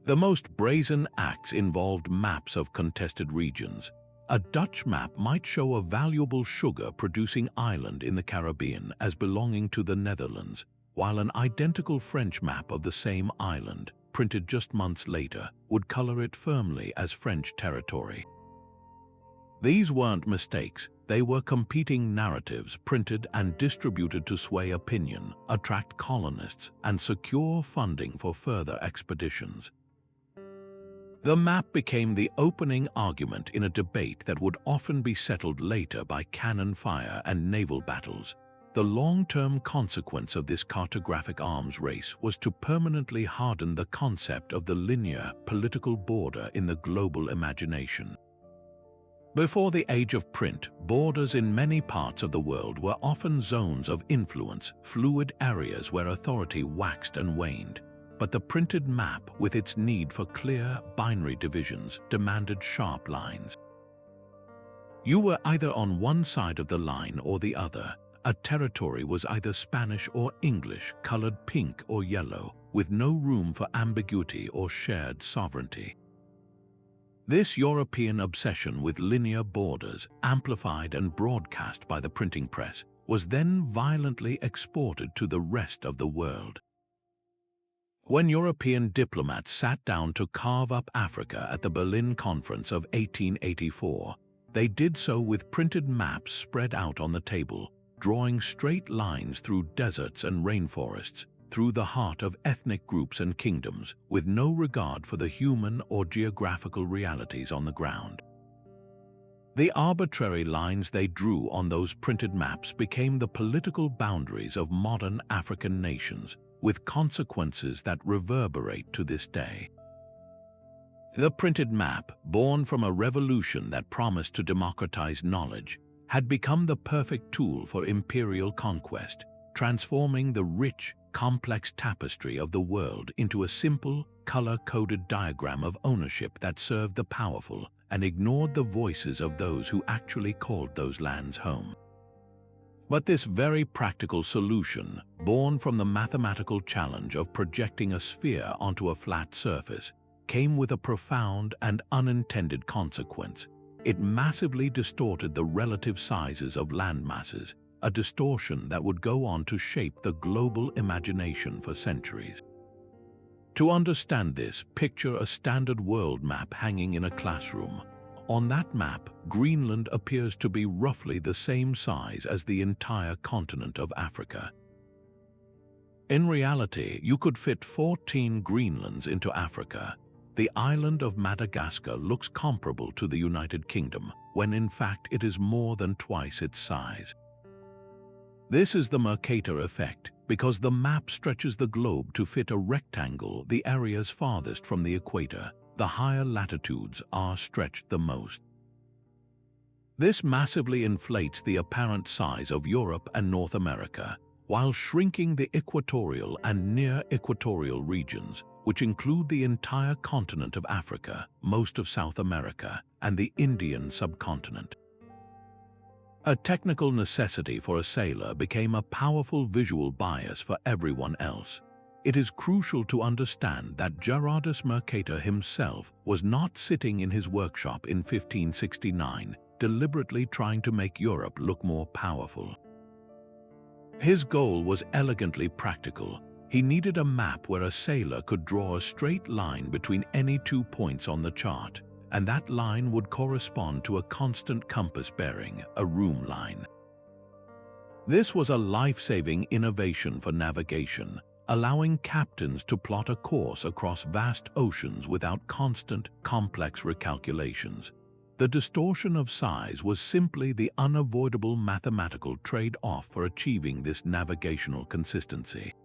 The most brazen acts involved maps of contested regions. A Dutch map might show a valuable sugar-producing island in the Caribbean as belonging to the Netherlands, while an identical French map of the same island, printed just months later, would color it firmly as French territory. These weren't mistakes, they were competing narratives printed and distributed to sway opinion, attract colonists, and secure funding for further expeditions. The map became the opening argument in a debate that would often be settled later by cannon fire and naval battles. The long-term consequence of this cartographic arms race was to permanently harden the concept of the linear political border in the global imagination. Before the age of print, borders in many parts of the world were often zones of influence, fluid areas where authority waxed and waned. But the printed map, with its need for clear, binary divisions, demanded sharp lines. You were either on one side of the line or the other. A territory was either Spanish or English, colored pink or yellow, with no room for ambiguity or shared sovereignty. This European obsession with linear borders, amplified and broadcast by the printing press, was then violently exported to the rest of the world. When European diplomats sat down to carve up Africa at the Berlin Conference of 1884, they did so with printed maps spread out on the table, drawing straight lines through deserts and rainforests, through the heart of ethnic groups and kingdoms, with no regard for the human or geographical realities on the ground. The arbitrary lines they drew on those printed maps became the political boundaries of modern African nations, with consequences that reverberate to this day. The printed map, born from a revolution that promised to democratize knowledge, had become the perfect tool for imperial conquest, transforming the rich, complex tapestry of the world into a simple, color-coded diagram of ownership that served the powerful and ignored the voices of those who actually called those lands home. But this very practical solution, born from the mathematical challenge of projecting a sphere onto a flat surface, came with a profound and unintended consequence. It massively distorted the relative sizes of landmasses, a distortion that would go on to shape the global imagination for centuries. To understand this, picture a standard world map hanging in a classroom. On that map, Greenland appears to be roughly the same size as the entire continent of Africa. In reality, you could fit 14 Greenlands into Africa. The island of Madagascar looks comparable to the United Kingdom, when in fact it is more than twice its size. This is the Mercator effect, because the map stretches the globe to fit a rectangle. The areas farthest from the equator, the higher latitudes, are stretched the most. This massively inflates the apparent size of Europe and North America, while shrinking the equatorial and near-equatorial regions, which include the entire continent of Africa, most of South America, and the Indian subcontinent. A technical necessity for a sailor became a powerful visual bias for everyone else. It is crucial to understand that Gerardus Mercator himself was not sitting in his workshop in 1569, deliberately trying to make Europe look more powerful. His goal was elegantly practical. He needed a map where a sailor could draw a straight line between any 2 points on the chart, and that line would correspond to a constant compass bearing, a room line. This was a life-saving innovation for navigation, allowing captains to plot a course across vast oceans without constant, complex recalculations. The distortion of size was simply the unavoidable mathematical trade-off for achieving this navigational consistency.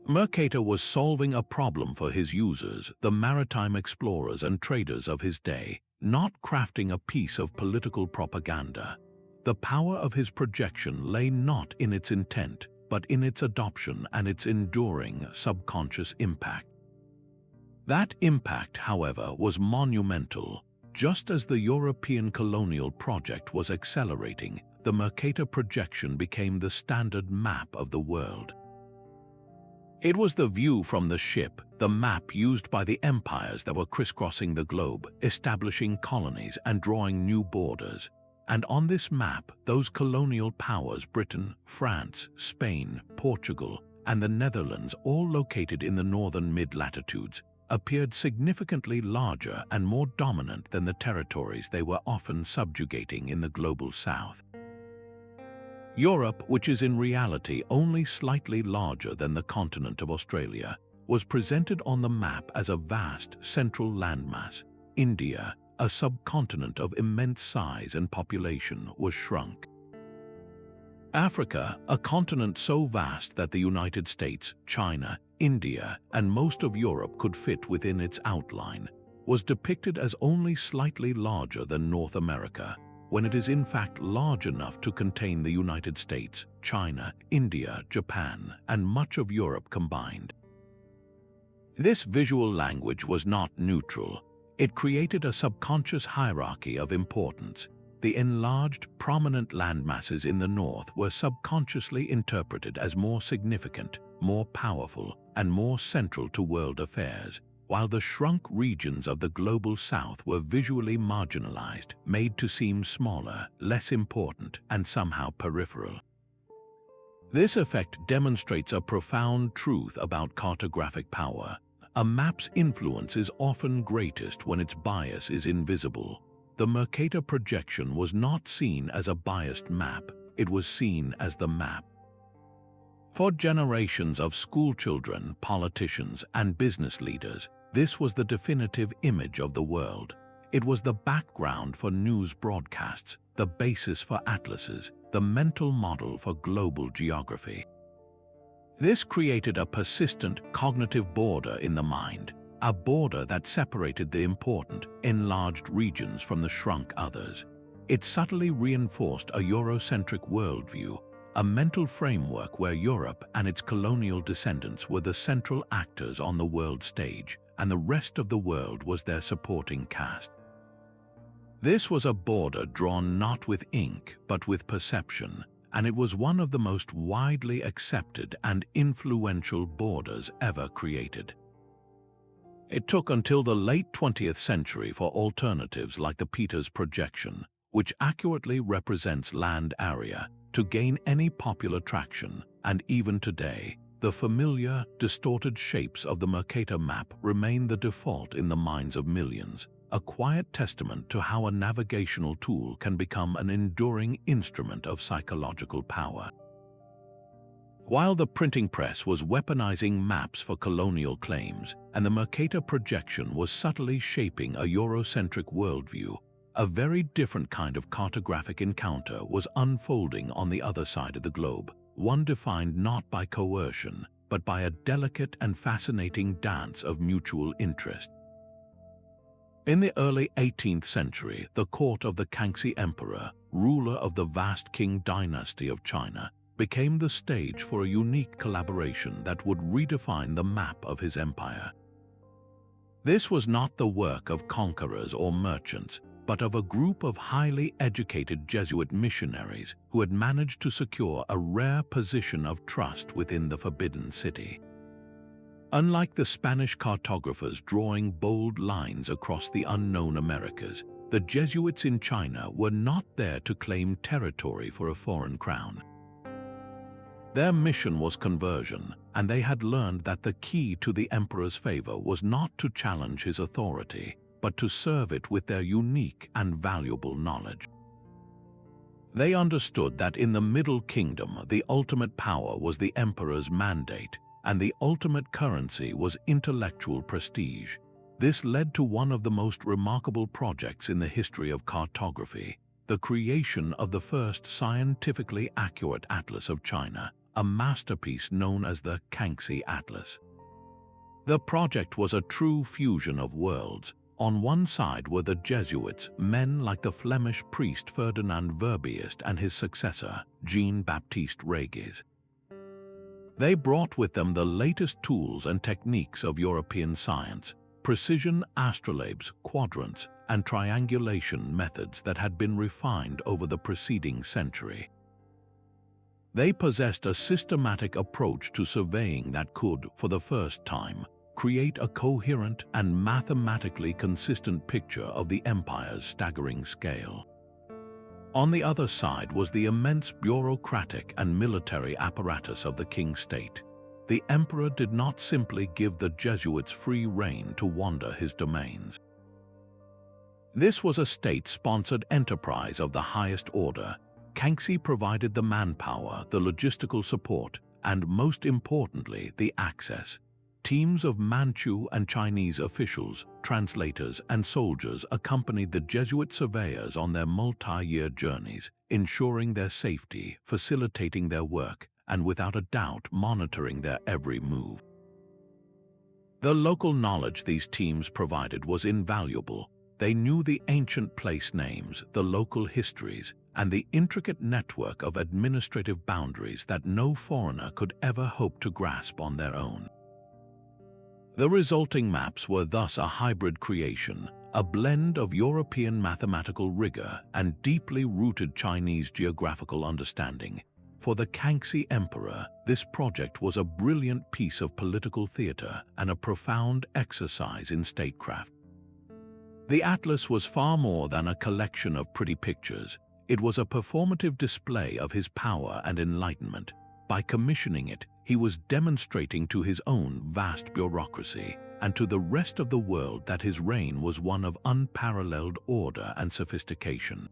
Mercator was solving a problem for his users, the maritime explorers and traders of his day, not crafting a piece of political propaganda. The power of his projection lay not in its intent, but in its adoption and its enduring subconscious impact. That impact, however, was monumental. Just as the European colonial project was accelerating, the Mercator projection became the standard map of the world. It was the view from the ship, the map used by the empires that were crisscrossing the globe, establishing colonies and drawing new borders. And on this map, those colonial powers, Britain, France, Spain, Portugal, and the Netherlands, all located in the northern mid-latitudes, appeared significantly larger and more dominant than the territories they were often subjugating in the global south. Europe, which is in reality only slightly larger than the continent of Australia, was presented on the map as a vast central landmass. India, a subcontinent of immense size and population, was shrunk. Africa, a continent so vast that the United States, China, India, and most of Europe could fit within its outline, was depicted as only slightly larger than North America, when it is in fact large enough to contain the United States, China, India, Japan, and much of Europe combined. This visual language was not neutral. It created a subconscious hierarchy of importance. The enlarged, prominent landmasses in the north were subconsciously interpreted as more significant, more powerful, and more central to world affairs, while the shrunk regions of the global south were visually marginalized, made to seem smaller, less important, and somehow peripheral. This effect demonstrates a profound truth about cartographic power. A map's influence is often greatest when its bias is invisible. The Mercator projection was not seen as a biased map, it was seen as the map. For generations of schoolchildren, politicians, and business leaders, this was the definitive image of the world. It was the background for news broadcasts, the basis for atlases, the mental model for global geography. This created a persistent cognitive border in the mind, a border that separated the important, enlarged regions from the shrunk others. It subtly reinforced a Eurocentric worldview, a mental framework where Europe and its colonial descendants were the central actors on the world stage, and the rest of the world was their supporting cast. This was a border drawn not with ink, but with perception, and it was one of the most widely accepted and influential borders ever created. It took until the late 20th century for alternatives like the Peters projection, which accurately represents land area, to gain any popular traction, and even today, the familiar, distorted shapes of the Mercator map remain the default in the minds of millions, a quiet testament to how a navigational tool can become an enduring instrument of psychological power. While the printing press was weaponizing maps for colonial claims, and the Mercator projection was subtly shaping a Eurocentric worldview, a very different kind of cartographic encounter was unfolding on the other side of the globe, one defined not by coercion, but by a delicate and fascinating dance of mutual interest. In the early 18th century, the court of the Kangxi Emperor, ruler of the vast Qing dynasty of China, became the stage for a unique collaboration that would redefine the map of his empire. This was not the work of conquerors or merchants, but of a group of highly educated Jesuit missionaries who had managed to secure a rare position of trust within the Forbidden City. Unlike the Spanish cartographers drawing bold lines across the unknown Americas, the Jesuits in China were not there to claim territory for a foreign crown. Their mission was conversion, and they had learned that the key to the emperor's favor was not to challenge his authority, but to serve it with their unique and valuable knowledge. They understood that in the Middle Kingdom, the ultimate power was the emperor's mandate, and the ultimate currency was intellectual prestige. This led to one of the most remarkable projects in the history of cartography, the creation of the first scientifically accurate atlas of China, a masterpiece known as the Kangxi Atlas. The project was a true fusion of worlds. On one side were the Jesuits, men like the Flemish priest Ferdinand Verbiest and his successor, Jean-Baptiste Regis. They brought with them the latest tools and techniques of European science, precision astrolabes, quadrants, and triangulation methods that had been refined over the preceding century. They possessed a systematic approach to surveying that could, for the first time, create a coherent and mathematically consistent picture of the empire's staggering scale. On the other side was the immense bureaucratic and military apparatus of the king state. The emperor did not simply give the Jesuits free rein to wander his domains. This was a state-sponsored enterprise of the highest order. Kangxi provided the manpower, the logistical support, and most importantly, the access. Teams of Manchu and Chinese officials, translators, and soldiers accompanied the Jesuit surveyors on their multi-year journeys, ensuring their safety, facilitating their work, and without a doubt monitoring their every move. The local knowledge these teams provided was invaluable. They knew the ancient place names, the local histories, and the intricate network of administrative boundaries that no foreigner could ever hope to grasp on their own. The resulting maps were thus a hybrid creation, a blend of European mathematical rigor and deeply rooted Chinese geographical understanding. For the Kangxi Emperor, this project was a brilliant piece of political theater and a profound exercise in statecraft. The atlas was far more than a collection of pretty pictures. It was a performative display of his power and enlightenment. By commissioning it, he was demonstrating to his own vast bureaucracy and to the rest of the world that his reign was one of unparalleled order and sophistication.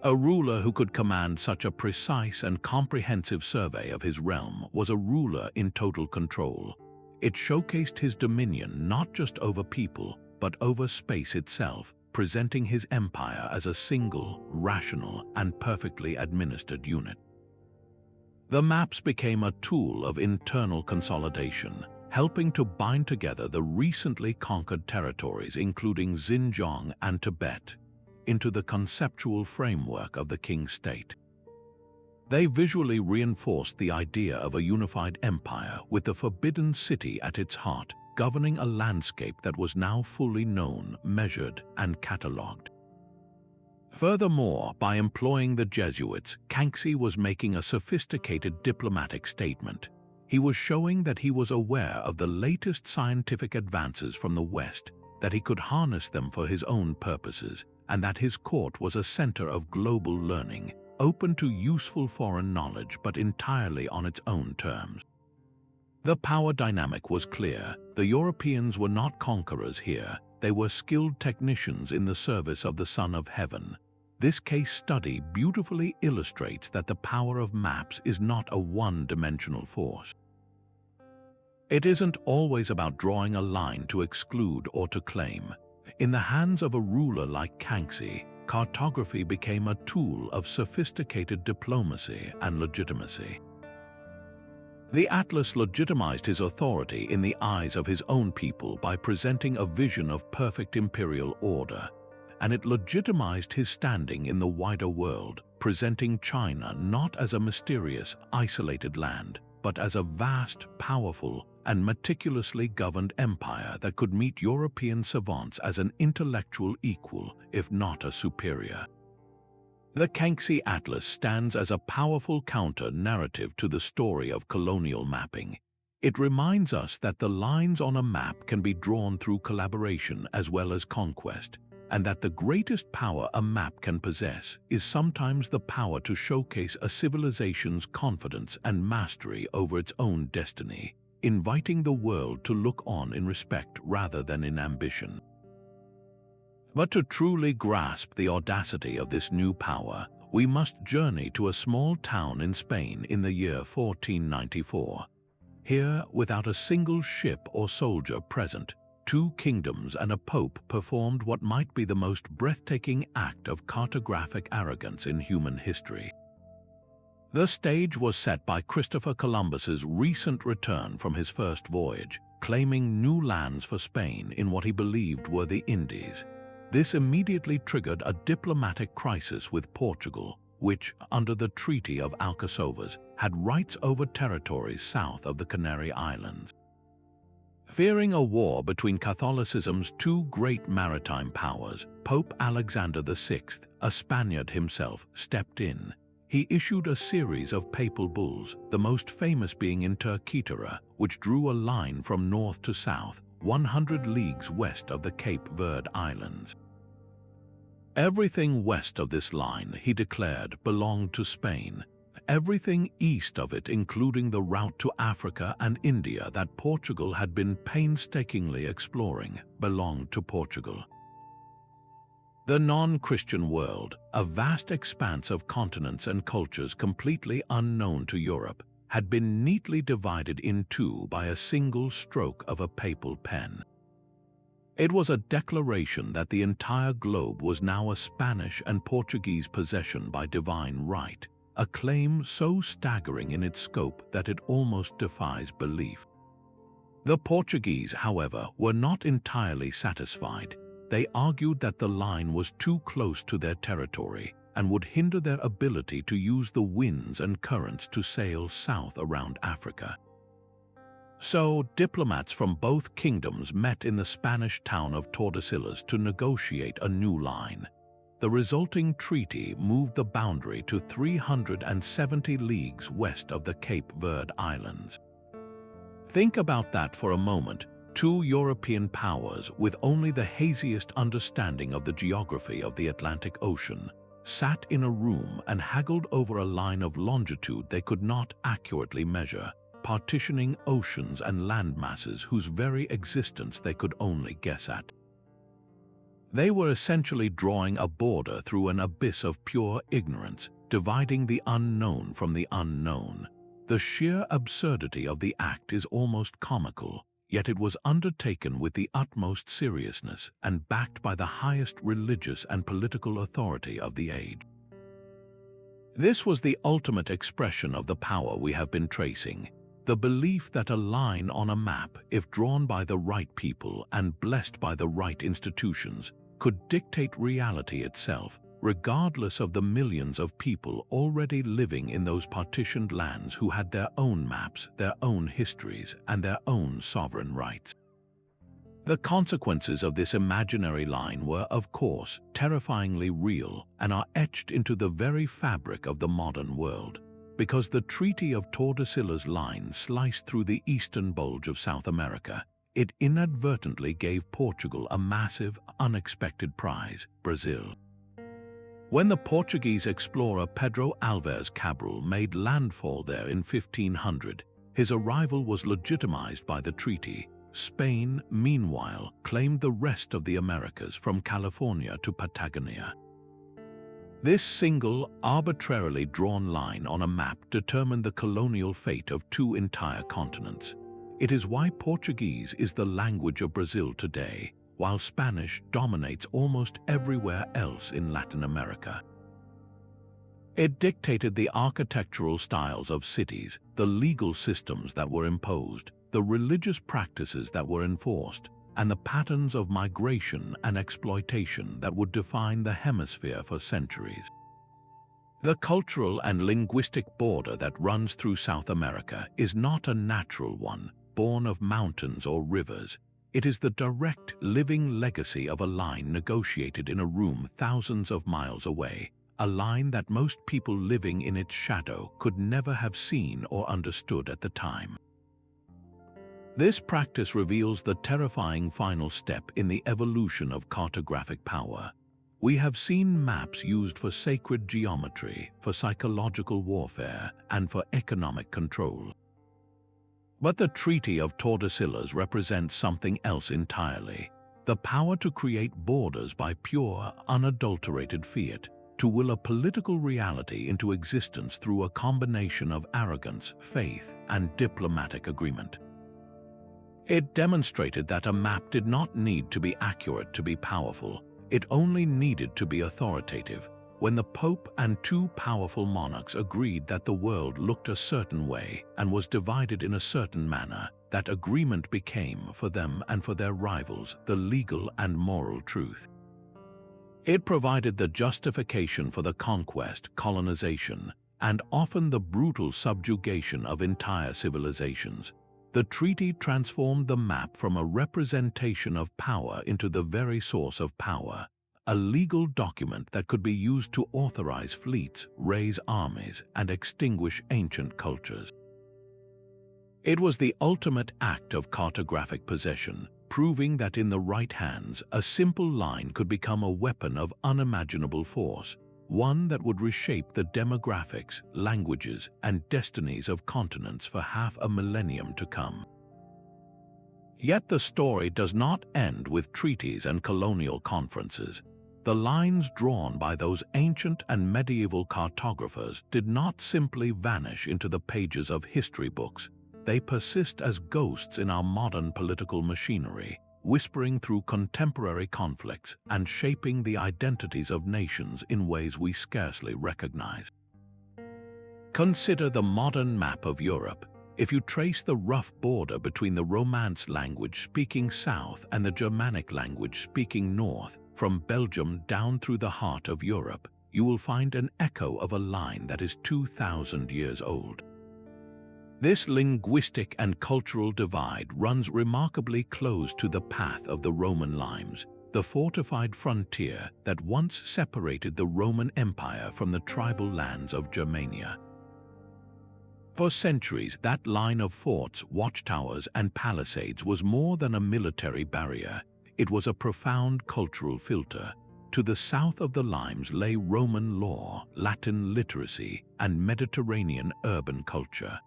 A ruler who could command such a precise and comprehensive survey of his realm was a ruler in total control. It showcased his dominion not just over people, but over space itself, presenting his empire as a single, rational, and perfectly administered unit. The maps became a tool of internal consolidation, helping to bind together the recently conquered territories, including Xinjiang and Tibet, into the conceptual framework of the king state. They visually reinforced the idea of a unified empire with the Forbidden City at its heart, governing a landscape that was now fully known, measured, and catalogued. Furthermore, by employing the Jesuits, Kangxi was making a sophisticated diplomatic statement. He was showing that he was aware of the latest scientific advances from the West, that he could harness them for his own purposes, and that his court was a center of global learning, open to useful foreign knowledge but entirely on its own terms. The power dynamic was clear. The Europeans were not conquerors here. They were skilled technicians in the service of the Son of Heaven. This case study beautifully illustrates that the power of maps is not a one-dimensional force. It isn't always about drawing a line to exclude or to claim. In the hands of a ruler like Kangxi, cartography became a tool of sophisticated diplomacy and legitimacy. The atlas legitimized his authority in the eyes of his own people by presenting a vision of perfect imperial order. and it legitimized his standing in the wider world, presenting China not as a mysterious, isolated land, but as a vast, powerful, and meticulously governed empire that could meet European savants as an intellectual equal, if not a superior. The Kangxi Atlas stands as a powerful counter-narrative to the story of colonial mapping. It reminds us that the lines on a map can be drawn through collaboration as well as conquest, and that the greatest power a map can possess is sometimes the power to showcase a civilization's confidence and mastery over its own destiny, inviting the world to look on in respect rather than in ambition. But to truly grasp the audacity of this new power, we must journey to a small town in Spain in the year 1494. Here, without a single ship or soldier present, 2 kingdoms and a pope performed what might be the most breathtaking act of cartographic arrogance in human history. The stage was set by Christopher Columbus's recent return from his first voyage, claiming new lands for Spain in what he believed were the Indies. This immediately triggered a diplomatic crisis with Portugal, which, under the Treaty of Alcasovas, had rights over territories south of the Canary Islands. Fearing a war between Catholicism's 2 great maritime powers, Pope Alexander VI, a Spaniard himself, stepped in. He issued a series of papal bulls, the most famous being in Turquetera, which drew a line from north to south, 100 leagues west of the Cape Verde Islands. Everything west of this line, he declared, belonged to Spain. Everything east of it, including the route to Africa and India that Portugal had been painstakingly exploring, belonged to Portugal. The non-Christian world, a vast expanse of continents and cultures completely unknown to Europe, had been neatly divided in 2 by a single stroke of a papal pen. It was a declaration that the entire globe was now a Spanish and Portuguese possession by divine right, a claim so staggering in its scope that it almost defies belief. The Portuguese, however, were not entirely satisfied. They argued that the line was too close to their territory and would hinder their ability to use the winds and currents to sail south around Africa. So, diplomats from both kingdoms met in the Spanish town of Tordesillas to negotiate a new line. The resulting treaty moved the boundary to 370 leagues west of the Cape Verde Islands. Think about that for a moment. 2 European powers, with only the haziest understanding of the geography of the Atlantic Ocean, sat in a room and haggled over a line of longitude they could not accurately measure, partitioning oceans and land masses whose very existence they could only guess at. They were essentially drawing a border through an abyss of pure ignorance, dividing the unknown from the unknown. The sheer absurdity of the act is almost comical, yet it was undertaken with the utmost seriousness and backed by the highest religious and political authority of the age. This was the ultimate expression of the power we have been tracing, the belief that a line on a map, if drawn by the right people and blessed by the right institutions, could dictate reality itself, regardless of the millions of people already living in those partitioned lands who had their own maps, their own histories, and their own sovereign rights. The consequences of this imaginary line were, of course, terrifyingly real and are etched into the very fabric of the modern world, because the Treaty of Tordesillas line sliced through the eastern bulge of South America. It inadvertently gave Portugal a massive, unexpected prize, Brazil. When the Portuguese explorer Pedro Álvares Cabral made landfall there in 1500, his arrival was legitimized by the treaty. Spain, meanwhile, claimed the rest of the Americas from California to Patagonia. This single, arbitrarily drawn line on a map determined the colonial fate of 2 entire continents. It is why Portuguese is the language of Brazil today, while Spanish dominates almost everywhere else in Latin America. It dictated the architectural styles of cities, the legal systems that were imposed, the religious practices that were enforced, and the patterns of migration and exploitation that would define the hemisphere for centuries. The cultural and linguistic border that runs through South America is not a natural one, born of mountains or rivers. It is the direct, living legacy of a line negotiated in a room thousands of miles away, a line that most people living in its shadow could never have seen or understood at the time. This practice reveals the terrifying final step in the evolution of cartographic power. We have seen maps used for sacred geometry, for psychological warfare, and for economic control. But the Treaty of Tordesillas represents something else entirely: the power to create borders by pure, unadulterated fiat, to will a political reality into existence through a combination of arrogance, faith, and diplomatic agreement. It demonstrated that a map did not need to be accurate to be powerful. It only needed to be authoritative. When the Pope and two powerful monarchs agreed that the world looked a certain way and was divided in a certain manner, that agreement became, for them and for their rivals, the legal and moral truth. It provided the justification for the conquest, colonization, and often the brutal subjugation of entire civilizations. The treaty transformed the map from a representation of power into the very source of power, a legal document that could be used to authorize fleets, raise armies, and extinguish ancient cultures. It was the ultimate act of cartographic possession, proving that in the right hands, a simple line could become a weapon of unimaginable force, one that would reshape the demographics, languages, and destinies of continents for half a millennium to come. Yet the story does not end with treaties and colonial conferences. The lines drawn by those ancient and medieval cartographers did not simply vanish into the pages of history books. They persist as ghosts in our modern political machinery, whispering through contemporary conflicts and shaping the identities of nations in ways we scarcely recognize. Consider the modern map of Europe. If you trace the rough border between the Romance language-speaking south and the Germanic language-speaking north, from Belgium down through the heart of Europe, you will find an echo of a line that is 2,000 years old. This linguistic and cultural divide runs remarkably close to the path of the Roman limes, the fortified frontier that once separated the Roman Empire from the tribal lands of Germania. For centuries, that line of forts, watchtowers, and palisades was more than a military barrier. It was a profound cultural filter. To the south of the limes lay Roman law, Latin literacy, and Mediterranean urban culture.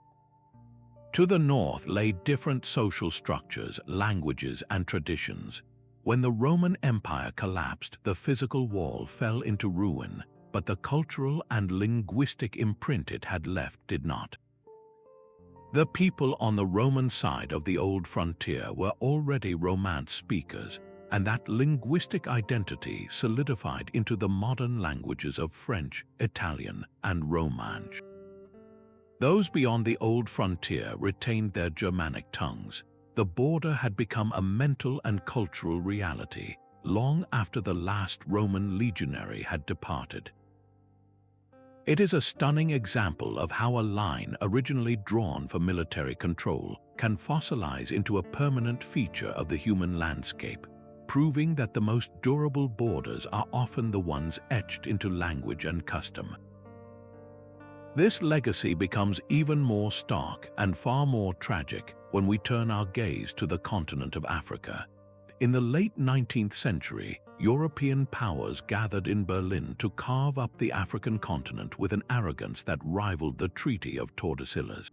To the north lay different social structures, languages, and traditions. When the Roman Empire collapsed, the physical wall fell into ruin, but the cultural and linguistic imprint it had left did not. The people on the Roman side of the old frontier were already Romance speakers, and that linguistic identity solidified into the modern languages of French, Italian, and Romansh. Those beyond the old frontier retained their Germanic tongues. The border had become a mental and cultural reality, long after the last Roman legionary had departed. It is a stunning example of how a line originally drawn for military control can fossilize into a permanent feature of the human landscape, proving that the most durable borders are often the ones etched into language and custom. This legacy becomes even more stark and far more tragic when we turn our gaze to the continent of Africa. In the late 19th century, European powers gathered in Berlin to carve up the African continent with an arrogance that rivaled the Treaty of Tordesillas.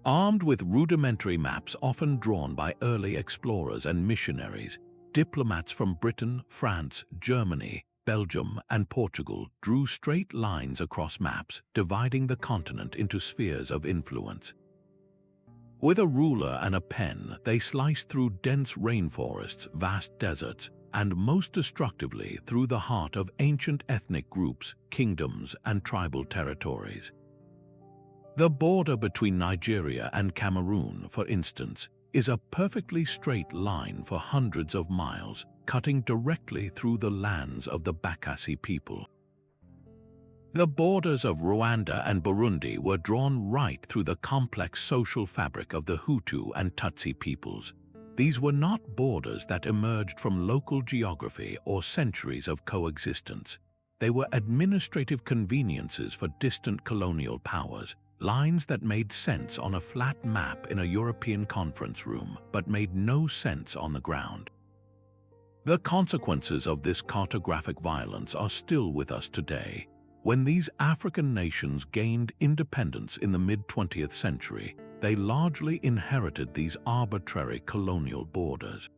Armed with rudimentary maps often drawn by early explorers and missionaries, diplomats from Britain, France, Germany, Belgium, and Portugal drew straight lines across maps, dividing the continent into spheres of influence. With a ruler and a pen, they sliced through dense rainforests, vast deserts, and most destructively through the heart of ancient ethnic groups, kingdoms, and tribal territories. The border between Nigeria and Cameroon, for instance, is a perfectly straight line for hundreds of miles, cutting directly through the lands of the Bakassi people. The borders of Rwanda and Burundi were drawn right through the complex social fabric of the Hutu and Tutsi peoples. These were not borders that emerged from local geography or centuries of coexistence. They were administrative conveniences for distant colonial powers, lines that made sense on a flat map in a European conference room, but made no sense on the ground. The consequences of this cartographic violence are still with us today. When these African nations gained independence in the mid-20th century, they largely inherited these arbitrary colonial borders.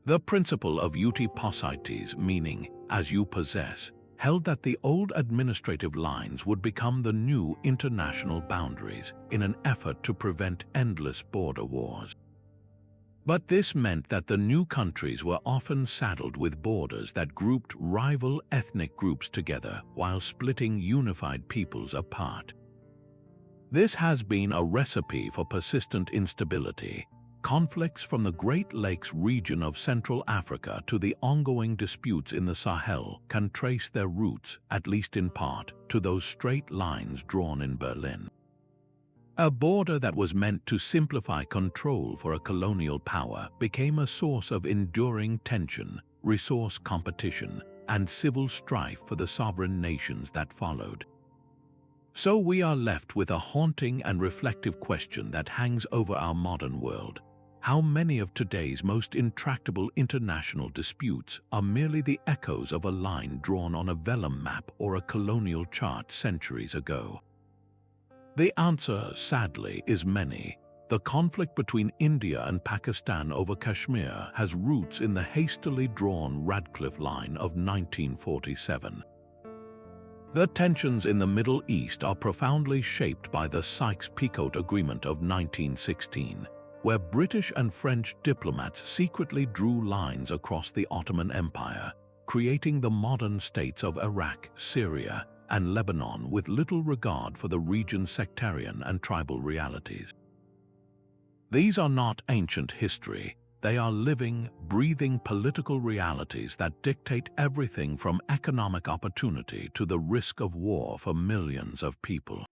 The principle of uti possidetis, meaning as you possess, held that the old administrative lines would become the new international boundaries in an effort to prevent endless border wars. But this meant that the new countries were often saddled with borders that grouped rival ethnic groups together while splitting unified peoples apart. This has been a recipe for persistent instability. Conflicts from the Great Lakes region of Central Africa to the ongoing disputes in the Sahel can trace their roots, at least in part, to those straight lines drawn in Berlin. A border that was meant to simplify control for a colonial power became a source of enduring tension, resource competition, and civil strife for the sovereign nations that followed. So we are left with a haunting and reflective question that hangs over our modern world. How many of today's most intractable international disputes are merely the echoes of a line drawn on a vellum map or a colonial chart centuries ago? The answer, sadly, is many. The conflict between India and Pakistan over Kashmir has roots in the hastily drawn Radcliffe Line of 1947. The tensions in the Middle East are profoundly shaped by the Sykes-Picot Agreement of 1916, where British and French diplomats secretly drew lines across the Ottoman Empire, creating the modern states of Iraq, Syria, and Lebanon with little regard for the region's sectarian and tribal realities. These are not ancient history. They are living, breathing political realities that dictate everything from economic opportunity to the risk of war for millions of people.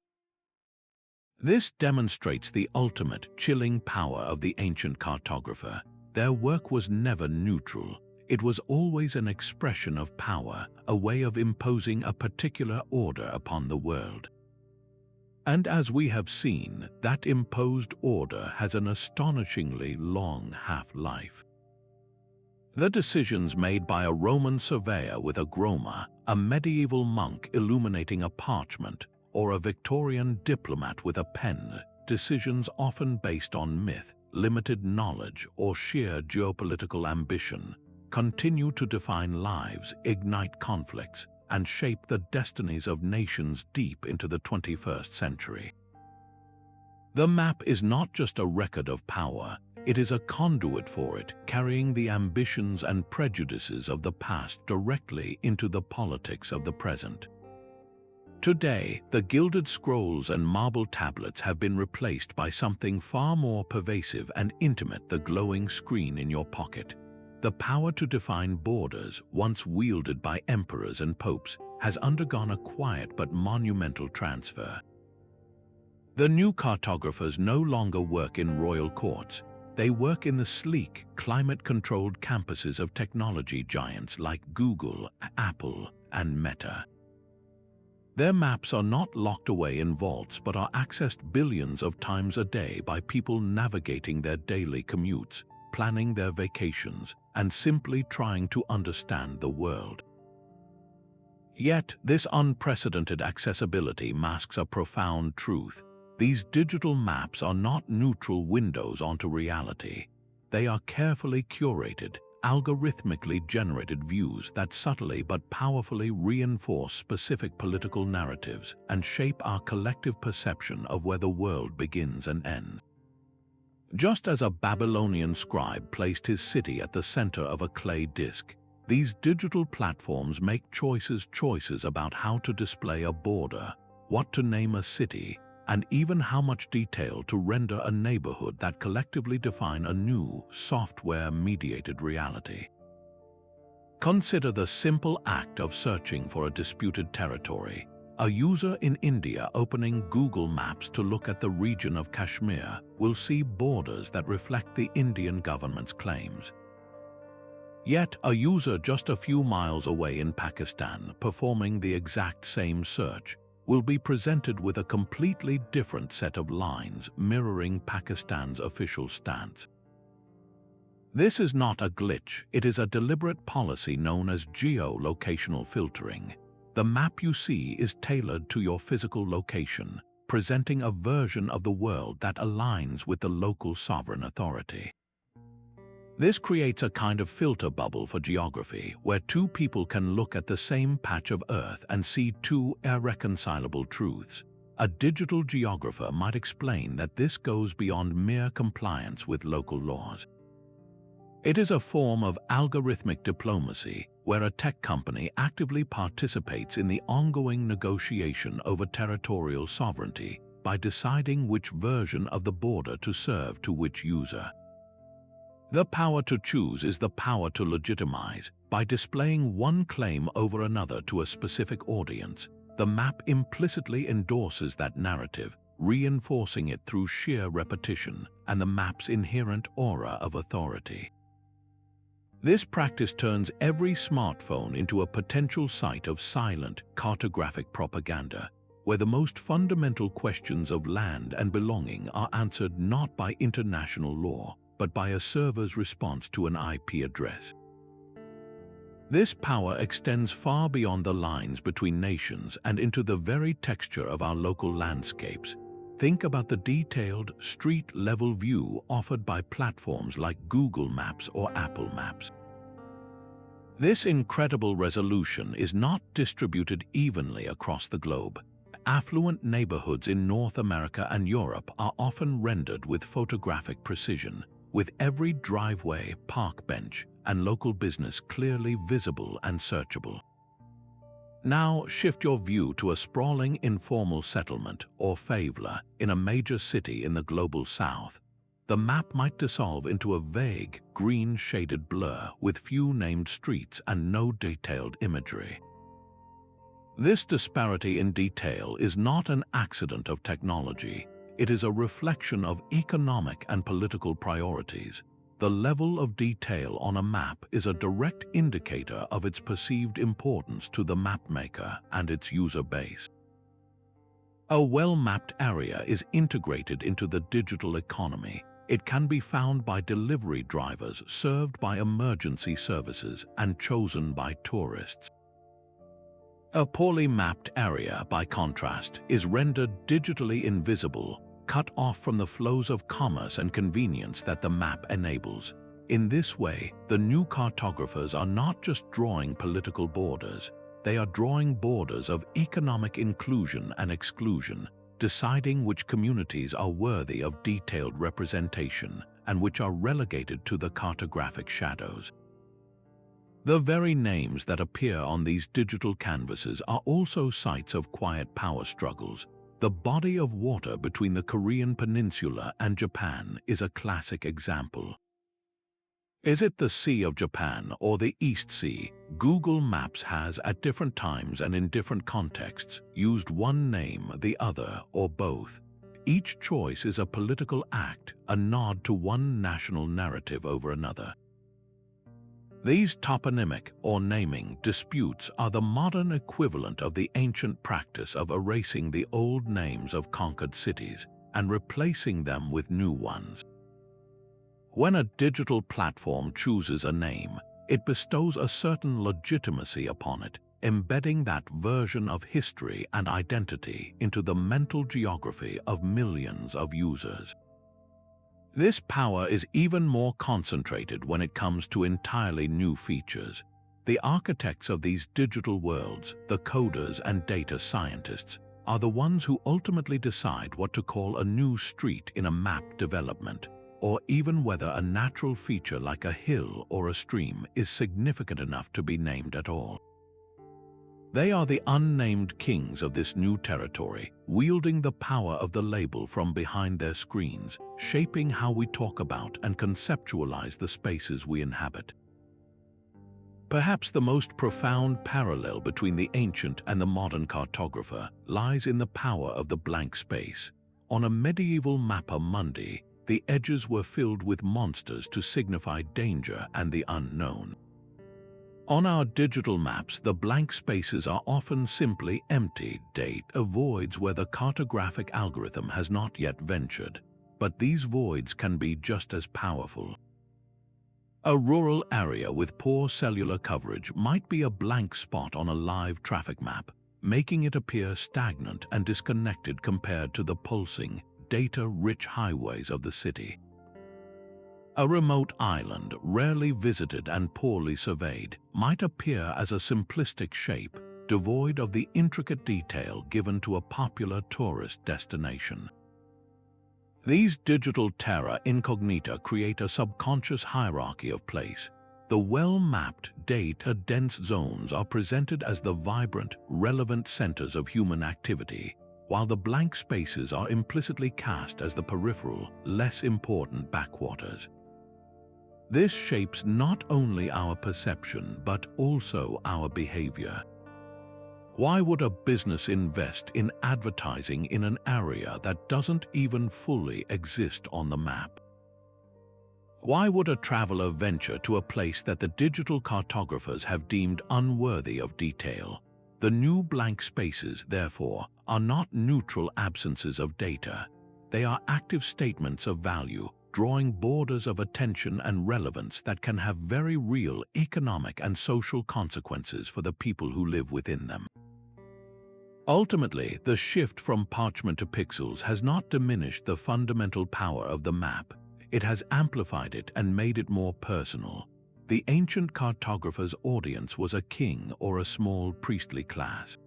This demonstrates the ultimate chilling power of the ancient cartographer. Their work was never neutral. It was always an expression of power, a way of imposing a particular order upon the world. And as we have seen, that imposed order has an astonishingly long half-life. The decisions made by a Roman surveyor with a groma, a medieval monk illuminating a parchment, or a Victorian diplomat with a pen, decisions often based on myth, limited knowledge, or sheer geopolitical ambition, continue to define lives, ignite conflicts, and shape the destinies of nations deep into the 21st century. The map is not just a record of power, it is a conduit for it, carrying the ambitions and prejudices of the past directly into the politics of the present. Today, the gilded scrolls and marble tablets have been replaced by something far more pervasive and intimate: the glowing screen in your pocket. The power to define borders, once wielded by emperors and popes, has undergone a quiet but monumental transfer. The new cartographers no longer work in royal courts. They work in the sleek, climate-controlled campuses of technology giants like Google, Apple, and Meta. Their maps are not locked away in vaults but are accessed billions of times a day by people navigating their daily commutes, planning their vacations, and simply trying to understand the world. Yet, this unprecedented accessibility masks a profound truth. These digital maps are not neutral windows onto reality. They are carefully curated, algorithmically generated views that subtly but powerfully reinforce specific political narratives and shape our collective perception of where the world begins and ends. Just as a Babylonian scribe placed his city at the center of a clay disk, these digital platforms make choices about how to display a border, what to name a city, and even how much detail to render a neighborhood that collectively define a new, software-mediated reality. Consider the simple act of searching for a disputed territory. A user in India opening Google Maps to look at the region of Kashmir will see borders that reflect the Indian government's claims. Yet, a user just a few miles away in Pakistan performing the exact same search will be presented with a completely different set of lines mirroring Pakistan's official stance. This is not a glitch, it is a deliberate policy known as geolocational filtering. The map you see is tailored to your physical location, presenting a version of the world that aligns with the local sovereign authority. This creates a kind of filter bubble for geography, where two people can look at the same patch of Earth and see two irreconcilable truths. A digital geographer might explain that this goes beyond mere compliance with local laws. It is a form of algorithmic diplomacy, where a tech company actively participates in the ongoing negotiation over territorial sovereignty by deciding which version of the border to serve to which user. The power to choose is the power to legitimize. By displaying one claim over another to a specific audience, the map implicitly endorses that narrative, reinforcing it through sheer repetition and the map's inherent aura of authority. This practice turns every smartphone into a potential site of silent, cartographic propaganda, where the most fundamental questions of land and belonging are answered not by international law, but by a server's response to an IP address. This power extends far beyond the lines between nations and into the very texture of our local landscapes. Think about the detailed, street-level view offered by platforms like Google Maps or Apple Maps. This incredible resolution is not distributed evenly across the globe. Affluent neighborhoods in North America and Europe are often rendered with photographic precision, with every driveway, park bench, and local business clearly visible and searchable. Now shift your view to a sprawling informal settlement or favela in a major city in the global south. The map might dissolve into a vague, green-shaded blur with few named streets and no detailed imagery. This disparity in detail is not an accident of technology. It is a reflection of economic and political priorities. The level of detail on a map is a direct indicator of its perceived importance to the mapmaker and its user base. A well-mapped area is integrated into the digital economy. It can be found by delivery drivers, served by emergency services, and chosen by tourists. A poorly mapped area, by contrast, is rendered digitally invisible, cut off from the flows of commerce and convenience that the map enables. In this way, the new cartographers are not just drawing political borders, they are drawing borders of economic inclusion and exclusion, deciding which communities are worthy of detailed representation and which are relegated to the cartographic shadows. The very names that appear on these digital canvases are also sites of quiet power struggles. The body of water between the Korean peninsula and Japan is a classic example. Is it the Sea of Japan or the East Sea? Google Maps has, at different times and in different contexts, used one name, the other, or both. Each choice is a political act, a nod to one national narrative over another. These toponymic or naming disputes are the modern equivalent of the ancient practice of erasing the old names of conquered cities and replacing them with new ones. When a digital platform chooses a name, it bestows a certain legitimacy upon it, embedding that version of history and identity into the mental geography of millions of users. This power is even more concentrated when it comes to entirely new features. The architects of these digital worlds, the coders and data scientists, are the ones who ultimately decide what to call a new street in a map development, or even whether a natural feature like a hill or a stream is significant enough to be named at all. They are the unnamed kings of this new territory, wielding the power of the label from behind their screens, shaping how we talk about and conceptualize the spaces we inhabit. Perhaps the most profound parallel between the ancient and the modern cartographer lies in the power of the blank space. On a medieval mappa mundi, the edges were filled with monsters to signify danger and the unknown. On our digital maps, the blank spaces are often simply empty. Date voids where the cartographic algorithm has not yet ventured, but these voids can be just as powerful. A rural area with poor cellular coverage might be a blank spot on a live traffic map, making it appear stagnant and disconnected compared to the pulsing, data-rich highways of the city. A remote island, rarely visited and poorly surveyed, might appear as a simplistic shape, devoid of the intricate detail given to a popular tourist destination. These digital terra incognita create a subconscious hierarchy of place. The well-mapped, data-dense zones are presented as the vibrant, relevant centers of human activity, while the blank spaces are implicitly cast as the peripheral, less important backwaters. This shapes not only our perception but also our behavior. Why would a business invest in advertising in an area that doesn't even fully exist on the map? Why would a traveler venture to a place that the digital cartographers have deemed unworthy of detail? The new blank spaces, therefore, are not neutral absences of data. They are active statements of value, drawing borders of attention and relevance that can have very real economic and social consequences for the people who live within them. Ultimately, the shift from parchment to pixels has not diminished the fundamental power of the map. It has amplified it and made it more personal. The ancient cartographer's audience was a king or a small priestly class.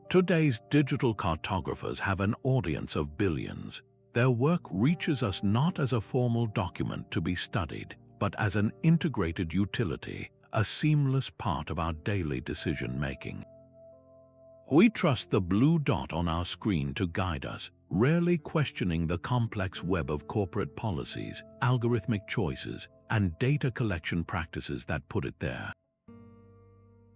Today's digital cartographers have an audience of billions. Their work reaches us not as a formal document to be studied, but as an integrated utility, a seamless part of our daily decision-making. We trust the blue dot on our screen to guide us, rarely questioning the complex web of corporate policies, algorithmic choices, and data collection practices that put it there.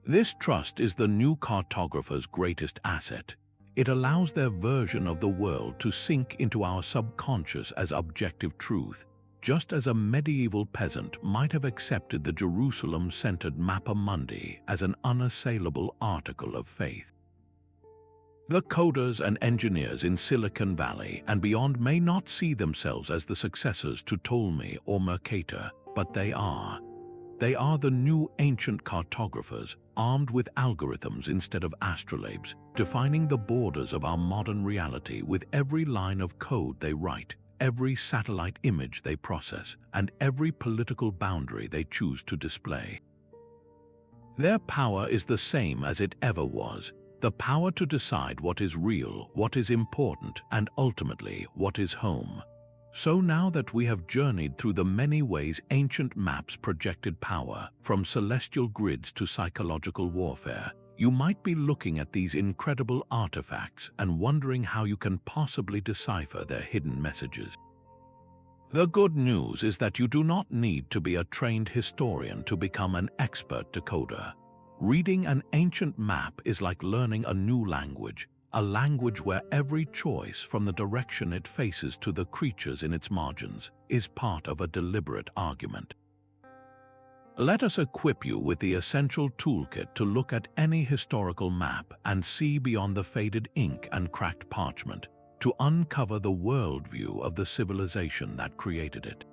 This trust is the new cartographer's greatest asset. It allows their version of the world to sink into our subconscious as objective truth, just as a medieval peasant might have accepted the Jerusalem-centered Mappa Mundi as an unassailable article of faith. The coders and engineers in Silicon Valley and beyond may not see themselves as the successors to Ptolemy or Mercator, but they are. They are the new ancient cartographers, armed with algorithms instead of astrolabes, defining the borders of our modern reality with every line of code they write, every satellite image they process, and every political boundary they choose to display. Their power is the same as it ever was, the power to decide what is real, what is important, and ultimately what is home. So now that we have journeyed through the many ways ancient maps projected power, from celestial grids to psychological warfare, you might be looking at these incredible artifacts and wondering how you can possibly decipher their hidden messages. The good news is that you do not need to be a trained historian to become an expert decoder. Reading an ancient map is like learning a new language, a language where every choice from the direction it faces to the creatures in its margins is part of a deliberate argument. Let us equip you with the essential toolkit to look at any historical map and see beyond the faded ink and cracked parchment, to uncover the worldview of the civilization that created it.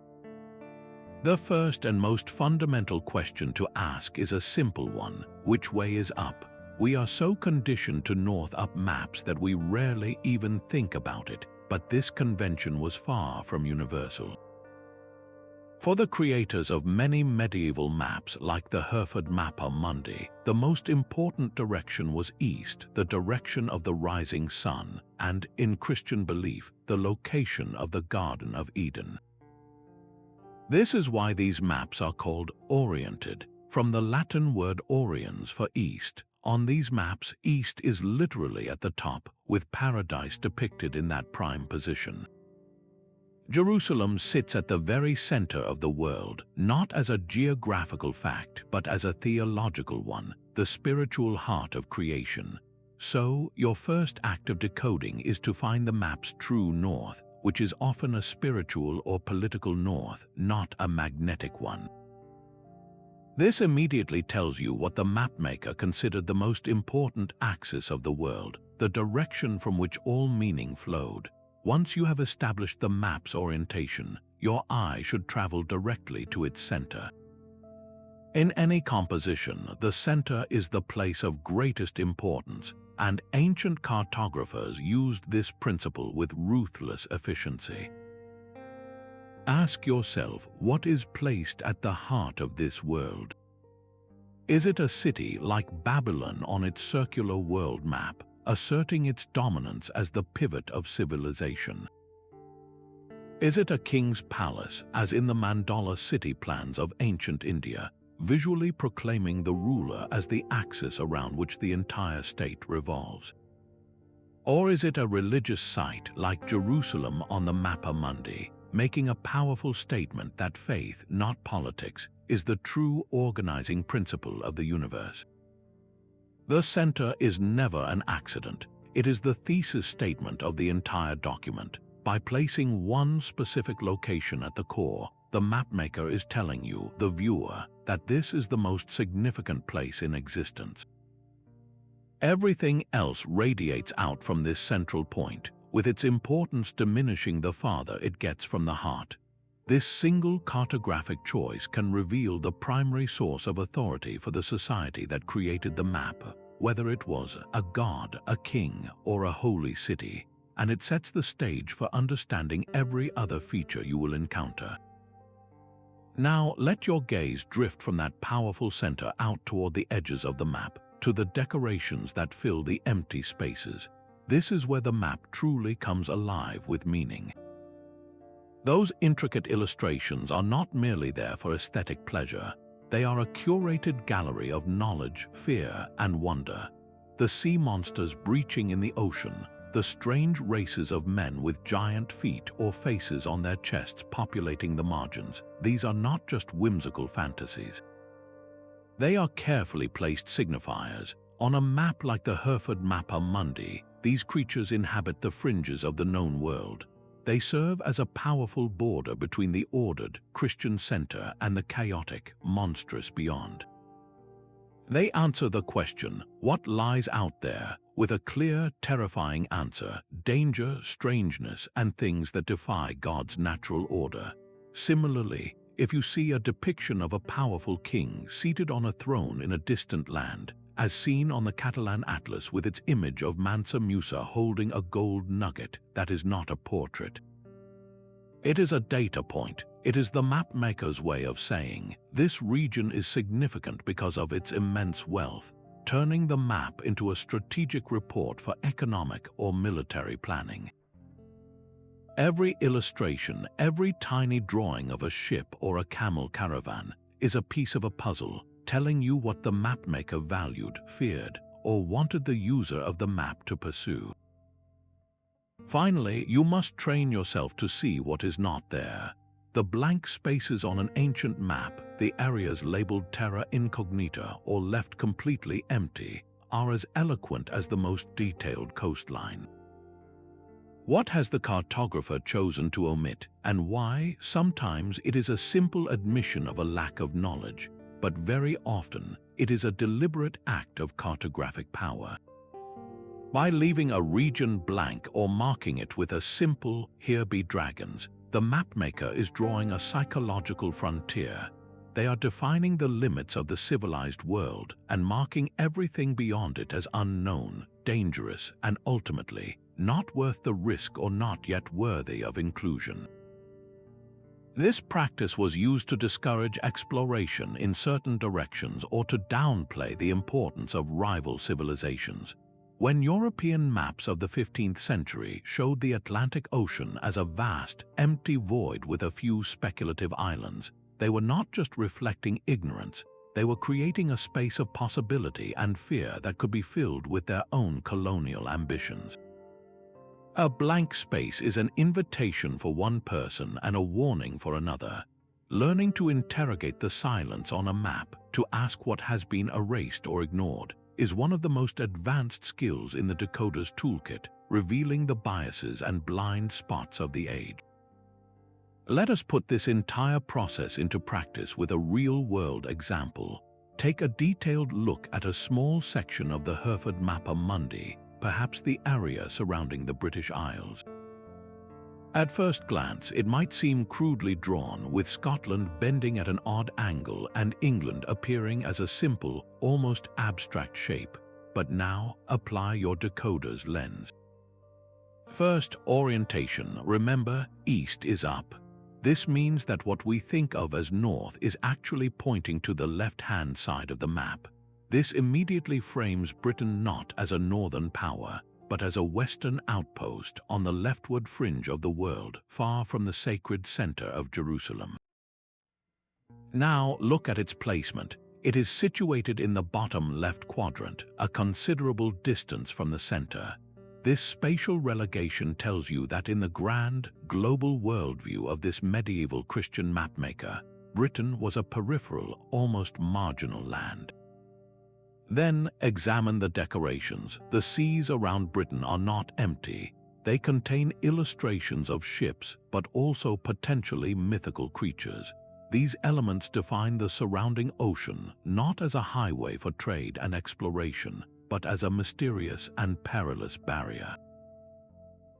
The first and most fundamental question to ask is a simple one: which way is up? We are so conditioned to north-up maps that we rarely even think about it, but this convention was far from universal. For the creators of many medieval maps like the Hereford Mappa Mundi, the most important direction was east, the direction of the rising sun, and, in Christian belief, the location of the Garden of Eden. This is why these maps are called oriented, from the Latin word oriens for east, On these maps, East is literally at the top, with paradise depicted in that prime position. Jerusalem sits at the very center of the world, not as a geographical fact, but as a theological one, the spiritual heart of creation. So, your first act of decoding is to find the map's true north, which is often a spiritual or political north, not a magnetic one. This immediately tells you what the mapmaker considered the most important axis of the world, the direction from which all meaning flowed. Once you have established the map's orientation, your eye should travel directly to its center. In any composition, the center is the place of greatest importance, and ancient cartographers used this principle with ruthless efficiency. Ask yourself, what is placed at the heart of this world? Is it a city like Babylon on its circular world map, asserting its dominance as the pivot of civilization? Is it a king's palace, as in the mandala city plans of ancient India, visually proclaiming the ruler as the axis around which the entire state revolves? Or is it a religious site like Jerusalem on the Mappa Mundi, making a powerful statement that faith, not politics, is the true organizing principle of the universe? The center is never an accident. It is the thesis statement of the entire document. By placing one specific location at the core, the mapmaker is telling you, the viewer, that this is the most significant place in existence. Everything else radiates out from this central point, with its importance diminishing the farther it gets from the heart. This single cartographic choice can reveal the primary source of authority for the society that created the map, whether it was a god, a king, or a holy city, and it sets the stage for understanding every other feature you will encounter. Now, let your gaze drift from that powerful center out toward the edges of the map, to the decorations that fill the empty spaces. This is where the map truly comes alive with meaning. Those intricate illustrations are not merely there for aesthetic pleasure. They are a curated gallery of knowledge, fear, and wonder. The sea monsters breaching in the ocean, the strange races of men with giant feet or faces on their chests populating the margins, these are not just whimsical fantasies. They are carefully placed signifiers. On a map like the Hereford Mappa Mundi, these creatures inhabit the fringes of the known world. They serve as a powerful border between the ordered, Christian center and the chaotic, monstrous beyond. They answer the question, what lies out there, with a clear, terrifying answer: danger, strangeness, and things that defy God's natural order. Similarly, if you see a depiction of a powerful king seated on a throne in a distant land, as seen on the Catalan Atlas with its image of Mansa Musa holding a gold nugget, that is not a portrait. It is a data point. It is the mapmaker's way of saying, this region is significant because of its immense wealth, turning the map into a strategic report for economic or military planning. Every illustration, every tiny drawing of a ship or a camel caravan is a piece of a puzzle, telling you what the mapmaker valued, feared, or wanted the user of the map to pursue. Finally, you must train yourself to see what is not there. The blank spaces on an ancient map, the areas labeled terra incognita or left completely empty, are as eloquent as the most detailed coastline. What has the cartographer chosen to omit, and why? Sometimes it is a simple admission of a lack of knowledge, but very often it is a deliberate act of cartographic power. By leaving a region blank or marking it with a simple "here be dragons," the mapmaker is drawing a psychological frontier. They are defining the limits of the civilized world and marking everything beyond it as unknown, dangerous, and ultimately not worth the risk or not yet worthy of inclusion. This practice was used to discourage exploration in certain directions or to downplay the importance of rival civilizations. When European maps of the 15th century showed the Atlantic Ocean as a vast, empty void with a few speculative islands, they were not just reflecting ignorance, They were creating a space of possibility and fear that could be filled with their own colonial ambitions. A blank space is an invitation for one person and a warning for another. Learning to interrogate the silence on a map, to ask what has been erased or ignored, is one of the most advanced skills in the decoder's toolkit, revealing the biases and blind spots of the age. Let us put this entire process into practice with a real-world example. Take a detailed look at a small section of the Hereford Mappa Mundi, perhaps the area surrounding the British Isles. At first glance, it might seem crudely drawn, with Scotland bending at an odd angle and England appearing as a simple, almost abstract shape. But now, apply your decoder's lens. First, orientation. Remember, east is up. This means that what we think of as north is actually pointing to the left-hand side of the map. This immediately frames Britain not as a northern power, but as a western outpost on the leftward fringe of the world, far from the sacred center of Jerusalem. Now look at its placement. It is situated in the bottom left quadrant, a considerable distance from the center. This spatial relegation tells you that in the grand, global worldview of this medieval Christian mapmaker, Britain was a peripheral, almost marginal land. Then examine the decorations. The seas around Britain are not empty. They contain illustrations of ships, but also potentially mythical creatures. These elements define the surrounding ocean not as a highway for trade and exploration, but as a mysterious and perilous barrier.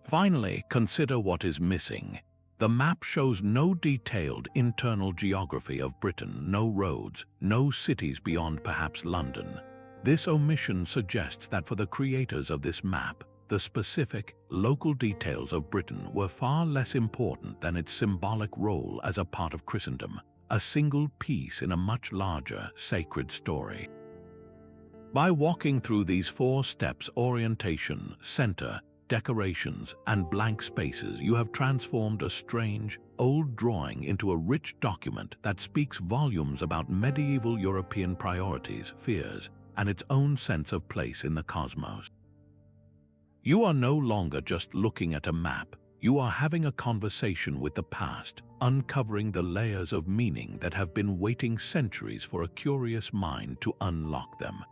Finally, consider what is missing. The map shows no detailed internal geography of Britain, no roads, no cities beyond perhaps London. This omission suggests that for the creators of this map, the specific, local details of Britain were far less important than its symbolic role as a part of Christendom, a single piece in a much larger, sacred story. By walking through these 4 steps: orientation, center, decorations, and blank spaces, you have transformed a strange, old drawing into a rich document that speaks volumes about medieval European priorities, fears, and its own sense of place in the cosmos. You are no longer just looking at a map, you are having a conversation with the past, uncovering the layers of meaning that have been waiting centuries for a curious mind to unlock them.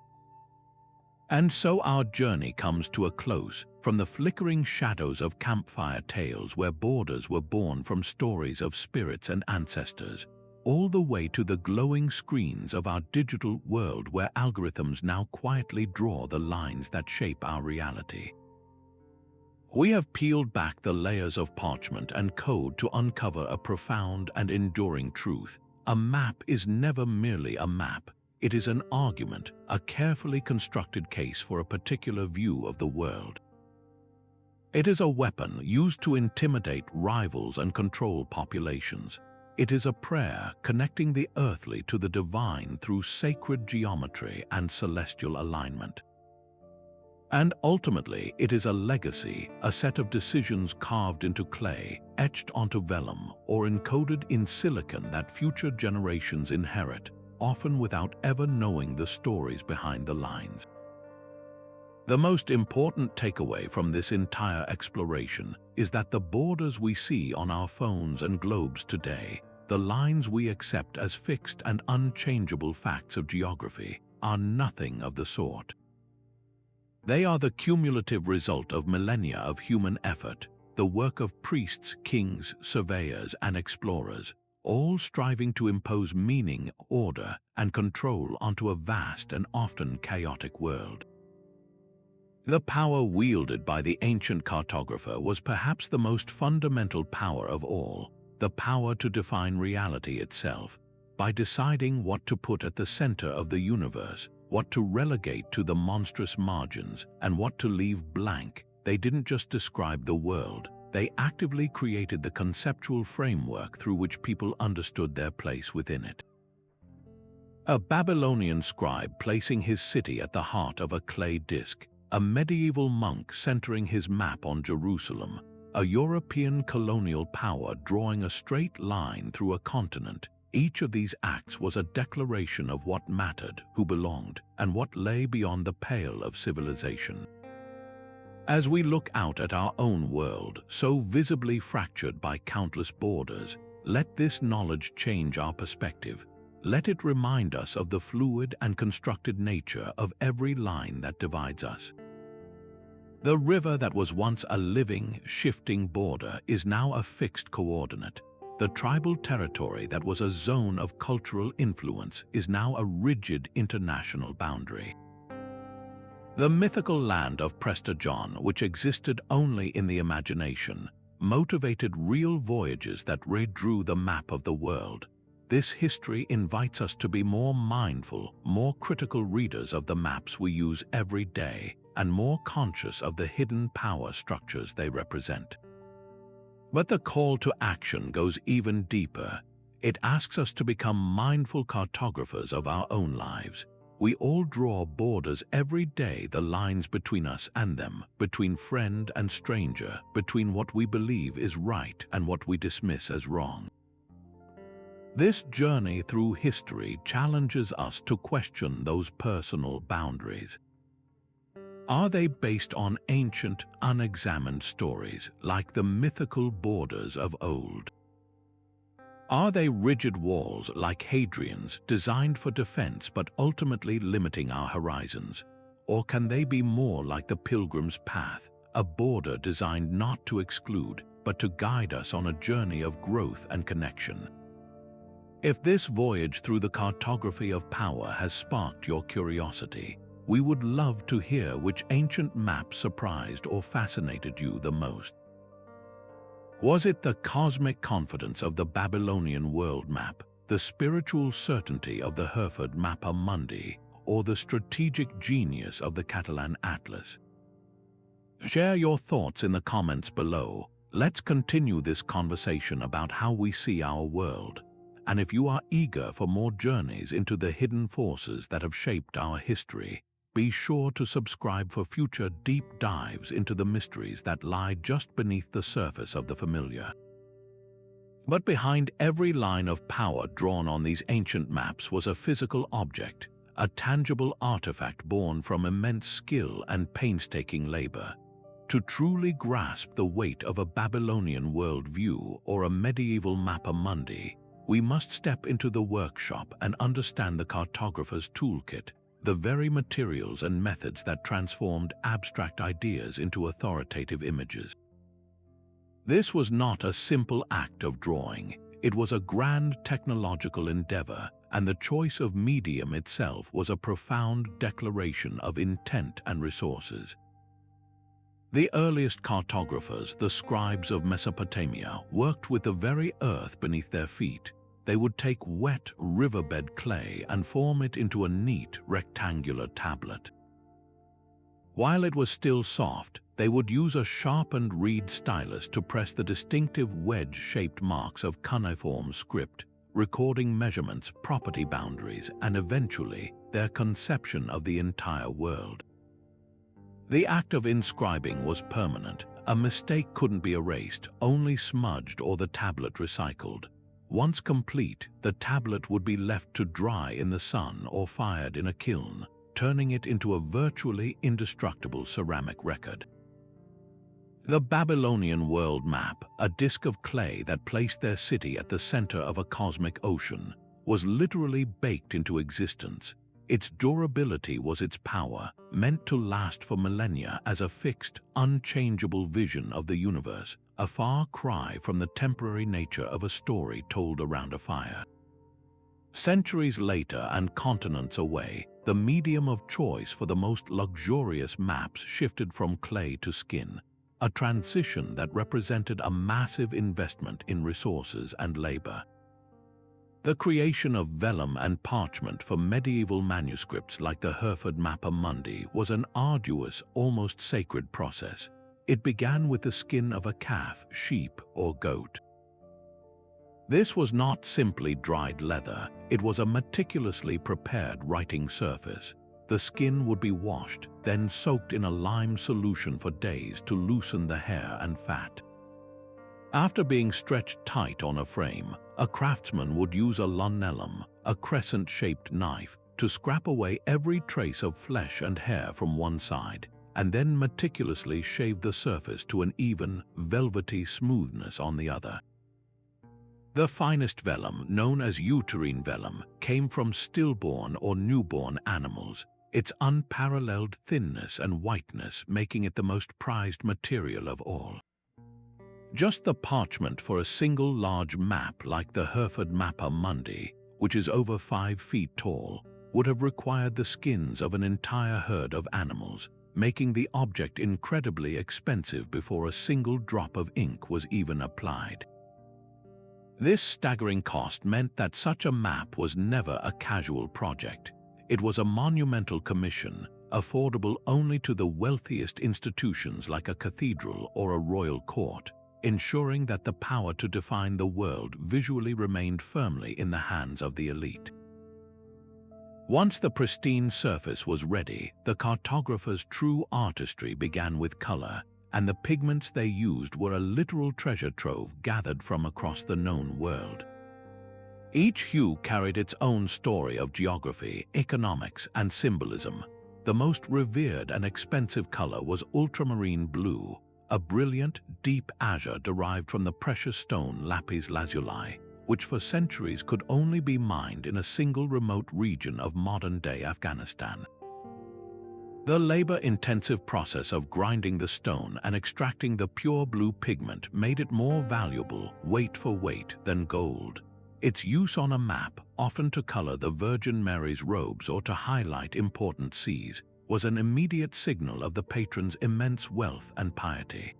And so our journey comes to a close, from the flickering shadows of campfire tales where borders were born from stories of spirits and ancestors, all the way to the glowing screens of our digital world where algorithms now quietly draw the lines that shape our reality. We have peeled back the layers of parchment and code to uncover a profound and enduring truth. A map is never merely a map. It is an argument, a carefully constructed case for a particular view of the world. It is a weapon used to intimidate rivals and control populations. It is a prayer connecting the earthly to the divine through sacred geometry and celestial alignment. And ultimately, it is a legacy, a set of decisions carved into clay, etched onto vellum, or encoded in silicon that future generations inherit, often without ever knowing the stories behind the lines. The most important takeaway from this entire exploration is that the borders we see on our phones and globes today, the lines we accept as fixed and unchangeable facts of geography, are nothing of the sort. They are the cumulative result of millennia of human effort, the work of priests, kings, surveyors, and explorers, all striving to impose meaning, order, and control onto a vast and often chaotic world. The power wielded by the ancient cartographer was perhaps the most fundamental power of all, the power to define reality itself, by deciding what to put at the center of the universe, what to relegate to the monstrous margins, and what to leave blank. They didn't just describe the world, they actively created the conceptual framework through which people understood their place within it. A Babylonian scribe placing his city at the heart of a clay disk, a medieval monk centering his map on Jerusalem, a European colonial power drawing a straight line through a continent. Each of these acts was a declaration of what mattered, who belonged, and what lay beyond the pale of civilization. As we look out at our own world, so visibly fractured by countless borders, let this knowledge change our perspective. Let it remind us of the fluid and constructed nature of every line that divides us. The river that was once a living, shifting border is now a fixed coordinate. The tribal territory that was a zone of cultural influence is now a rigid international boundary. The mythical land of Prester John, which existed only in the imagination, motivated real voyages that redrew the map of the world. This history invites us to be more mindful, more critical readers of the maps we use every day, and more conscious of the hidden power structures they represent. But the call to action goes even deeper. It asks us to become mindful cartographers of our own lives. We all draw borders every day, the lines between us and them, between friend and stranger, between what we believe is right and what we dismiss as wrong. This journey through history challenges us to question those personal boundaries. Are they based on ancient, unexamined stories, like the mythical borders of old? Are they rigid walls like Hadrian's, designed for defense but ultimately limiting our horizons? Or can they be more like the Pilgrim's Path, a border designed not to exclude, but to guide us on a journey of growth and connection? If this voyage through the cartography of power has sparked your curiosity, we would love to hear which ancient map surprised or fascinated you the most. Was it the cosmic confidence of the Babylonian World Map, the spiritual certainty of the Hereford Mappa Mundi, or the strategic genius of the Catalan Atlas? Share your thoughts in the comments below. Let's continue this conversation about how we see our world. And if you are eager for more journeys into the hidden forces that have shaped our history, be sure to subscribe for future deep dives into the mysteries that lie just beneath the surface of the familiar. But behind every line of power drawn on these ancient maps was a physical object, a tangible artifact born from immense skill and painstaking labor. To truly grasp the weight of a Babylonian worldview or a medieval Mappa Mundi, we must step into the workshop and understand the cartographer's toolkit, the very materials and methods that transformed abstract ideas into authoritative images. This was not a simple act of drawing. It was a grand technological endeavor, and the choice of medium itself was a profound declaration of intent and resources. The earliest cartographers, the scribes of Mesopotamia, worked with the very earth beneath their feet. They would take wet riverbed clay and form it into a neat rectangular tablet. While it was still soft, they would use a sharpened reed stylus to press the distinctive wedge-shaped marks of cuneiform script, recording measurements, property boundaries, and eventually their conception of the entire world. The act of inscribing was permanent. A mistake couldn't be erased, only smudged or the tablet recycled. Once complete, the tablet would be left to dry in the sun or fired in a kiln, turning it into a virtually indestructible ceramic record. The Babylonian World Map, a disk of clay that placed their city at the center of a cosmic ocean, was literally baked into existence. Its durability was its power, meant to last for millennia as a fixed, unchangeable vision of the universe, a far cry from the temporary nature of a story told around a fire. Centuries later and continents away, the medium of choice for the most luxurious maps shifted from clay to skin, a transition that represented a massive investment in resources and labor. The creation of vellum and parchment for medieval manuscripts like the Hereford Mappa Mundi was an arduous, almost sacred process. It began with the skin of a calf, sheep, or goat. This was not simply dried leather, it was a meticulously prepared writing surface. The skin would be washed, then soaked in a lime solution for days to loosen the hair and fat. After being stretched tight on a frame, a craftsman would use a lunellum, a crescent-shaped knife, to scrap away every trace of flesh and hair from one side, and then meticulously shave the surface to an even, velvety smoothness on the other. The finest vellum, known as uterine vellum, came from stillborn or newborn animals, its unparalleled thinness and whiteness making it the most prized material of all. Just the parchment for a single large map like the Hereford Mappa Mundi, which is over 5 feet tall, would have required the skins of an entire herd of animals, making the object incredibly expensive before a single drop of ink was even applied. This staggering cost meant that such a map was never a casual project. It was a monumental commission, affordable only to the wealthiest institutions like a cathedral or a royal court, ensuring that the power to define the world visually remained firmly in the hands of the elite. Once the pristine surface was ready, the cartographers' true artistry began with color, and the pigments they used were a literal treasure trove gathered from across the known world. Each hue carried its own story of geography, economics, and symbolism. The most revered and expensive color was ultramarine blue, a brilliant, deep azure derived from the precious stone lapis lazuli, which for centuries could only be mined in a single remote region of modern-day Afghanistan. The labor-intensive process of grinding the stone and extracting the pure blue pigment made it more valuable, weight for weight, than gold. Its use on a map, often to color the Virgin Mary's robes or to highlight important seas, was an immediate signal of the patron's immense wealth and piety.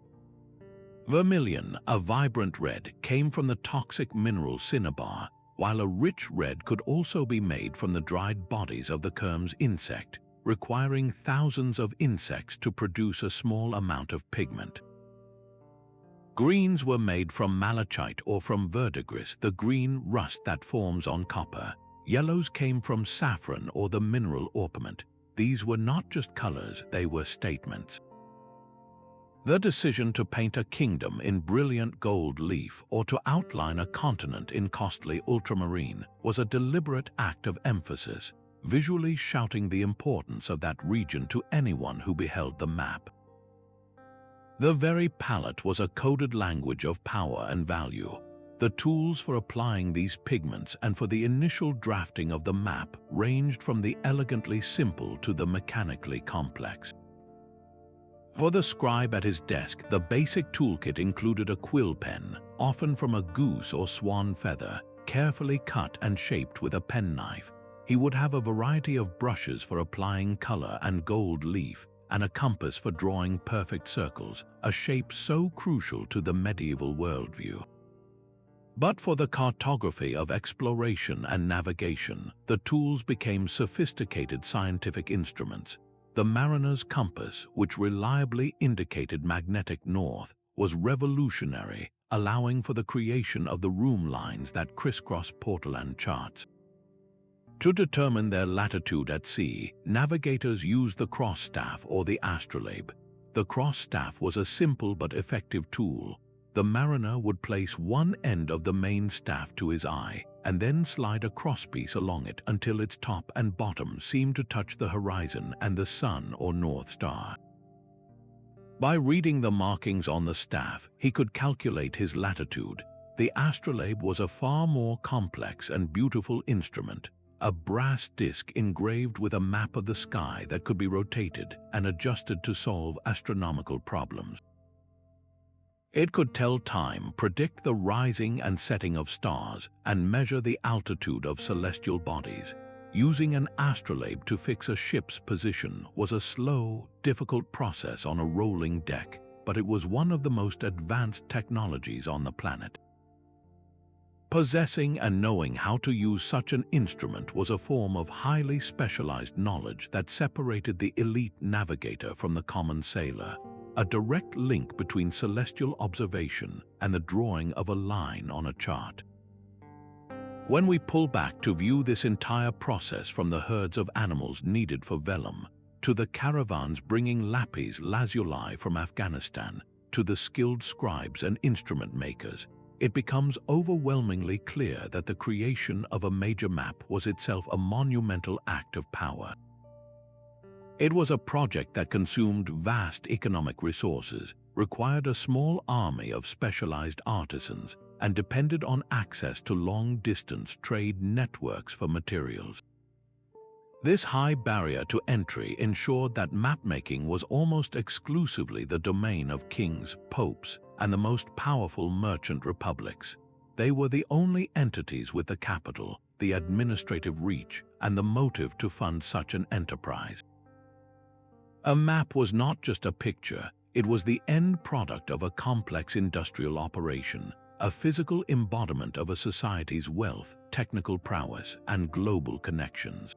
Vermilion, a vibrant red, came from the toxic mineral cinnabar, while a rich red could also be made from the dried bodies of the Kermes insect, requiring thousands of insects to produce a small amount of pigment. Greens were made from malachite or from verdigris, the green rust that forms on copper. Yellows came from saffron or the mineral orpiment. These were not just colors, they were statements. The decision to paint a kingdom in brilliant gold leaf or to outline a continent in costly ultramarine was a deliberate act of emphasis, visually shouting the importance of that region to anyone who beheld the map. The very palette was a coded language of power and value. The tools for applying these pigments and for the initial drafting of the map ranged from the elegantly simple to the mechanically complex. For the scribe at his desk, the basic toolkit included a quill pen, often from a goose or swan feather, carefully cut and shaped with a penknife. He would have a variety of brushes for applying color and gold leaf, and a compass for drawing perfect circles, a shape so crucial to the medieval worldview. But for the cartography of exploration and navigation, the tools became sophisticated scientific instruments. The mariner's compass, which reliably indicated magnetic north, was revolutionary, allowing for the creation of the room lines that crisscross Portolan charts. To determine their latitude at sea, navigators used the cross staff or the astrolabe. The cross staff was a simple but effective tool. The mariner would place one end of the main staff to his eye and then slide a crosspiece along it until its top and bottom seemed to touch the horizon and the sun or North Star. By reading the markings on the staff, he could calculate his latitude. The astrolabe was a far more complex and beautiful instrument, a brass disc engraved with a map of the sky that could be rotated and adjusted to solve astronomical problems. It could tell time, predict the rising and setting of stars, and measure the altitude of celestial bodies. Using an astrolabe to fix a ship's position was a slow, difficult process on a rolling deck, but it was one of the most advanced technologies on the planet. Possessing and knowing how to use such an instrument was a form of highly specialized knowledge that separated the elite navigator from the common sailor, a direct link between celestial observation and the drawing of a line on a chart. When we pull back to view this entire process from the herds of animals needed for vellum to the caravans bringing lapis lazuli from Afghanistan, to the skilled scribes and instrument makers, it becomes overwhelmingly clear that the creation of a major map was itself a monumental act of power. It was a project that consumed vast economic resources, required a small army of specialized artisans, and depended on access to long-distance trade networks for materials. This high barrier to entry ensured that mapmaking was almost exclusively the domain of kings, popes, and the most powerful merchant republics. They were the only entities with the capital, the administrative reach, and the motive to fund such an enterprise. A map was not just a picture, it was the end product of a complex industrial operation, a physical embodiment of a society's wealth, technical prowess, and global connections.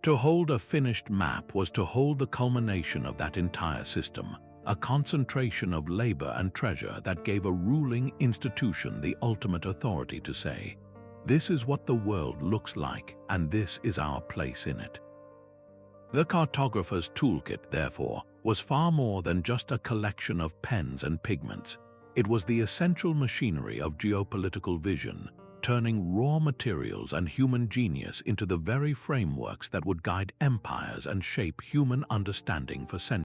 To hold a finished map was to hold the culmination of that entire system, a concentration of labor and treasure that gave a ruling institution the ultimate authority to say, "This is what the world looks like, and this is our place in it." The cartographer's toolkit, therefore, was far more than just a collection of pens and pigments. It was the essential machinery of geopolitical vision, turning raw materials and human genius into the very frameworks that would guide empires and shape human understanding for centuries.